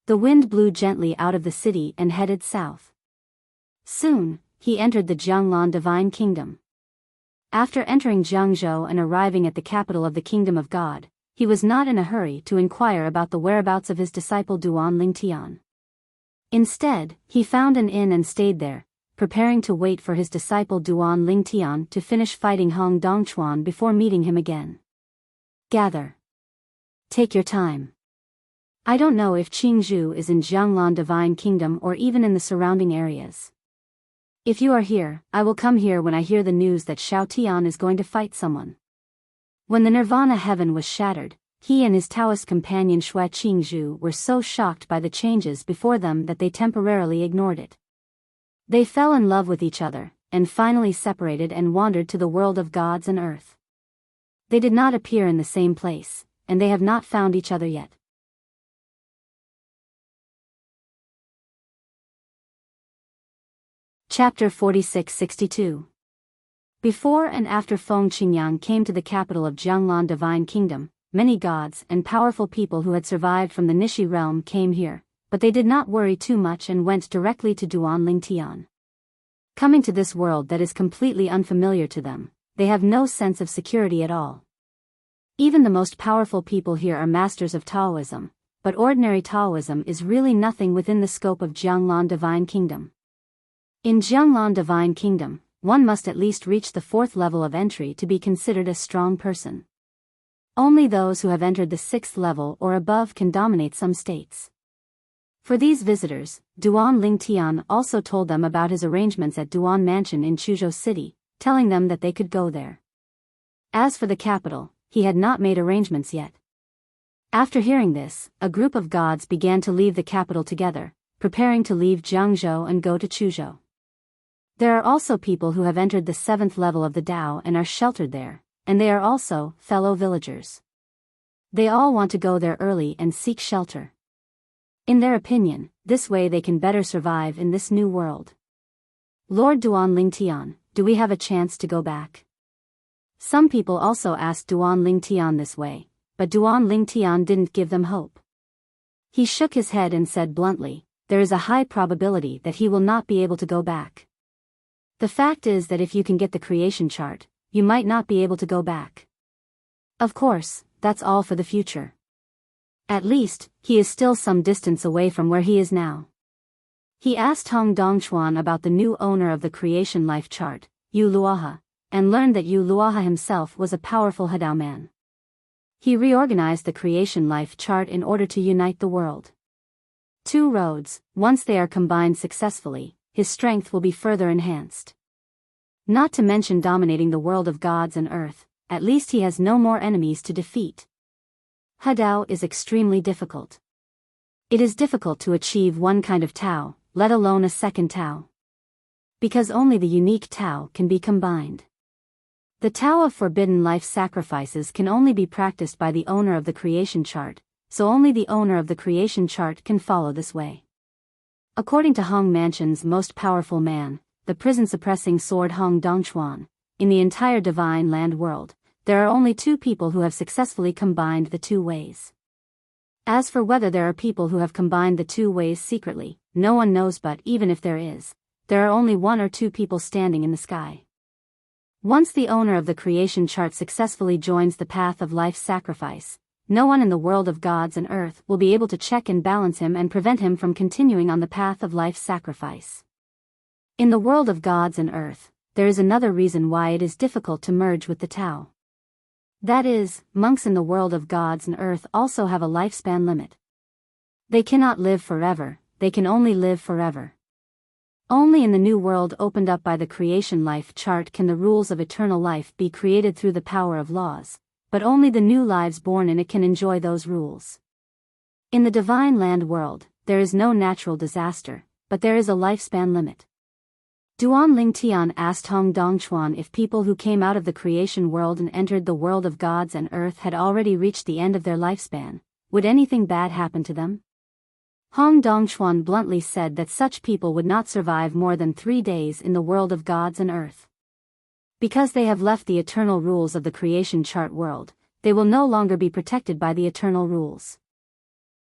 The wind blew gently out of the city and headed south. Soon, he entered the Jianglan Divine Kingdom. After entering Jiangzhou and arriving at the capital of the Kingdom of God, he was not in a hurry to inquire about the whereabouts of his disciple Duan Lingtian. Instead, he found an inn and stayed there, preparing to wait for his disciple Duan Lingtian to finish fighting Hong Dongchuan before meeting him again. Gather. Take your time. I don't know if Qingzhou is in Jianglan Divine Kingdom or even in the surrounding areas. If you are here, I will come here when I hear the news that Xiaotian is going to fight someone. When the Nirvana heaven was shattered, he and his Taoist companion Shui Qingzhu were so shocked by the changes before them that they temporarily ignored it. They fell in love with each other, and finally separated and wandered to the world of gods and earth. They did not appear in the same place, and they have not found each other yet. Chapter 46-62. Before and after Feng Qingyang came to the capital of Jianglan Divine Kingdom, many gods and powerful people who had survived from the Nishi realm came here, but they did not worry too much and went directly to Duan Lingtian. Coming to this world that is completely unfamiliar to them, they have no sense of security at all. Even the most powerful people here are masters of Taoism, but ordinary Taoism is really nothing within the scope of Jianglan Divine Kingdom. In Jianglan Divine Kingdom, one must at least reach the 4th level of entry to be considered a strong person. Only those who have entered the 6th level or above can dominate some states. For these visitors, Duan Lingtian also told them about his arrangements at Duan Mansion in Chuzhou City, telling them that they could go there. As for the capital, he had not made arrangements yet. After hearing this, a group of gods began to leave the capital together, preparing to leave Jiangzhou and go to Chuzhou. There are also people who have entered the 7th level of the Tao and are sheltered there, and they are also fellow villagers. They all want to go there early and seek shelter. In their opinion, this way they can better survive in this new world. Lord Duan Lingtian, do we have a chance to go back? Some people also asked Duan Lingtian this way, but Duan Lingtian didn't give them hope. He shook his head and said bluntly, there is a high probability that he will not be able to go back. The fact is that if you can get the creation chart, you might not be able to go back. Of course, that's all for the future. At least, he is still some distance away from where he is now. He asked Hong Dongchuan about the new owner of the creation life chart, Yu Luoha, and learned that Yu Luoha himself was a powerful Hadao man. He reorganized the creation life chart in order to unite the world. Two roads, once they are combined successfully, his strength will be further enhanced. Not to mention dominating the world of gods and earth, at least he has no more enemies to defeat. Hadao is extremely difficult. It is difficult to achieve one kind of Tao, let alone a second Tao. Because only the unique Tao can be combined. The Tao of forbidden life sacrifices can only be practiced by the owner of the creation chart, so only the owner of the creation chart can follow this way. According to Hong Mansion's most powerful man, the prison-suppressing sword Hong Dongchuan, in the entire divine land world, there are only two people who have successfully combined the two ways. As for whether there are people who have combined the two ways secretly, no one knows, but even if there is, there are only one or two people standing in the sky. Once the owner of the creation chart successfully joins the path of life sacrifice, no one in the world of gods and earth will be able to check and balance him and prevent him from continuing on the path of life sacrifice. In the world of gods and earth, there is another reason why it is difficult to merge with the Tao. That is, monks in the world of gods and earth also have a lifespan limit. They cannot live forever, they can only live forever. Only in the new world opened up by the creation life chart can the rules of eternal life be created through the power of laws, but only the new lives born in it can enjoy those rules. In the divine land world, there is no natural disaster, but there is a lifespan limit. Duan Lingtian asked Hong Dongchuan if people who came out of the creation world and entered the world of gods and earth had already reached the end of their lifespan, would anything bad happen to them? Hong Dongchuan bluntly said that such people would not survive more than 3 days in the world of gods and earth. Because they have left the eternal rules of the creation chart world, they will no longer be protected by the eternal rules.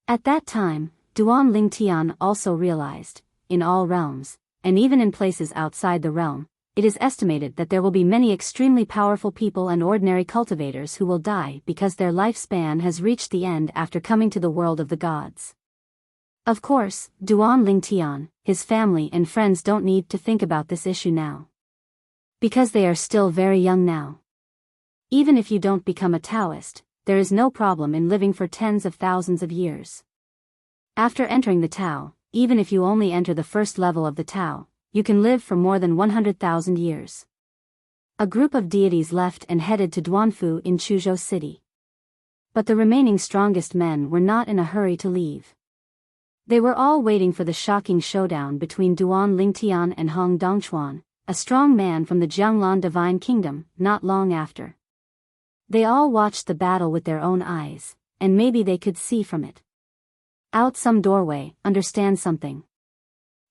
At that time, Duan Lingtian also realized, in all realms, and even in places outside the realm, it is estimated that there will be many extremely powerful people and ordinary cultivators who will die because their lifespan has reached the end after coming to the world of the gods. Of course, Duan Lingtian, his family and friends don't need to think about this issue now. Because they are still very young now. Even if you don't become a Taoist, there is no problem in living for tens of thousands of years. After entering the Tao, even if you only enter the first level of the Tao, you can live for more than 100,000 years. A group of deities left and headed to Duanfu in Chuzhou City. But the remaining strongest men were not in a hurry to leave. They were all waiting for the shocking showdown between Duan Lingtian and Hong Dongchuan, a strong man from the Jianglan Divine Kingdom, not long after. They all watched the battle with their own eyes, and maybe they could see from it. Out some doorway, understand something.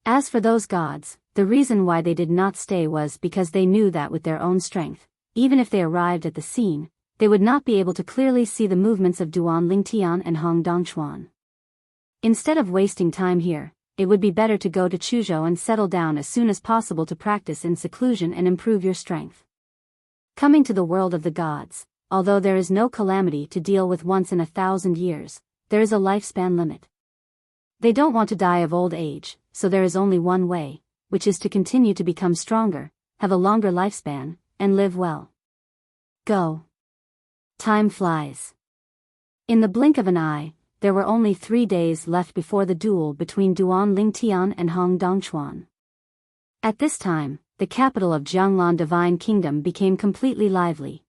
As for those gods, the reason why they did not stay was because they knew that with their own strength, even if they arrived at the scene, they would not be able to clearly see the movements of Duan Lingtian and Hong Dongchuan. Instead of wasting time here, it would be better to go to Chuzhou and settle down as soon as possible to practice in seclusion and improve your strength. Coming to the world of the gods, although there is no calamity to deal with once in 1,000 years, there is a lifespan limit. They don't want to die of old age, so there is only one way, which is to continue to become stronger, have a longer lifespan, and live well. Go. Time flies. In the blink of an eye, there were only 3 days left before the duel between Duan Lingtian and Hong Dongchuan. At this time, the capital of Jianglan Divine Kingdom became completely lively.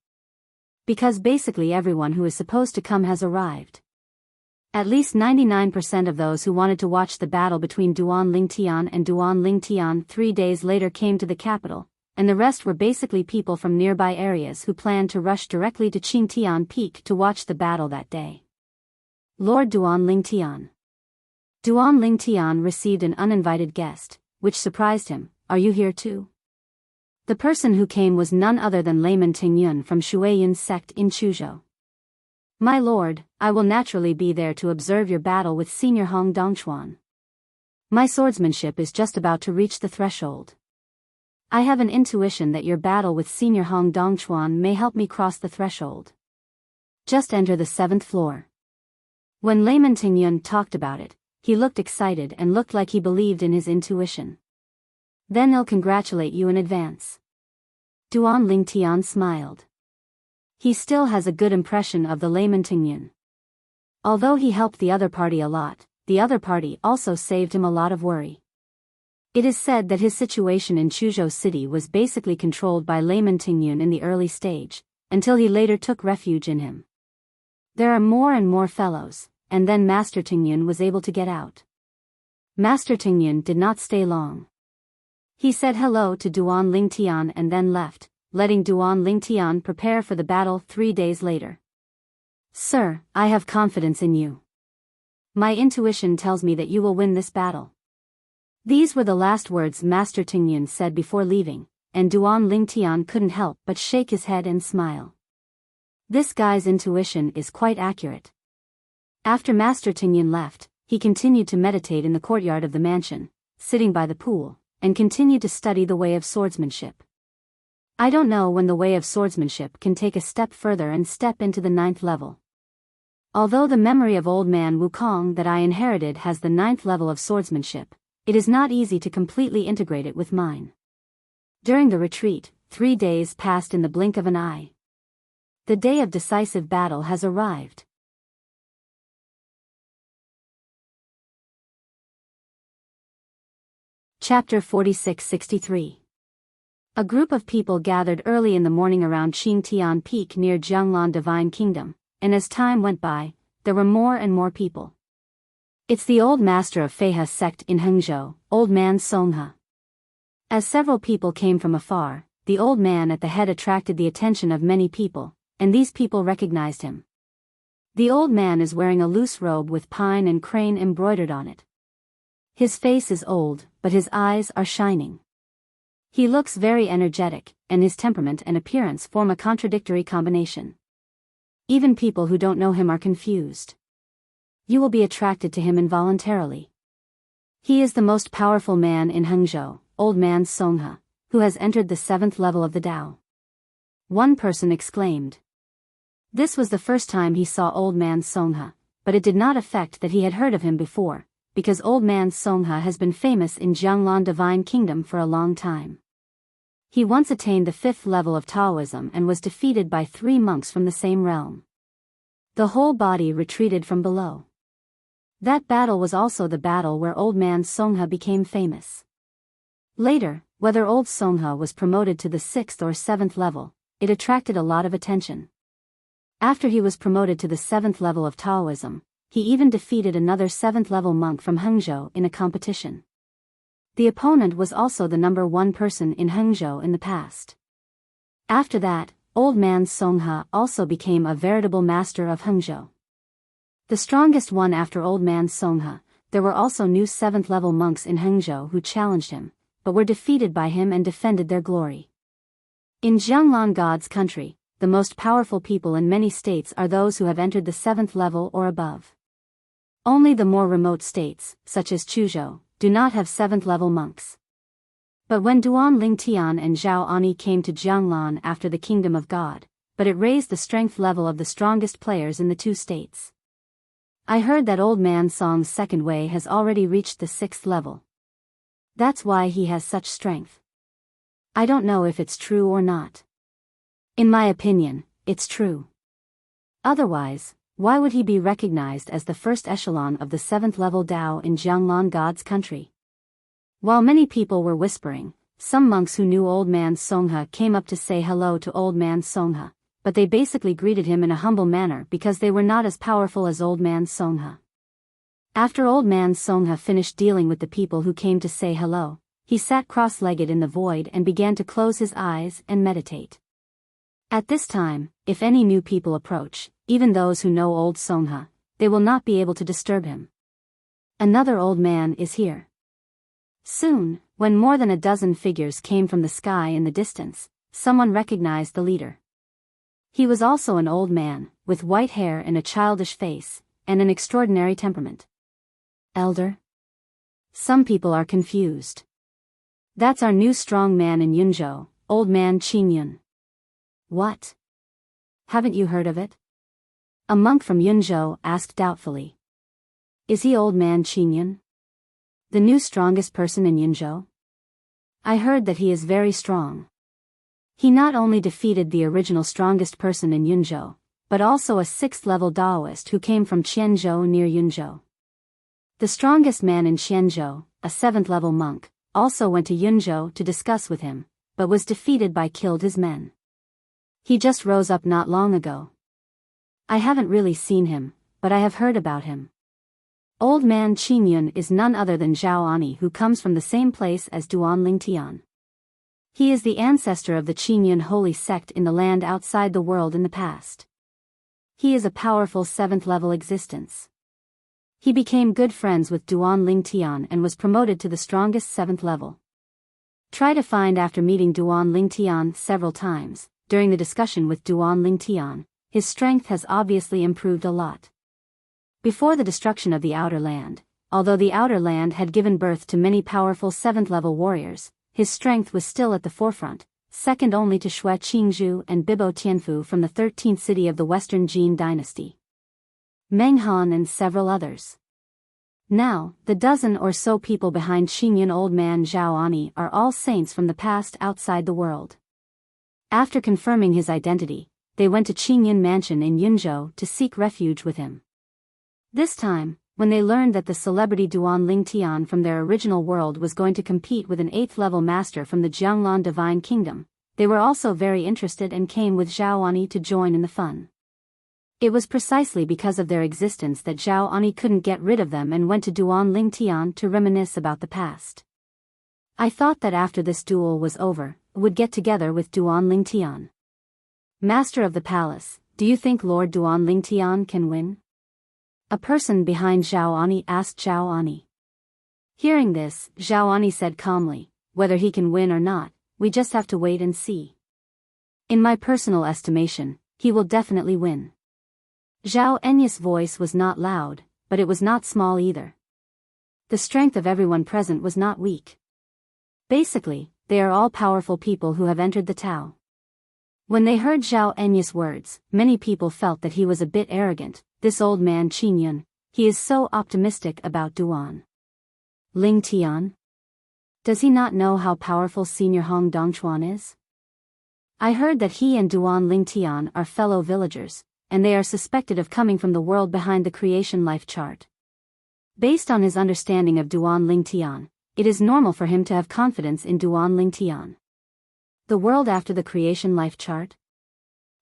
Because basically everyone who is supposed to come has arrived. At least 99% of those who wanted to watch the battle between Duan Lingtian and Duan Lingtian 3 days later came to the capital, and the rest were basically people from nearby areas who planned to rush directly to Qingtian Peak to watch the battle that day. Lord Duan Lingtian. Duan Lingtian received an uninvited guest, which surprised him, are you here too? The person who came was none other than Layman Tingyun from Shuiyun's sect in Chuzhou. My lord, I will naturally be there to observe your battle with Senior Hong Dongchuan. My swordsmanship is just about to reach the threshold. I have an intuition that your battle with Senior Hong Dongchuan may help me cross the threshold. Just enter the 7th floor. When Layman Tingyun talked about it, he looked excited and looked like he believed in his intuition. Then I'll congratulate you in advance. Duan Lingtian smiled. He still has a good impression of the Layman Tingyun. Although he helped the other party a lot, the other party also saved him a lot of worry. It is said that his situation in Chuzhou City was basically controlled by Layman Tingyun in the early stage, until he later took refuge in him. There are more and more fellows, and then Master Tingyun was able to get out. Master Tingyun did not stay long. He said hello to Duan Lingtian and then left, letting Duan Lingtian prepare for the battle 3 days later. Sir, I have confidence in you. My intuition tells me that you will win this battle. These were the last words Master Tingyun said before leaving, and Duan Lingtian couldn't help but shake his head and smile. This guy's intuition is quite accurate. After Master Tingyun left, he continued to meditate in the courtyard of the mansion, sitting by the pool, and continued to study the way of swordsmanship. I don't know when the way of swordsmanship can take a step further and step into the 9th level. Although the memory of old man Wukong that I inherited has the 9th level of swordsmanship, it is not easy to completely integrate it with mine. During the retreat, 3 days passed in the blink of an eye. The day of decisive battle has arrived. Chapter 46-63. A group of people gathered early in the morning around Qingtian Peak near Jianglan Divine Kingdom, and as time went by, there were more and more people. It's the old master of Feihe sect in Hangzhou, old man Songhe. As several people came from afar, the old man at the head attracted the attention of many people, and these people recognized him. The old man is wearing a loose robe with pine and crane embroidered on it. His face is old, but his eyes are shining. He looks very energetic, and his temperament and appearance form a contradictory combination. Even people who don't know him are confused. You will be attracted to him involuntarily. He is the most powerful man in Hangzhou, old man Songhe, who has entered the 7th level of the Tao. One person exclaimed. This was the first time he saw old man Songhe, but it did not affect that he had heard of him before, because old man Songhe has been famous in Jianglan Divine Kingdom for a long time. He once attained the 5th level of Taoism and was defeated by 3 monks from the same realm. The whole body retreated from below. That battle was also the battle where old man Songhe became famous. Later, whether old Songhe was promoted to the 6th or 7th level, it attracted a lot of attention. After he was promoted to the 7th level of Taoism, he even defeated another 7th level monk from Hangzhou in a competition. The opponent was also the number 1 person in Hangzhou in the past. After that, old man Songhe also became a veritable master of Hangzhou. The strongest one after old man Songhe, there were also new 7th level monks in Hangzhou who challenged him, but were defeated by him and defended their glory. In Jianglan God's country, the most powerful people in many states are those who have entered the 7th level or above. Only the more remote states, such as Chuzhou, do not have 7th level monks. But when Duan Lingtian and Zhao Ani came to Jianglan after the Kingdom of God, but it raised the strength level of the strongest players in the 2 states. I heard that old man Song's second way has already reached the 6th level. That's why he has such strength. I don't know if it's true or not. In my opinion, it's true. Otherwise, why would he be recognized as the first echelon of the 7th level Tao in Jianglan God's country? While many people were whispering, some monks who knew old man Songhe came up to say hello to old man Songhe, but they basically greeted him in a humble manner because they were not as powerful as old man Songhe. After old man Songhe finished dealing with the people who came to say hello, he sat cross-legged in the void and began to close his eyes and meditate. At this time, if any new people approach, even those who know old Songhe, they will not be able to disturb him. Another old man is here. Soon, When more than a dozen figures came from the sky in the distance, someone recognized the leader. He was also an old man, with white hair and a childish face, and an extraordinary temperament. Elder? Some people are confused. That's our new strong man in Yunzhou, old man Qin Yun. What? Haven't you heard of it? A monk from Yunzhou asked doubtfully. Is he old man Qin Yun? The new strongest person in Yunzhou? I heard that he is very strong. He not only defeated the original strongest person in Yunzhou, but also a 6th-level Daoist who came from Qianzhou near Yunzhou. The strongest man in Qianzhou, a 7th-level monk, also went to Yunzhou to discuss with him, but was defeated by killed his men. He just rose up not long ago. I haven't really seen him, but I have heard about him. Old man Qin Yun is none other than Zhao Ani, who comes from the same place as Duan Lingtian. He is the ancestor of the Qin Yun holy sect in the land outside the world in the past. He is a powerful 7th-level existence. He became good friends with Duan Lingtian and was promoted to the strongest 7th level. Try to find after meeting Duan Lingtian several times. During the discussion with Duan Lingtian, his strength has obviously improved a lot. Before the destruction of the Outer Land, although the Outer Land had given birth to many powerful 7th-level warriors, his strength was still at the forefront, second only to Xue Qingzhu and Bibo Tianfu from the 13th city of the Western Jin dynasty, Meng Han and several others. Now, the dozen or so people behind Qin Yun old man Zhao Ani are all saints from the past outside the world. After confirming his identity, they went to Qin Yun mansion in Yunzhou to seek refuge with him. This time, when they learned that the celebrity Duan Lingtian from their original world was going to compete with an 8th-level master from the Jianglan Divine Kingdom, they were also very interested and came with Zhao Ani to join in the fun. It was precisely because of their existence that Zhao Ani couldn't get rid of them and went to Duan Lingtian to reminisce about the past. I thought that after this duel was over, would get together with Duan Lingtian. Master of the palace, do you think Lord Duan Lingtian can win? A person behind Zhao Ani asked Zhao Ani. Hearing this, Zhao Ani said calmly, whether he can win or not, we just have to wait and see. In my personal estimation, he will definitely win. Zhao Enya's voice was not loud, but it was not small either. The strength of everyone present was not weak. Basically, they are all powerful people who have entered the Tao. When they heard Zhao Enya's words, many people felt that he was a bit arrogant. This old man Qin Yun, he is so optimistic about Duan Lingtian. Does he not know how powerful Senior Hong Dongchuan is? I heard that he and Duan Lingtian are fellow villagers, and they are suspected of coming from the world behind the creation life chart. Based on his understanding of Duan Lingtian, it is normal for him to have confidence in Duan Lingtian. The world after the creation life chart?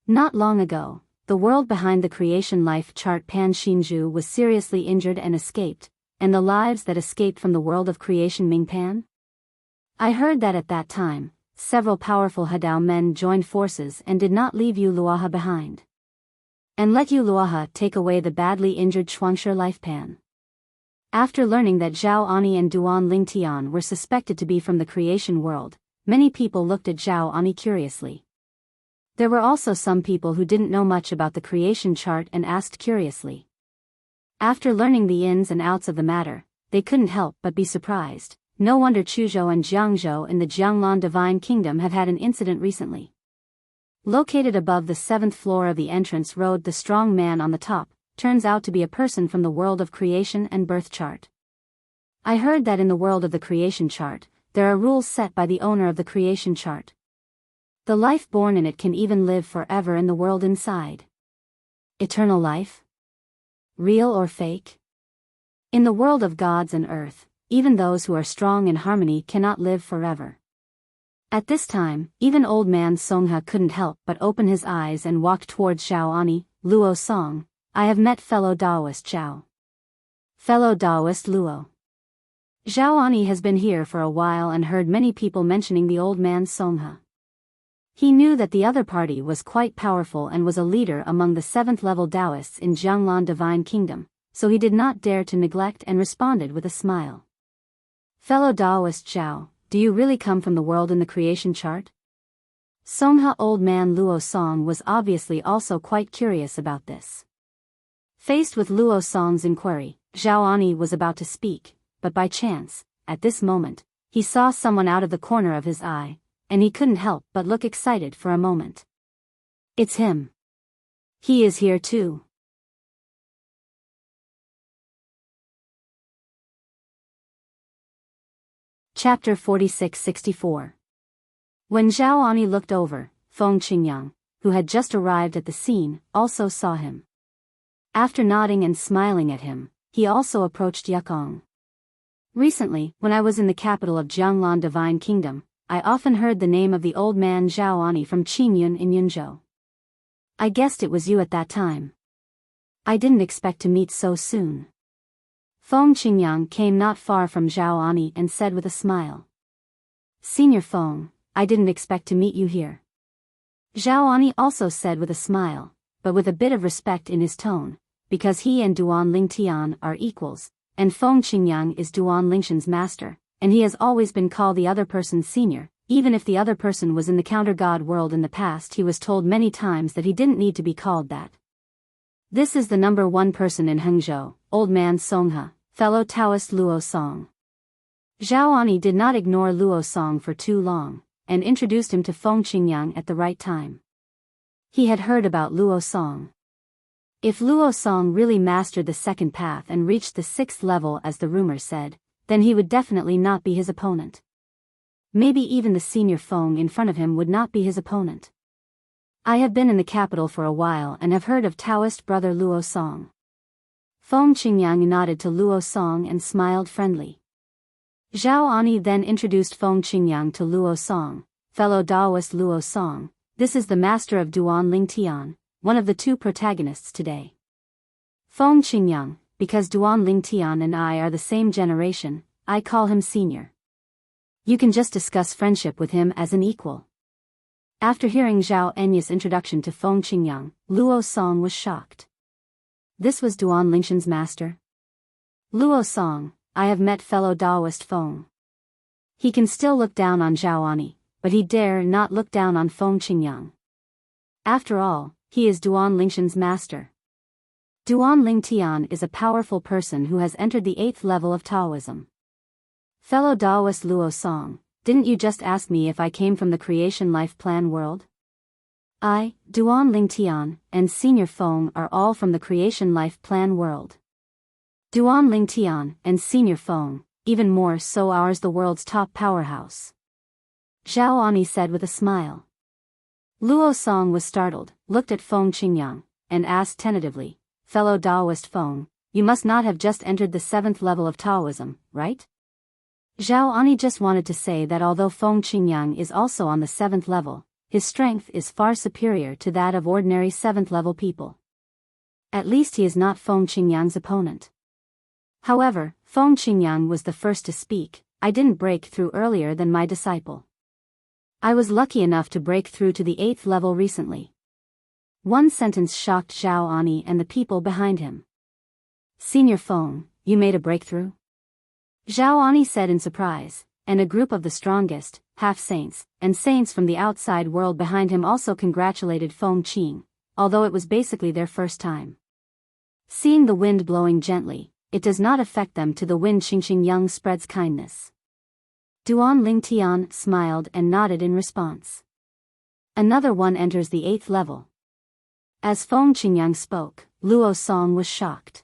Not long ago, the world behind the creation life chart Pan Xinzhu was seriously injured and escaped, and the lives that escaped from the world of creation Ming Pan? I heard that at that time, several powerful Hadao men joined forces and did not leave Yu Luoha behind. And let Yu Luoha take away the badly injured Chuangshi life Pan. After learning that Zhao Ani and Duan Lingtian were suspected to be from the creation world, many people looked at Zhao Ani curiously. There were also some people who didn't know much about the creation chart and asked curiously. After learning the ins and outs of the matter, they couldn't help but be surprised. No wonder Chuzhou and Jiangzhou in the Jianglan Divine Kingdom have had an incident recently. Located above the 7th floor of the entrance road, the strong man on the top turns out to be a person from the world of creation and birth chart. I heard that in the world of the creation chart, there are rules set by the owner of the creation chart. The life born in it can even live forever in the world inside. Eternal life? Real or fake? In the world of gods and earth, even those who are strong in harmony cannot live forever. At this time, even old man Songha couldn't help but open his eyes and walked towards Zhao Ani. Luo Song, I have met fellow Taoist Zhao. Fellow Taoist Luo. Zhao Ani has been here for a while and heard many people mentioning the old man Songha. He knew that the other party was quite powerful and was a leader among the 7th-level Taoists in Jianglan Divine Kingdom, so he did not dare to neglect and responded with a smile. Fellow Taoist Zhao, do you really come from the world in the creation chart? Songha old man Luo Song was obviously also quite curious about this. Faced with Luo Song's inquiry, Zhao Ani was about to speak, but by chance, at this moment, he saw someone out of the corner of his eye, and he couldn't help but look excited for a moment. It's him. He is here too. Chapter 46-64. When Zhao Ani looked over, Feng Qingyang, who had just arrived at the scene, also saw him. After nodding and smiling at him, he also approached Yukong. Recently, when I was in the capital of Jianglan Divine Kingdom, I often heard the name of the old man Zhao Ani from Qingyun in Yunzhou. I guessed it was you at that time. I didn't expect to meet so soon. Feng Qingyang came not far from Zhao Ani and said with a smile. Senior Feng, I didn't expect to meet you here. Zhao Ani also said with a smile, but with a bit of respect in his tone, because he and Duan Lingtian are equals, and Feng Qingyang is Duan Lingshan's master, and he has always been called the other person's senior. Even if the other person was in the counter-god world in the past, he was told many times that he didn't need to be called that. This is the number one person in Hangzhou, old man Songha, fellow Taoist Luo Song. Zhao Ani did not ignore Luo Song for too long, and introduced him to Feng Qingyang at the right time. He had heard about Luo Song. If Luo Song really mastered the second path and reached the 6th level as the rumor said, then he would definitely not be his opponent. Maybe even the senior Feng in front of him would not be his opponent. I have been in the capital for a while and have heard of Taoist brother Luo Song. Feng Qingyang nodded to Luo Song and smiled friendly. Zhao Ani then introduced Feng Qingyang to Luo Song, fellow Taoist Luo Song. This is the master of Duan Lingtian, one of the two protagonists today. Feng Qingyang, because Duan Lingtian and I are the same generation, I call him senior. You can just discuss friendship with him as an equal. After hearing Zhao Enya's introduction to Feng Qingyang, Luo Song was shocked. This was Duan Lingshan's master? Luo Song, I have met fellow Taoist Feng. He can still look down on Zhao Ani, but he dare not look down on Feng Qingyang. After all, he is Duan Lingshan's master. Duan Lingtian is a powerful person who has entered the 8th level of Taoism. Fellow Taoist Luo Song, didn't you just ask me if I came from the creation life plan world? I, Duan Lingtian, and Senior Feng are all from the creation life plan world. Duan Lingtian and Senior Feng, even more so ours the world's top powerhouse. Zhao Ani said with a smile. Luo Song was startled, looked at Feng Qingyang, and asked tentatively, fellow Taoist Feng, you must not have just entered the 7th level of Taoism, right? Zhao Ani just wanted to say that although Feng Qingyang is also on the 7th level, his strength is far superior to that of ordinary 7th level people. At least he is not Feng Qingyang's opponent. However, Feng Qingyang was the first to speak. I didn't break through earlier than my disciple. I was lucky enough to break through to the 8th level recently. One sentence shocked Zhao Ani and the people behind him. Senior Feng, you made a breakthrough? Zhao Ani said in surprise, and a group of the strongest, half-saints, and saints from the outside world behind him also congratulated Feng Qing, although it was basically their first time. Seeing the wind blowing gently, it does not affect them to the wind. Xingxing Yang spreads kindness. Duan Lingtian smiled and nodded in response. Another one enters the 8th level. As Feng Qingyang spoke, Luo Song was shocked.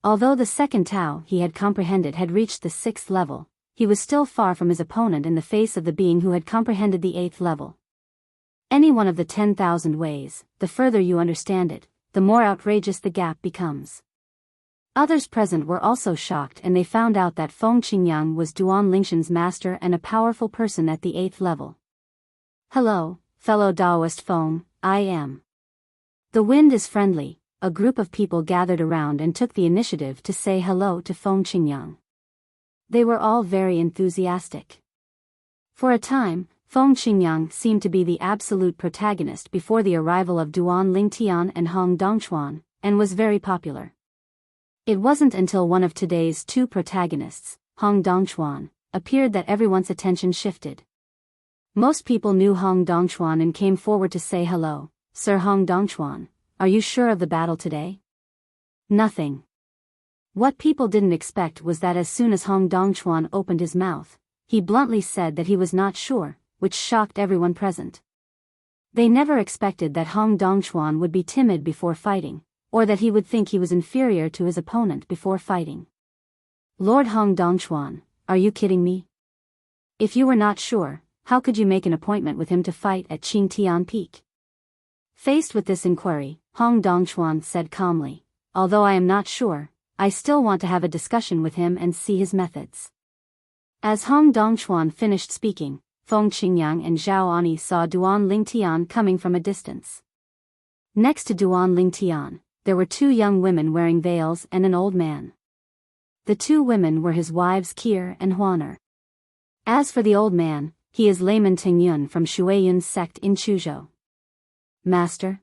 Although the second Tao he had comprehended had reached the 6th level, he was still far from his opponent in the face of the being who had comprehended the 8th level. Any one of the 10,000 ways, the further you understand it, the more outrageous the gap becomes. Others present were also shocked, and they found out that Feng Qingyang was Duan Lingshan's master and a powerful person at the 8th level. Hello, fellow Taoist Feng, I am. The wind is friendly. A group of people gathered around and took the initiative to say hello to Feng Qingyang. They were all very enthusiastic. For a time, Feng Qingyang seemed to be the absolute protagonist before the arrival of Duan Lingtian and Hong Dongchuan, and was very popular. It wasn't until one of today's two protagonists, Hong Dongchuan, appeared that everyone's attention shifted. Most people knew Hong Dongchuan and came forward to say hello. Sir Hong Dongchuan, are you sure of the battle today? Nothing. What people didn't expect was that as soon as Hong Dongchuan opened his mouth, he bluntly said that he was not sure, which shocked everyone present. They never expected that Hong Dongchuan would be timid before fighting, or that he would think he was inferior to his opponent before fighting. Lord Hong Dongchuan, are you kidding me? If you were not sure, how could you make an appointment with him to fight at Qingtian Peak? Faced with this inquiry, Hong Dongchuan said calmly, although I am not sure, I still want to have a discussion with him and see his methods. As Hong Dongchuan finished speaking, Feng Qingyang and Zhao Ani saw Duan Lingtian coming from a distance. Next to Duan Lingtian, there were two young women wearing veils and an old man. The two women were his wives Kier and Huaner. As for the old man, he is Layman Tingyun from Shuiyun's sect in Chuzhou. Master?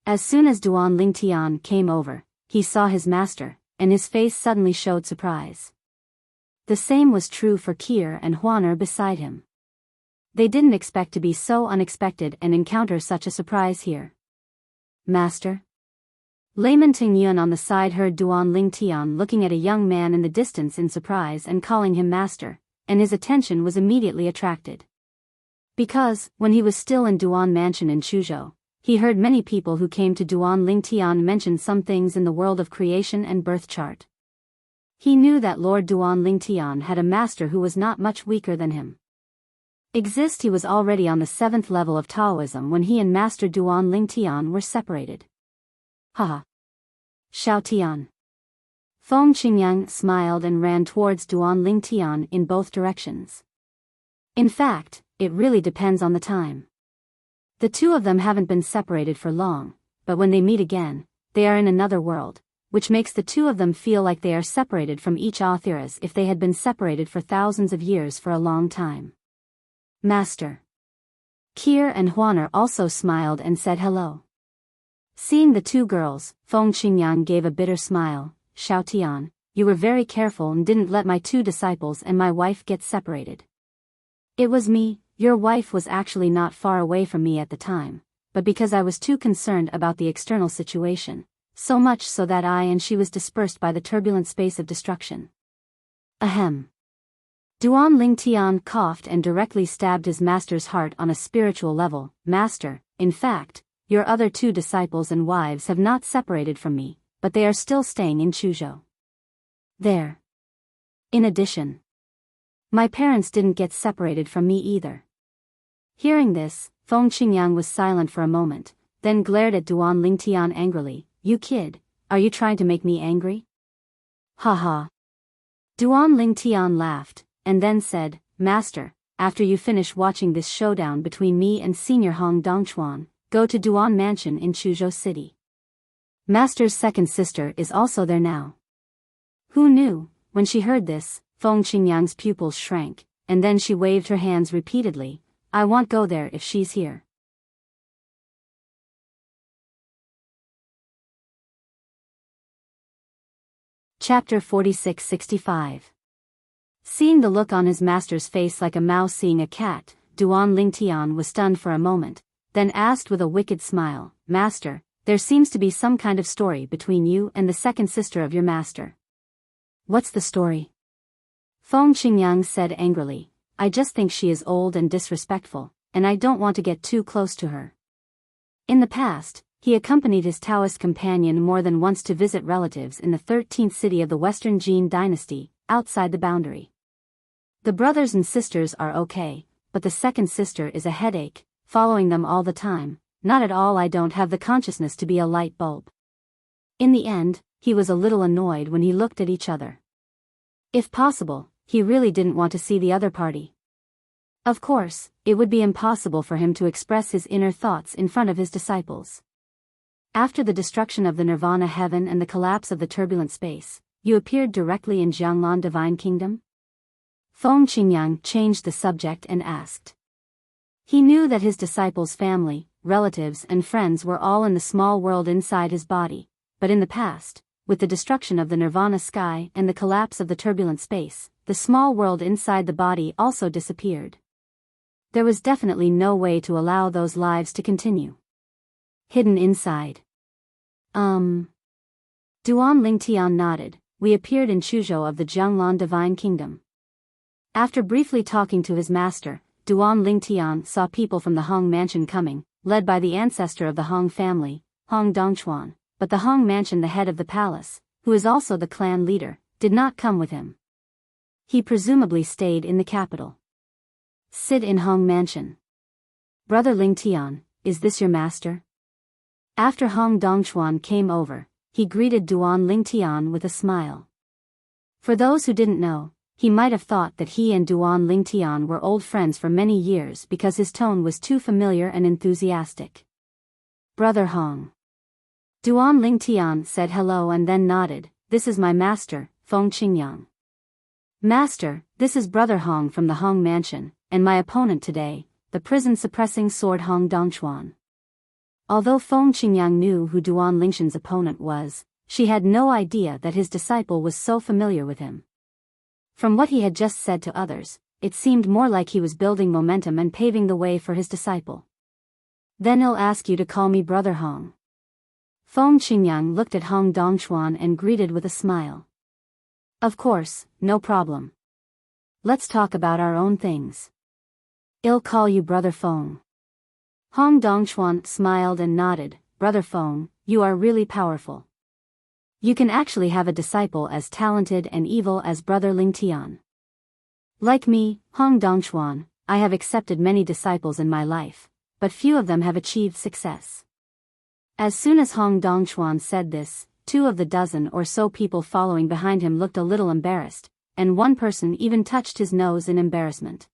As soon as Duan Lingtian came over, he saw his master, and his face suddenly showed surprise. The same was true for Kier and Huaner beside him. They didn't expect to be so unexpected and encounter such a surprise here. Master? Layman Tingyun on the side heard Duan Lingtian looking at a young man in the distance in surprise and calling him master, and his attention was immediately attracted. Because, when he was still in Duan Mansion in Chuzhou, he heard many people who came to Duan Lingtian mention some things in the world of creation and birth chart. He knew that Lord Duan Lingtian had a master who was not much weaker than him. He was already on the 7th level of Taoism when he and Master Duan Lingtian were separated. Haha. Xiao Tian. Feng Qingyang smiled and ran towards Duan Lingtian in both directions. In fact, it really depends on the time. The two of them haven't been separated for long, but when they meet again, they are in another world, which makes the two of them feel like they are separated from each other as if they had been separated for thousands of years for a long time. Master. Kier and Huaner also smiled and said hello. Seeing the two girls, Feng Qingyang gave a bitter smile. Xiao Tian, you were very careful and didn't let my two disciples and my wife get separated. It was me. Your wife was actually not far away from me at the time, but because I was too concerned about the external situation, so much so that I and she was dispersed by the turbulent space of destruction. Ahem. Duan Lingtian coughed and directly stabbed his master's heart on a spiritual level. Master, in fact, your other two disciples and wives have not separated from me, but they are still staying in Chuzhou. There. In addition, my parents didn't get separated from me either. Hearing this, Feng Qingyang was silent for a moment, then glared at Duan Lingtian angrily. You kid, are you trying to make me angry? Haha. Duan Lingtian laughed, and then said, Master, after you finish watching this showdown between me and Senior Hong Dongchuan, go to Duan Mansion in Chuzhou City. Master's second sister is also there now. Who knew? When she heard this, Feng Qingyang's pupils shrank, and then she waved her hands repeatedly. I won't go there if she's here. Chapter 46-65. Seeing the look on his master's face like a mouse seeing a cat, Duan Lingtian was stunned for a moment, then asked with a wicked smile, Master, there seems to be some kind of story between you and the second sister of your master. What's the story? Feng Qingyang said angrily, I just think she is old and disrespectful, and I don't want to get too close to her. In the past, he accompanied his Taoist companion more than once to visit relatives in the 13th city of the Western Jin dynasty, outside the boundary. The brothers and sisters are okay, but the second sister is a headache, following them all the time. Not at all. I don't have the consciousness to be a light bulb. In the end, he was a little annoyed when he looked at each other. If possible, he really didn't want to see the other party. Of course, it would be impossible for him to express his inner thoughts in front of his disciples. After the destruction of the Nirvana heaven and the collapse of the turbulent space, you appeared directly in Jianglan Divine Kingdom? Feng Qingyang changed the subject and asked. He knew that his disciples' family, relatives and friends were all in the small world inside his body, but in the past, with the destruction of the Nirvana sky and the collapse of the turbulent space, the small world inside the body also disappeared. There was definitely no way to allow those lives to continue. Hidden inside. Duan Lingtian nodded. We appeared in Chuzhou of the Jianglan Divine Kingdom. After briefly talking to his master, Duan Lingtian saw people from the Hong Mansion coming, led by the ancestor of the Hong family, Hong Dongchuan, but the Hong Mansion, the head of the palace, who is also the clan leader, did not come with him. He presumably stayed in the capital. Sit in Hong Mansion. Brother Lingtian, is this your master? After Hong Dongchuan came over, he greeted Duan Lingtian with a smile. For those who didn't know, he might have thought that he and Duan Lingtian were old friends for many years because his tone was too familiar and enthusiastic. Brother Hong. Duan Lingtian said hello and then nodded. This is my master, Feng Qingyang. Master, this is Brother Hong from the Hong Mansion, and my opponent today, the prison-suppressing sword Hong Dongchuan. Although Feng Qingyang knew who Duan Lingtian's opponent was, she had no idea that his disciple was so familiar with him. From what he had just said to others, it seemed more like he was building momentum and paving the way for his disciple. Then I'll ask you to call me Brother Hong. Feng Qingyang looked at Hong Dongchuan and greeted with a smile. Of course, no problem. Let's talk about our own things. I'll call you Brother Feng. Hong Dongchuan smiled and nodded. Brother Feng, you are really powerful. You can actually have a disciple as talented and evil as Brother Lingtian. Like me, Hong Dongchuan, I have accepted many disciples in my life, but few of them have achieved success. As soon as Hong Dongchuan said this, 2 of the dozen or so people following behind him looked a little embarrassed, and one person even touched his nose in embarrassment.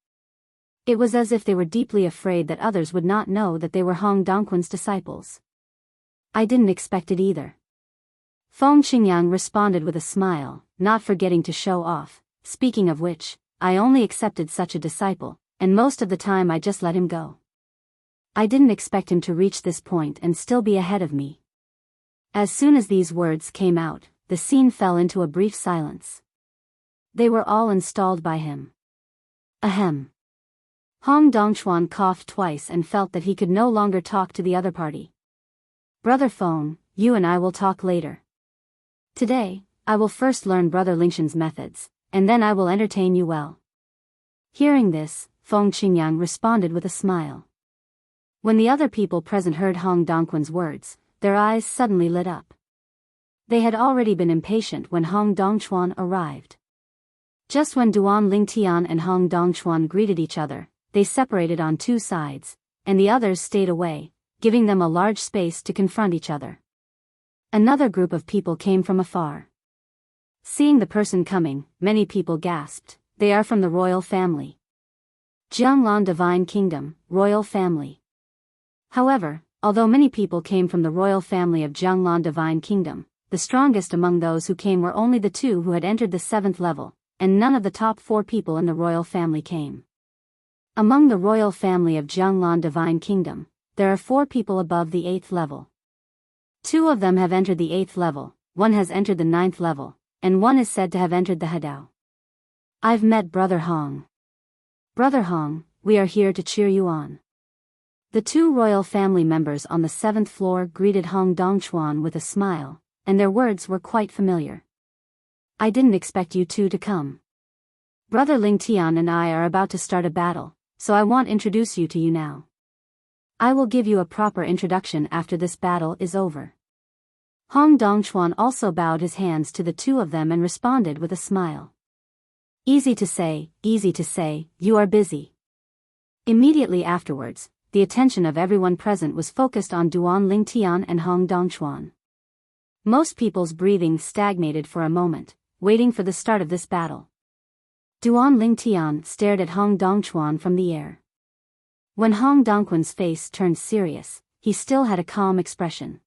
It was as if they were deeply afraid that others would not know that they were Hong Dongquan's disciples. I didn't expect it either. Feng Qingyang responded with a smile, not forgetting to show off. Speaking of which, I only accepted such a disciple, and most of the time I just let him go. I didn't expect him to reach this point and still be ahead of me. As soon as these words came out, the scene fell into a brief silence. They were all installed by him. Ahem. Hong Dongchuan coughed twice and felt that he could no longer talk to the other party. Brother Feng, you and I will talk later. Today, I will first learn Brother Lingtian's methods, and then I will entertain you well. Hearing this, Feng Qingyang responded with a smile. When the other people present heard Hong Dongquan's words, their eyes suddenly lit up. They had already been impatient when Hong Dongchuan arrived. Just when Duan Lingtian and Hong Dongchuan greeted each other, they separated on 2 sides, and the others stayed away, giving them a large space to confront each other. Another group of people came from afar. Seeing the person coming, many people gasped. They are from the royal family. Jianglan Divine Kingdom, royal family. However, although many people came from the royal family of Jianglan Divine Kingdom, the strongest among those who came were only the 2 who had entered the 7th level, and none of the top 4 people in the royal family came. Among the royal family of Jianglan Divine Kingdom, there are 4 people above the 8th level. 2 of them have entered the 8th level, 1 has entered the 9th level, and 1 is said to have entered the Hadao. I've met Brother Hong. Brother Hong, we are here to cheer you on. The 2 royal family members on the 7th floor greeted Hong Dongchuan with a smile, and their words were quite familiar. I didn't expect you 2 to come. Brother Lingtian and I are about to start a battle, so I won't introduce you to you now. I will give you a proper introduction after this battle is over. Hong Dongchuan also bowed his hands to the 2 of them and responded with a smile. Easy to say, you are busy. Immediately afterwards, the attention of everyone present was focused on Duan Lingtian and Hong Dongchuan. Most people's breathing stagnated for a moment, waiting for the start of this battle. Duan Lingtian stared at Hong Dongchuan from the air. When Hong Dongquan's face turned serious, he still had a calm expression.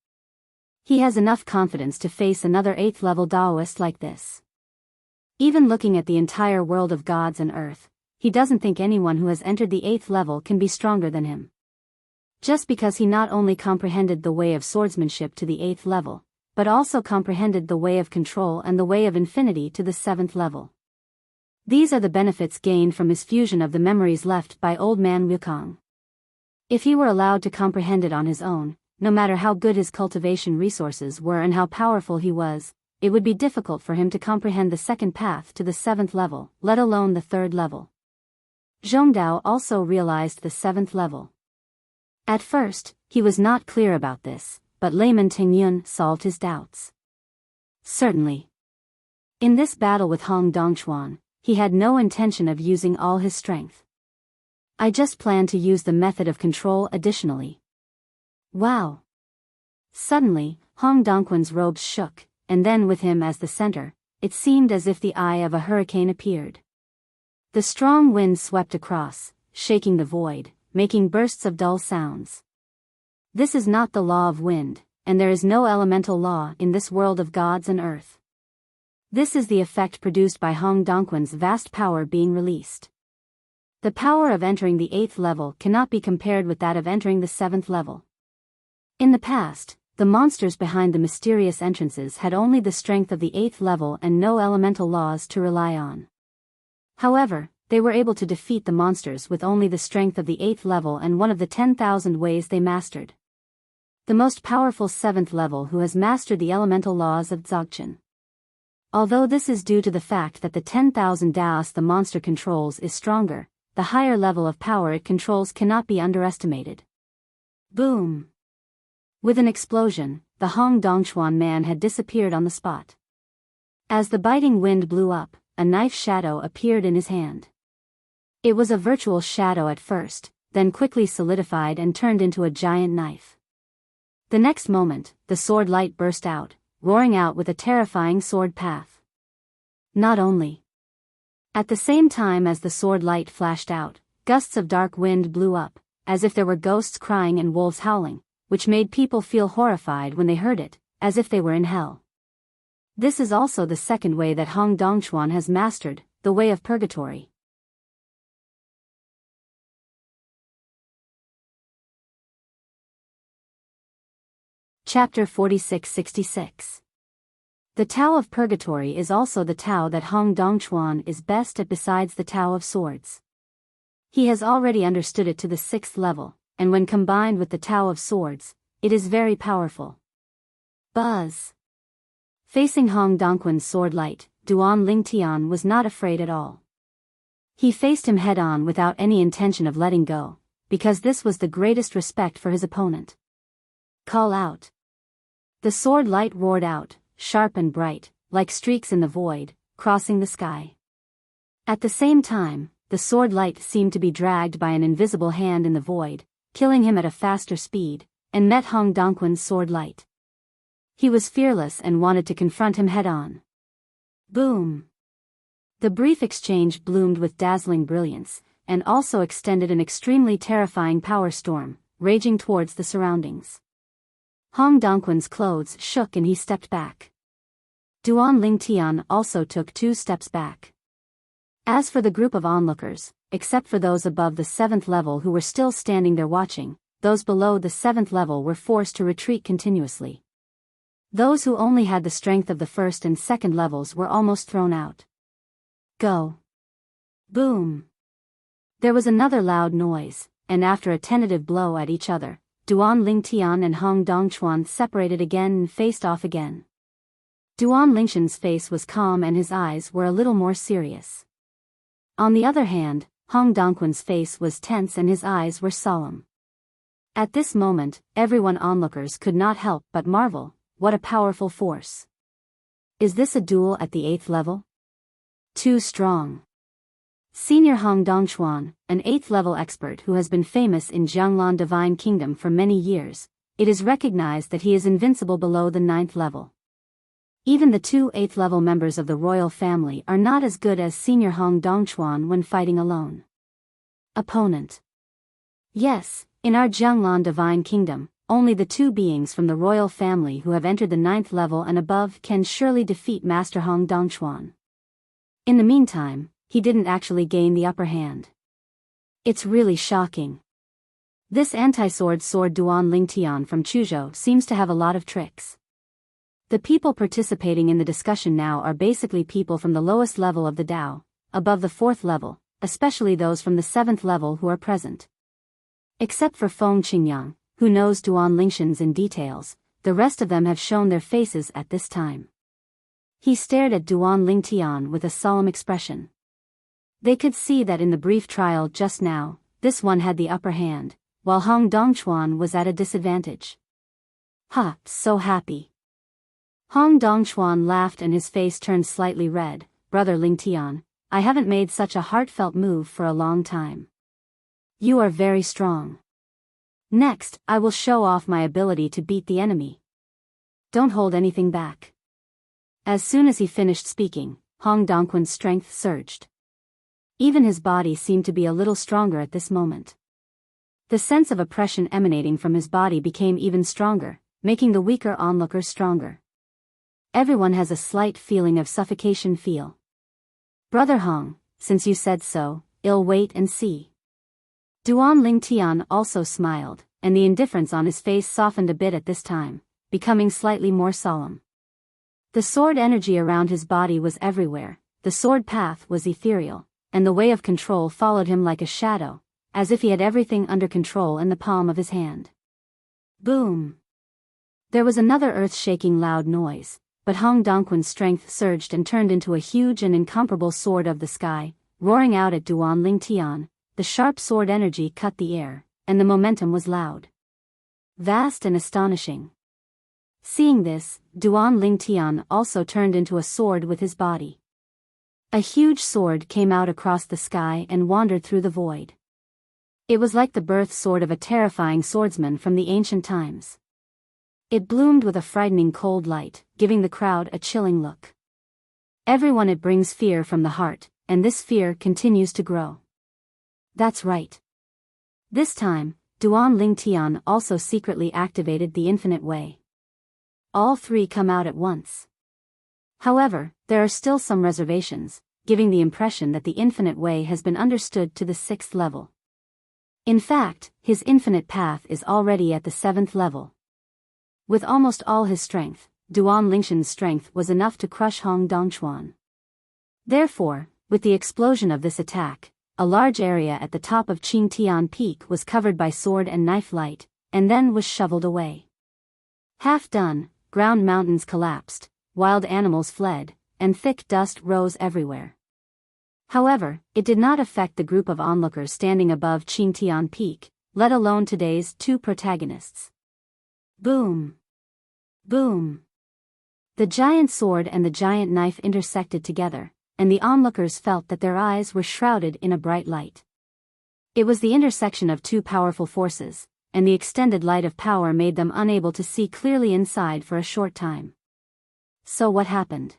He has enough confidence to face another 8th level Daoist like this. Even looking at the entire world of gods and earth, he doesn't think anyone who has entered the 8th level can be stronger than him. Just because he not only comprehended the way of swordsmanship to the 8th level, but also comprehended the way of control and the way of infinity to the 7th level. These are the benefits gained from his fusion of the memories left by old man Wukong. If he were allowed to comprehend it on his own, no matter how good his cultivation resources were and how powerful he was, it would be difficult for him to comprehend the second path to the 7th level, let alone the 3rd level. Zhongdao also realized the 7th level. At first, he was not clear about this, but layman Tingyun solved his doubts. Certainly. In this battle with Hong Dongchuan, he had no intention of using all his strength. I just planned to use the method of control additionally. Wow! Suddenly, Hong Dongquan's robes shook, and then with him as the center, it seemed as if the eye of a hurricane appeared. The strong wind swept across, shaking the void, making bursts of dull sounds. This is not the law of wind, and there is no elemental law in this world of gods and earth. This is the effect produced by Hong Dongquan's vast power being released. The power of entering the 8th level cannot be compared with that of entering the 7th level. In the past, the monsters behind the mysterious entrances had only the strength of the 8th level and no elemental laws to rely on. However, they were able to defeat the monsters with only the strength of the 8th level and one of the 10,000 ways they mastered. The most powerful 7th level who has mastered the elemental laws of Dzogchen. Although this is due to the fact that the 10,000 Daos the monster controls is stronger, the higher level of power it controls cannot be underestimated. Boom! With an explosion, the Hong Dongchuan man had disappeared on the spot. As the biting wind blew up, a knife shadow appeared in his hand. It was a virtual shadow at first, then quickly solidified and turned into a giant knife. The next moment, the sword light burst out, roaring out with a terrifying sword path. Not only. At the same time as the sword light flashed out, gusts of dark wind blew up, as if there were ghosts crying and wolves howling, which made people feel horrified when they heard it, as if they were in hell. This is also the second way that Hong Dongchuan has mastered, the way of purgatory. Chapter 46-66. The Tao of Purgatory is also the Tao that Hong Dongchuan is best at besides the Tao of Swords. He has already understood it to the 6th level, and when combined with the Tao of Swords, it is very powerful. Buzz! Facing Hong Dongquan's sword light, Duan Lingtian was not afraid at all. He faced him head-on without any intention of letting go, because this was the greatest respect for his opponent. Call out. The sword light roared out, sharp and bright, like streaks in the void, crossing the sky. At the same time, the sword light seemed to be dragged by an invisible hand in the void, killing him at a faster speed, and met Hong Dongquan's sword light. He was fearless and wanted to confront him head-on. Boom! The brief exchange bloomed with dazzling brilliance, and also extended an extremely terrifying power storm, raging towards the surroundings. Hong Dongquan's clothes shook and he stepped back. Duan Lingtian also took 2 steps back. As for the group of onlookers, except for those above the 7th level who were still standing there watching, those below the 7th level were forced to retreat continuously. Those who only had the strength of the 1st and 2nd levels were almost thrown out. Go! Boom! There was another loud noise, and after a tentative blow at each other, Duan Lingtian and Hong Dongchuan separated again and faced off again. Duan Lingtian's face was calm and his eyes were a little more serious. On the other hand, Hong Dongquan's face was tense and his eyes were solemn. At this moment, everyone onlookers could not help but marvel, what a powerful force. Is this a duel at the 8th level? Too strong. Senior Hong Dongchuan, an 8th level expert who has been famous in Jianglan Divine Kingdom for many years, it is recognized that he is invincible below the 9th level. Even the 2 8th level members of the royal family are not as good as senior Hong Dongchuan when fighting alone. Opponent. Yes, in our Jianglan Divine Kingdom, only the 2 beings from the royal family who have entered the 9th level and above can surely defeat Master Hong Dongchuan. In the meantime, he didn't actually gain the upper hand. It's really shocking. This anti-sword Duan Lingtian from Chuzhou seems to have a lot of tricks. The people participating in the discussion now are basically people from the lowest level of the Dao, above the 4th level, especially those from the 7th level who are present. Except for Feng Qingyang, who knows Duan Lingshan's in details, the rest of them have shown their faces at this time. He stared at Duan Lingtian with a solemn expression. They could see that in the brief trial just now, this one had the upper hand, while Hong Dongchuan was at a disadvantage. Ha, so happy. Hong Dongchuan laughed and his face turned slightly red. Brother Lingtian, I haven't made such a heartfelt move for a long time. You are very strong. Next, I will show off my ability to beat the enemy. Don't hold anything back. As soon as he finished speaking, Hong Dongquan's strength surged. Even his body seemed to be a little stronger at this moment. The sense of oppression emanating from his body became even stronger, making the weaker onlookers stronger. Everyone has a slight feeling of suffocation feel. Brother Hong, since you said so, I'll wait and see. Duan Lingtian also smiled, and the indifference on his face softened a bit at this time, becoming slightly more solemn. The sword energy around his body was everywhere, the sword path was ethereal, and the way of control followed him like a shadow, as if he had everything under control in the palm of his hand. Boom! There was another earth-shaking loud noise, but Hong Dongquan's strength surged and turned into a huge and incomparable sword of the sky, roaring out at Duan Lingtian. The sharp sword energy cut the air, and the momentum was loud. Vast and astonishing. Seeing this, Duan Lingtian also turned into a sword with his body. A huge sword came out across the sky and wandered through the void. It was like the birth sword of a terrifying swordsman from the ancient times. It bloomed with a frightening cold light, giving the crowd a chilling look. Everyone, it brings fear from the heart, and this fear continues to grow. That's right. This time, Duan Lingtian also secretly activated the infinite way. All three come out at once. However, there are still some reservations, giving the impression that the infinite way has been understood to the 6th level. In fact, his infinite path is already at the 7th level. With almost all his strength, Duan Lingshan's strength was enough to crush Hong Dongchuan. Therefore, with the explosion of this attack, a large area at the top of Qingtian Peak was covered by sword and knife light, and then was shoveled away. Half done, ground mountains collapsed, wild animals fled, and thick dust rose everywhere. However, it did not affect the group of onlookers standing above Qingtian Peak, let alone today's two protagonists. Boom! Boom! The giant sword and the giant knife intersected together, and the onlookers felt that their eyes were shrouded in a bright light. It was the intersection of two powerful forces, and the extended light of power made them unable to see clearly inside for a short time. So what happened?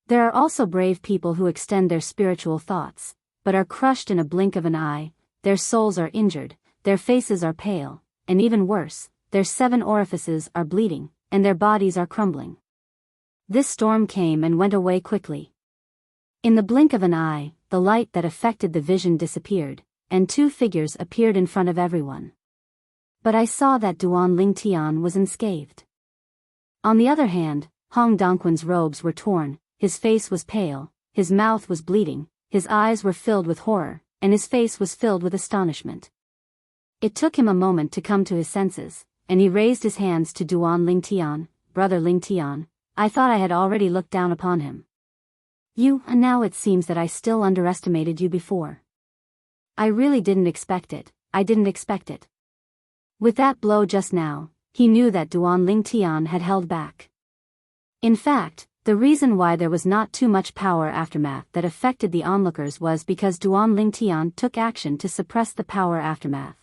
There are also brave people who extend their spiritual thoughts, but are crushed in a blink of an eye, their souls are injured, their faces are pale, and even worse, their 7 orifices are bleeding, and their bodies are crumbling. This storm came and went away quickly. In the blink of an eye, the light that affected the vision disappeared, and 2 figures appeared in front of everyone. But I saw that Duan Lingtian was unscathed. On the other hand, Hong Dongquan's robes were torn, his face was pale, his mouth was bleeding, his eyes were filled with horror, and his face was filled with astonishment. It took him a moment to come to his senses, and he raised his hands to Duan Lingtian. Brother Lingtian, I thought I had already looked down upon him. And now it seems that I still underestimated you before. I really didn't expect it, I didn't expect it. With that blow just now, he knew that Duan Lingtian had held back. In fact, the reason why there was not too much power aftermath that affected the onlookers was because Duan Lingtian took action to suppress the power aftermath.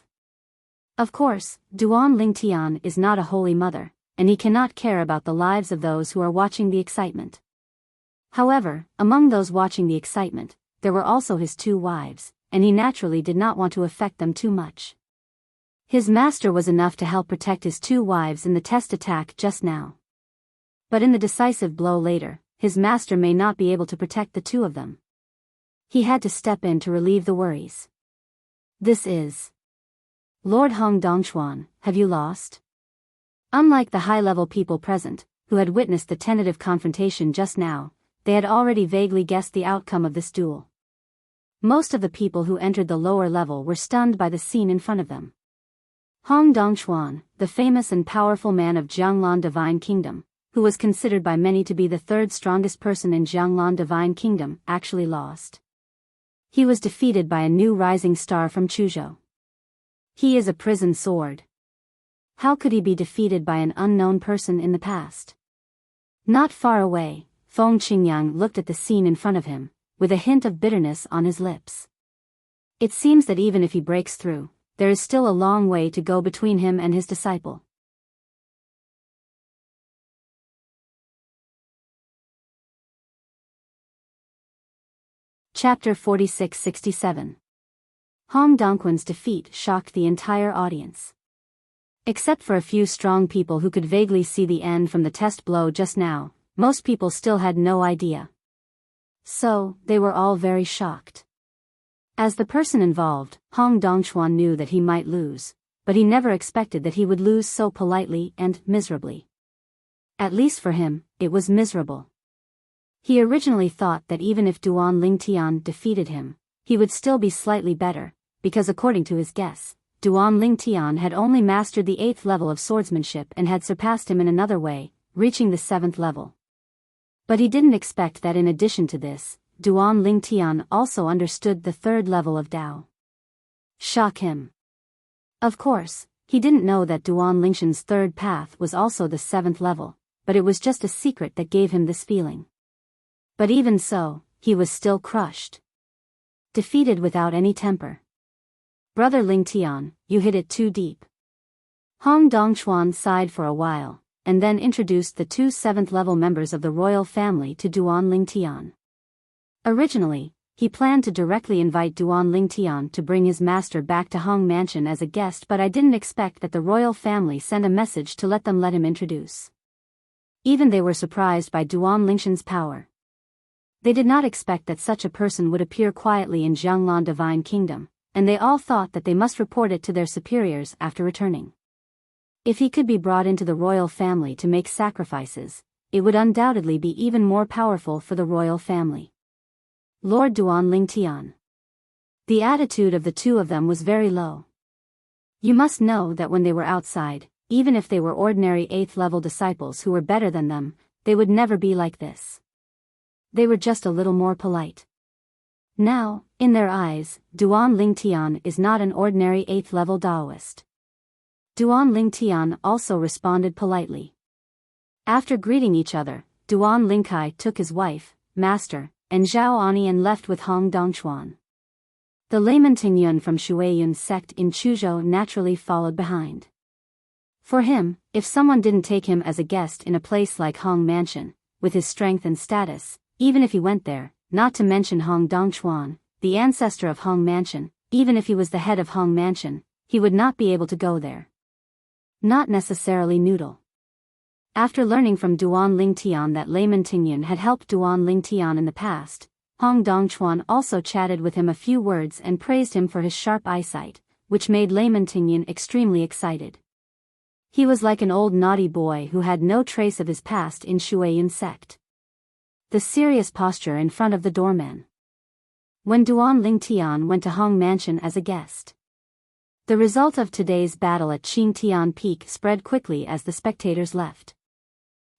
Of course, Duan Lingtian is not a holy mother, and he cannot care about the lives of those who are watching the excitement. However, among those watching the excitement, there were also his 2 wives, and he naturally did not want to affect them too much. His master was enough to help protect his 2 wives in the test attack just now. But in the decisive blow later, his master may not be able to protect the 2 of them. He had to step in to relieve the worries. This is Lord Hong Dongchuan, have you lost? Unlike the high-level people present, who had witnessed the tentative confrontation just now, they had already vaguely guessed the outcome of this duel. Most of the people who entered the lower level were stunned by the scene in front of them. Hong Dongchuan, the famous and powerful man of Jianglan Divine Kingdom, who was considered by many to be the third strongest person in Jianglan Divine Kingdom, actually lost. He was defeated by a new rising star from Chuzhou. He is a prison sword. How could he be defeated by an unknown person in the past? Not far away, Feng Qingyang looked at the scene in front of him, with a hint of bitterness on his lips. It seems that even if he breaks through, there is still a long way to go between him and his disciple. Chapter 46-67. Hong Dongquan's defeat shocked the entire audience. Except for a few strong people who could vaguely see the end from the test blow just now, most people still had no idea. So, they were all very shocked. As the person involved, Hong Dongchuan knew that he might lose, but he never expected that he would lose so politely and miserably. At least for him, it was miserable. He originally thought that even if Duan Lingtian defeated him, he would still be slightly better, because according to his guess, Duan Lingtian had only mastered the 8th level of swordsmanship and had surpassed him in another way, reaching the 7th level. But he didn't expect that in addition to this, Duan Lingtian also understood the 3rd level of Dao. Shock him. Of course, he didn't know that Duan Lingshan's 3rd path was also the 7th level, but it was just a secret that gave him this feeling. But even so, he was still crushed. Defeated without any temper. Brother Lingtian, you hit it too deep. Hong Dongchuan sighed for a while, and then introduced the 2 7th level members of the royal family to Duan Lingtian. Originally, he planned to directly invite Duan Lingtian to bring his master back to Hong Mansion as a guest, but I didn't expect that the royal family sent a message to let him introduce. Even they were surprised by Duan Lingshan's power. They did not expect that such a person would appear quietly in Jianglan Divine Kingdom, and they all thought that they must report it to their superiors after returning. If he could be brought into the royal family to make sacrifices, it would undoubtedly be even more powerful for the royal family. Lord Duan Lingtian. The attitude of the two of them was very low. You must know that when they were outside, even if they were ordinary 8th level disciples who were better than them, they would never be like this. They were just a little more polite. Now, in their eyes, Duan Lingtian is not an ordinary 8th level Daoist. Duan Lingtian also responded politely. After greeting each other, Duan Lingkai took his wife, master, and Zhao Ani and left with Hong Dongchuan. The layman Tingyun from Shuiyun sect in Chuzhou naturally followed behind. For him, if someone didn't take him as a guest in a place like Hong Mansion, with his strength and status, even if he went there, not to mention Hong Dongchuan, the ancestor of Hong Mansion, even if he was the head of Hong Mansion, he would not be able to go there. Not necessarily Noodle. After learning from Duan Lingtian that layman Tingyun had helped Duan Lingtian in the past, Hong Dongchuan also chatted with him a few words and praised him for his sharp eyesight, which made layman Tingyun extremely excited. He was like an old naughty boy who had no trace of his past in Shuiyun sect. The serious posture in front of the doorman. When Duan Lingtian went to Hong Mansion as a guest. The result of today's battle at Qingtian Peak spread quickly as the spectators left.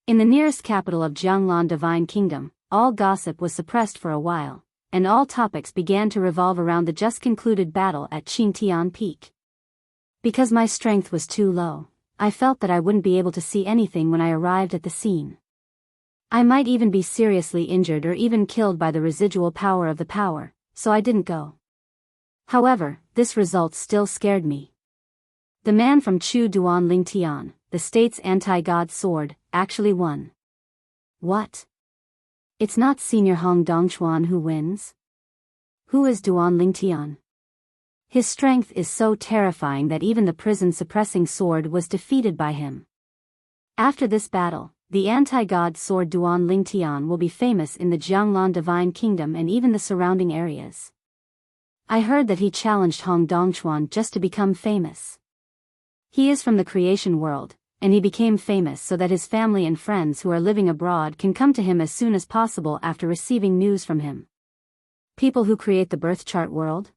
In the nearest capital of Jianglan Divine Kingdom, all gossip was suppressed for a while, and all topics began to revolve around the just concluded battle at Qingtian Peak. Because my strength was too low, I felt that I wouldn't be able to see anything when I arrived at the scene. I might even be seriously injured or even killed by the residual power of the power, so I didn't go. However, this result still scared me. The man from Chu Duan Lingtian, the state's anti-god sword, actually won. What? It's not Senior Hong Dongchuan who wins? Who is Duan Lingtian? His strength is so terrifying that even the prison-suppressing sword was defeated by him. After this battle, the anti-god sword Duan Lingtian will be famous in the Jianglan Divine Kingdom and even the surrounding areas. I heard that he challenged Hong Dongchuan just to become famous. He is from the creation world, and he became famous so that his family and friends who are living abroad can come to him as soon as possible after receiving news from him. People who create the birth chart world?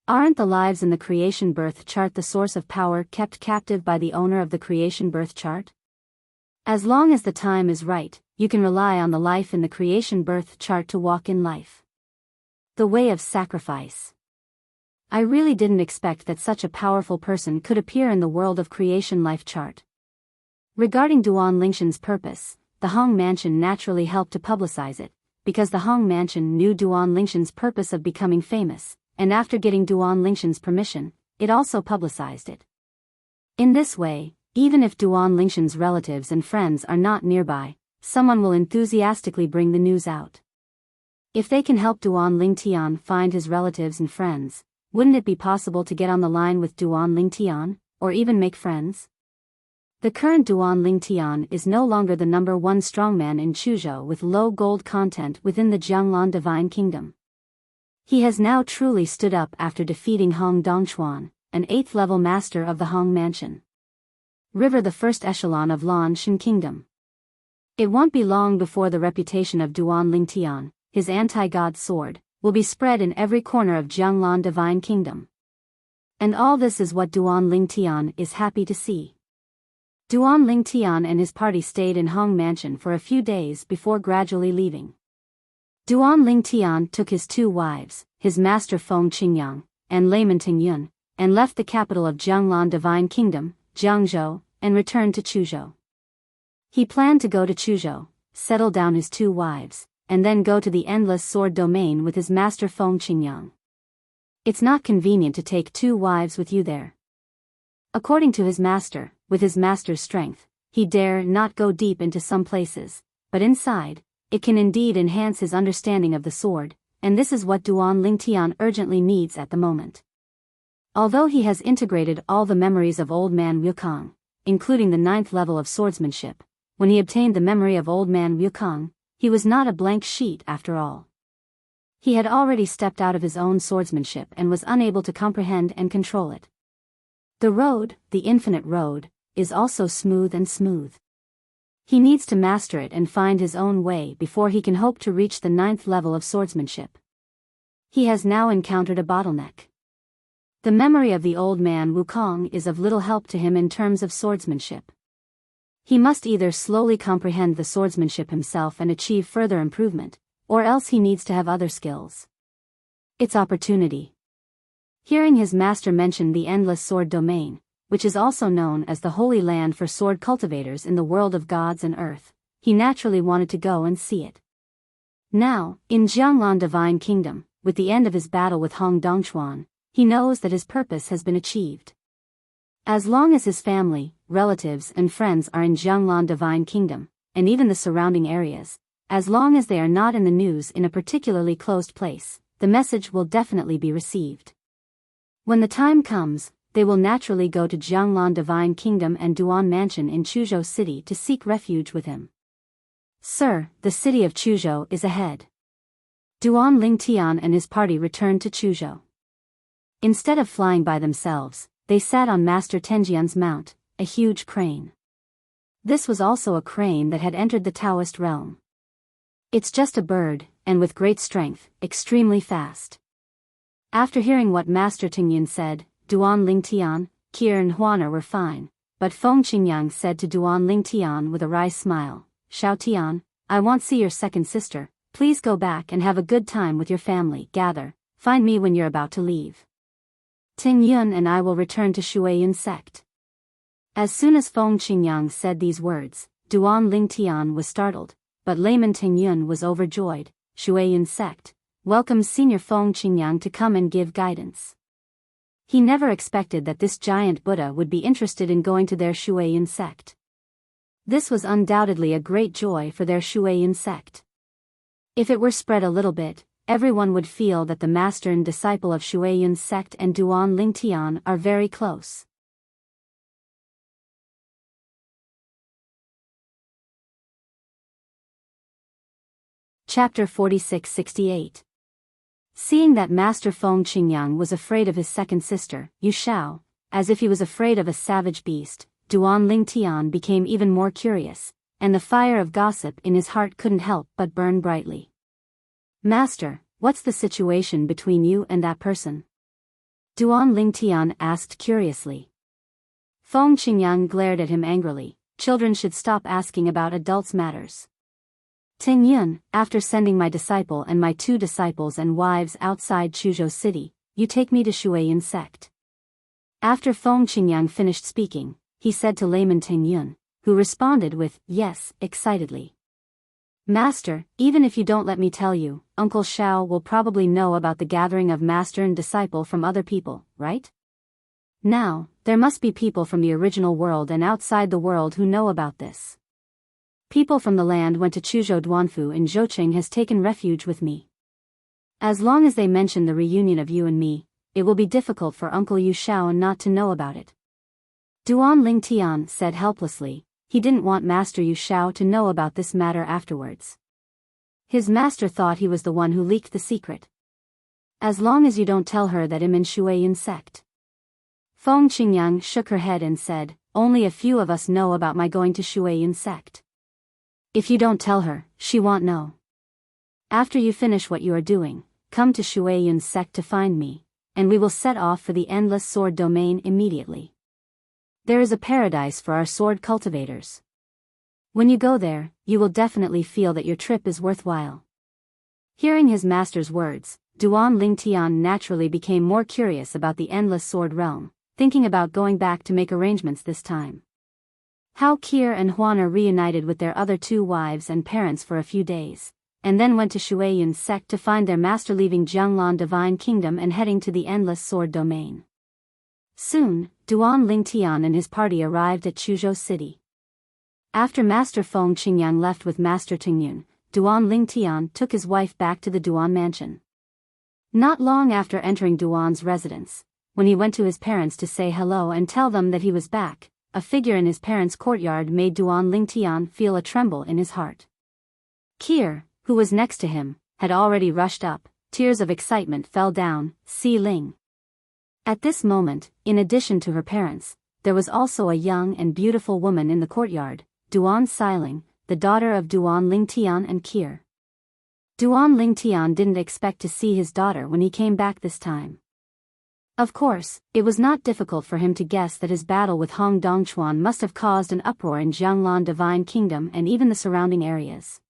Aren't the lives in the creation birth chart the source of power kept captive by the owner of the creation birth chart? As long as the time is right, you can rely on the life in the creation birth chart to walk in life. The way of sacrifice. I really didn't expect that such a powerful person could appear in the world of creation life chart. Regarding Duan Lingshan's purpose, the Hong Mansion naturally helped to publicize it, because the Hong Mansion knew Duan Lingshan's purpose of becoming famous, and after getting Duan Lingshan's permission, it also publicized it. In this way, even if Duan Lingshan's relatives and friends are not nearby, someone will enthusiastically bring the news out. If they can help Duan Lingtian find his relatives and friends, wouldn't it be possible to get on the line with Duan Lingtian, or even make friends? The current Duan Lingtian is no longer the #1 strongman in Chuzhou with low gold content within the Jianglan Divine Kingdom. He has now truly stood up after defeating Hong Dongchuan, an 8th level master of the Hong Mansion. River, the first echelon of Lan Shan Kingdom. It won't be long before the reputation of Duan Lingtian, his anti-god sword, will be spread in every corner of Jianglan Divine Kingdom. And all this is what Duan Lingtian is happy to see. Duan Lingtian and his party stayed in Hong Mansion for a few days before gradually leaving. Duan Lingtian took his 2 wives, his master Feng Qingyang, and Layman Tingyun, and left the capital of Jianglan Divine Kingdom, Jiangzhou, and returned to Chuzhou. He planned to go to Chuzhou, settle down his 2 wives, and then go to the Endless Sword domain with his master Feng Qingyang. It's not convenient to take 2 wives with you there. According to his master, with his master's strength, he dare not go deep into some places, but inside, it can indeed enhance his understanding of the sword, and this is what Duan Lingtian urgently needs at the moment. Although he has integrated all the memories of Old Man Wukong, including the 9th level of swordsmanship, when he obtained the memory of Old Man Wukong, he was not a blank sheet after all. He had already stepped out of his own swordsmanship and was unable to comprehend and control it. The road, the infinite road, is also smooth and smooth. He needs to master it and find his own way before he can hope to reach the 9th level of swordsmanship. He has now encountered a bottleneck. The memory of the Old Man Wukong is of little help to him in terms of swordsmanship. He must either slowly comprehend the swordsmanship himself and achieve further improvement, or else he needs to have other skills. It's opportunity. Hearing his master mention the Endless Sword domain, which is also known as the Holy Land for sword cultivators in the world of gods and earth, he naturally wanted to go and see it. Now, in Jianglan Divine Kingdom, with the end of his battle with Hong Dongchuan, he knows that his purpose has been achieved. As long as his family, relatives and friends are in Jianglan Divine Kingdom, and even the surrounding areas, as long as they are not in the news in a particularly closed place, the message will definitely be received. When the time comes, they will naturally go to Jianglan Divine Kingdom and Duan Mansion in Chuzhou City to seek refuge with him. Sir, the city of Chuzhou is ahead. Duan Lingtian and his party returned to Chuzhou. Instead of flying by themselves, they sat on Master Tenjian's mount, a huge crane. This was also a crane that had entered the Taoist realm. It's just a bird, and with great strength, extremely fast. After hearing what Master Tingyun said, Duan Lingtian, Kier and Huaner were fine, but Feng Qingyang said to Duan Lingtian with a wry smile, "Xiao Tian, I want see your second sister, please go back and have a good time with your family, gather, find me when you're about to leave. Tingyun and I will return to Shuiyun sect." As soon as Feng Qingyang said these words, Duan Lingtian was startled, but Layman Tingyun was overjoyed. Shuiyun sect welcomes Senior Feng Qingyang to come and give guidance. He never expected that this giant Buddha would be interested in going to their Shuiyun sect. This was undoubtedly a great joy for their Shuiyun sect. If it were spread a little bit, everyone would feel that the master and disciple of Shuiyun sect and Duan Lingtian are very close. Chapter 46-68. Seeing that Master Feng Qingyang was afraid of his second sister, Yu Shao, as if he was afraid of a savage beast, Duan Lingtian became even more curious, and the fire of gossip in his heart couldn't help but burn brightly. "Master, what's the situation between you and that person? Duan Lingtian asked curiously. Feng Qingyang glared at him angrily. Children should stop asking about adults' matters. Ting Yun, after sending my disciple and my 2 disciples and wives outside Chuzhou City, you take me to Shuiyin sect. After Feng Qingyang finished speaking, he said to layman Ting Yun, who responded with, yes, excitedly. Master, even if you don't let me tell you, Uncle Xiao will probably know about the gathering of master and disciple from other people, right? Now, there must be people from the original world and outside the world who know about this. People from the land went to Chuzhou Duanfu and Zhouqing has taken refuge with me. As long as they mention the reunion of you and me, it will be difficult for Uncle Yu Xiao not to know about it. Duan Lingtian said helplessly. He didn't want Master Yu Xiao to know about this matter afterwards. His master thought he was the one who leaked the secret. As long as you don't tell her that I'm in Shuiyin sect. Feng Qingyang shook her head and said, only a few of us know about my going to Shuiyin sect. If you don't tell her, she won't know. After you finish what you are doing, come to Shuiyin sect to find me, and we will set off for the Endless Sword domain immediately. There is a paradise for our sword cultivators. When you go there, you will definitely feel that your trip is worthwhile. Hearing his master's words, Duan Lingtian naturally became more curious about the Endless Sword realm, thinking about going back to make arrangements this time. Hao Qir and Huan are reunited with their other 2 wives and parents for a few days, and then went to Shuiyin sect to find their master, leaving Jianglan Divine Kingdom and heading to the Endless Sword domain. Soon, Duan Lingtian and his party arrived at Chuzhou City. After Master Feng Qingyang left with Master Tingyun, Duan Lingtian took his wife back to the Duan mansion. Not long after entering Duan's residence, when he went to his parents to say hello and tell them that he was back, a figure in his parents' courtyard made Duan Lingtian feel a tremble in his heart. Qir, who was next to him, had already rushed up. Tears of excitement fell down. Si Ling. At this moment, in addition to her parents, there was also a young and beautiful woman in the courtyard, Duan Siling, the daughter of Duan Lingtian and Qir. Duan Lingtian didn't expect to see his daughter when he came back this time. Of course, it was not difficult for him to guess that his battle with Hong Dongchuan must have caused an uproar in Jianglan Divine Kingdom and even the surrounding areas.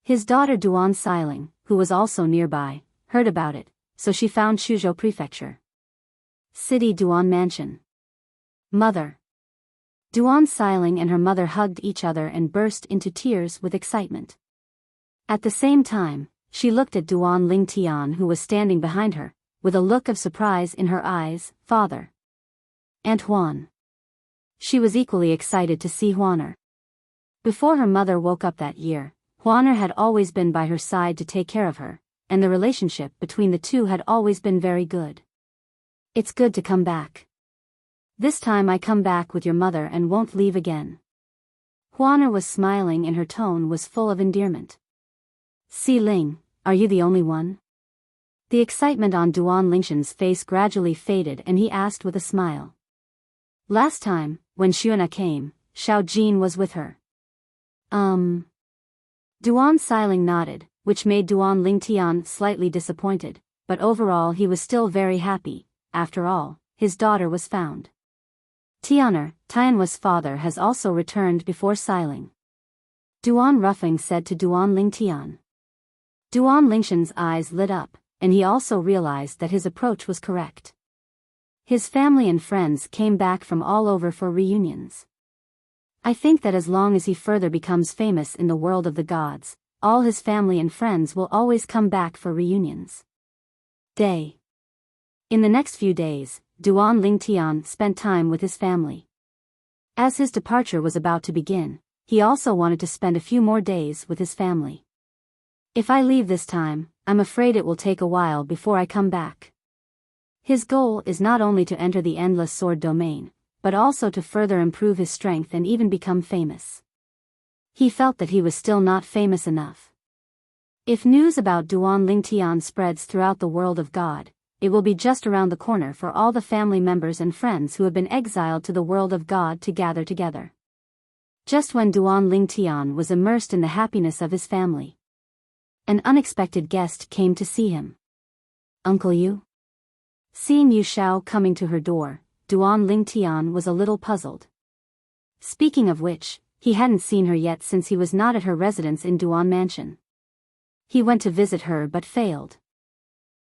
His daughter Duan Siling, who was also nearby, heard about it, so she found Chuzhou Prefecture. City Duan Mansion. Mother. Duan Siling and her mother hugged each other and burst into tears with excitement. At the same time, she looked at Duan Lingtian, who was standing behind her, with a look of surprise in her eyes. Father. Aunt Huan. She was equally excited to see Huaner. Before her mother woke up that year, Huaner had always been by her side to take care of her, and the relationship between the 2 had always been very good. It's good to come back. This time I come back with your mother and won't leave again. Huaner was smiling and her tone was full of endearment. Si Ling, are you the only one? The excitement on Duan Lingshan's face gradually faded and he asked with a smile. Last time, when Xuana came, Xiao Jin was with her. Duan Siling nodded, which made Duan Lingtian slightly disappointed, but overall he was still very happy. After all, his daughter was found. Tianhua's father has also returned before Siling. Duan Ruffing said to Duan Lingtian. Duan Lingshan's eyes lit up, and he also realized that his approach was correct. His family and friends came back from all over for reunions. I think that as long as he further becomes famous in the world of the gods, all his family and friends will always come back for reunions. Day. In the next few days, Duan Lingtian spent time with his family. As his departure was about to begin, he also wanted to spend a few more days with his family. If I leave this time, I'm afraid it will take a while before I come back. His goal is not only to enter the Endless Sword domain, but also to further improve his strength and even become famous. He felt that he was still not famous enough. If news about Duan Lingtian spreads throughout the world of God, it will be just around the corner for all the family members and friends who have been exiled to the world of God to gather together. Just when Duan Lingtian was immersed in the happiness of his family, An unexpected guest came to see him. Uncle Yu? Seeing Yu Shao coming to her door, Duan Lingtian was a little puzzled. Speaking of which, he hadn't seen her yet since he was not at her residence in Duan Mansion. He went to visit her but failed.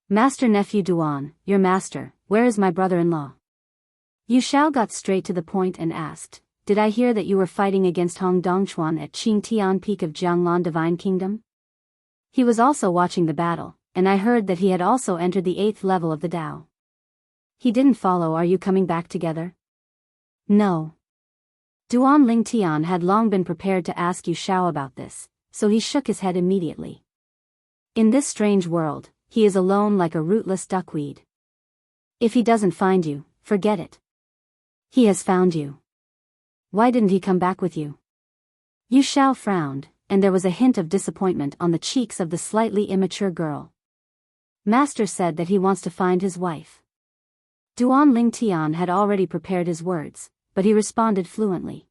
Master nephew Duan, your master, where is my brother-in-law? Yu Shao got straight to the point and asked, did I hear that you were fighting against Hong Dongchuan at Qingtian Peak of Jianglan Divine Kingdom? He was also watching the battle, and I heard that he had also entered the 8th level of the Dao. He didn't follow. Are you coming back together? No. Duan Lingtian had long been prepared to ask Yu Shao about this, so he shook his head immediately. In this strange world, he is alone like a rootless duckweed. If he doesn't find you, forget it. He has found you. Why didn't he come back with you? Yu Shao frowned, and there was a hint of disappointment on the cheeks of the slightly immature girl. Master said that he wants to find his wife. Duan Lingtian had already prepared his words, but he responded fluently.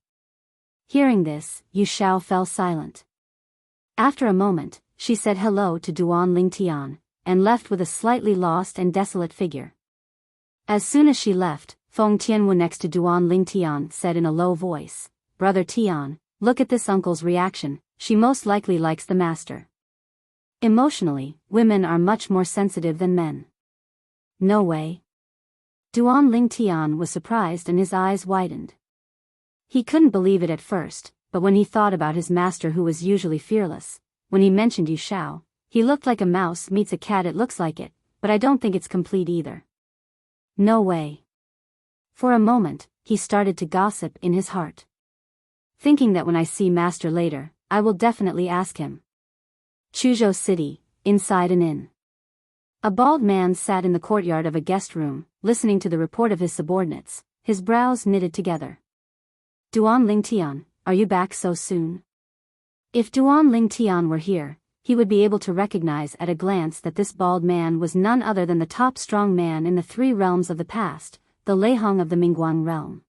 Hearing this, Yu Shao fell silent. After a moment, she said hello to Duan Lingtian, and left with a slightly lost and desolate figure. As soon as she left, Feng Tianwu next to Duan Lingtian said in a low voice, Brother Tian, look at this uncle's reaction, she most likely likes the master. Emotionally, women are much more sensitive than men. No way. Duan Lingtian was surprised and his eyes widened. He couldn't believe it at first, but when he thought about his master who was usually fearless, when he mentioned Yu Shao, he looked like a mouse meets a cat. It looks like it, but I don't think it's complete either. No way. For a moment, he started to gossip in his heart. Thinking that when I see master later, I will definitely ask him. Chuzhou City, inside an inn. A bald man sat in the courtyard of a guest room, listening to the report of his subordinates, his brows knitted together. Duan Lingtian, are you back so soon? If Duan Lingtian were here, he would be able to recognize at a glance that this bald man was none other than the top strong man in the 3 realms of the past, the Leihong of the Mingguang realm.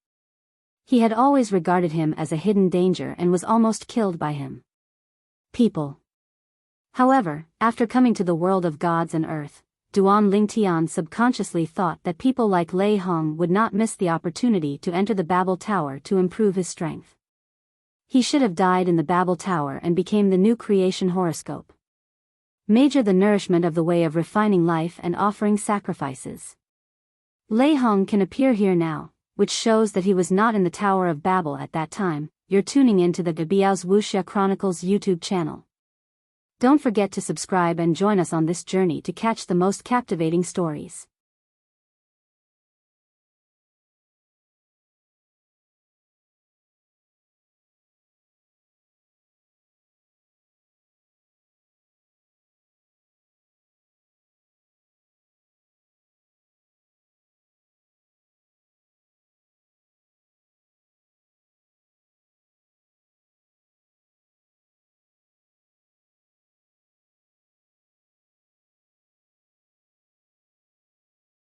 He had always regarded him as a hidden danger and was almost killed by him. People. However, after coming to the world of gods and earth, Duan Lingtian subconsciously thought that people like Leihong would not miss the opportunity to enter the Babel Tower to improve his strength. He should have died in the Babel Tower and became the new creation horoscope. Major the nourishment of the way of refining life and offering sacrifices. Leihong can appear here now, which shows that he was not in the Tower of Babel at that time. You're tuning into the Biyao's Wuxia Chronicles YouTube channel. Don't forget to subscribe and join us on this journey to catch the most captivating stories.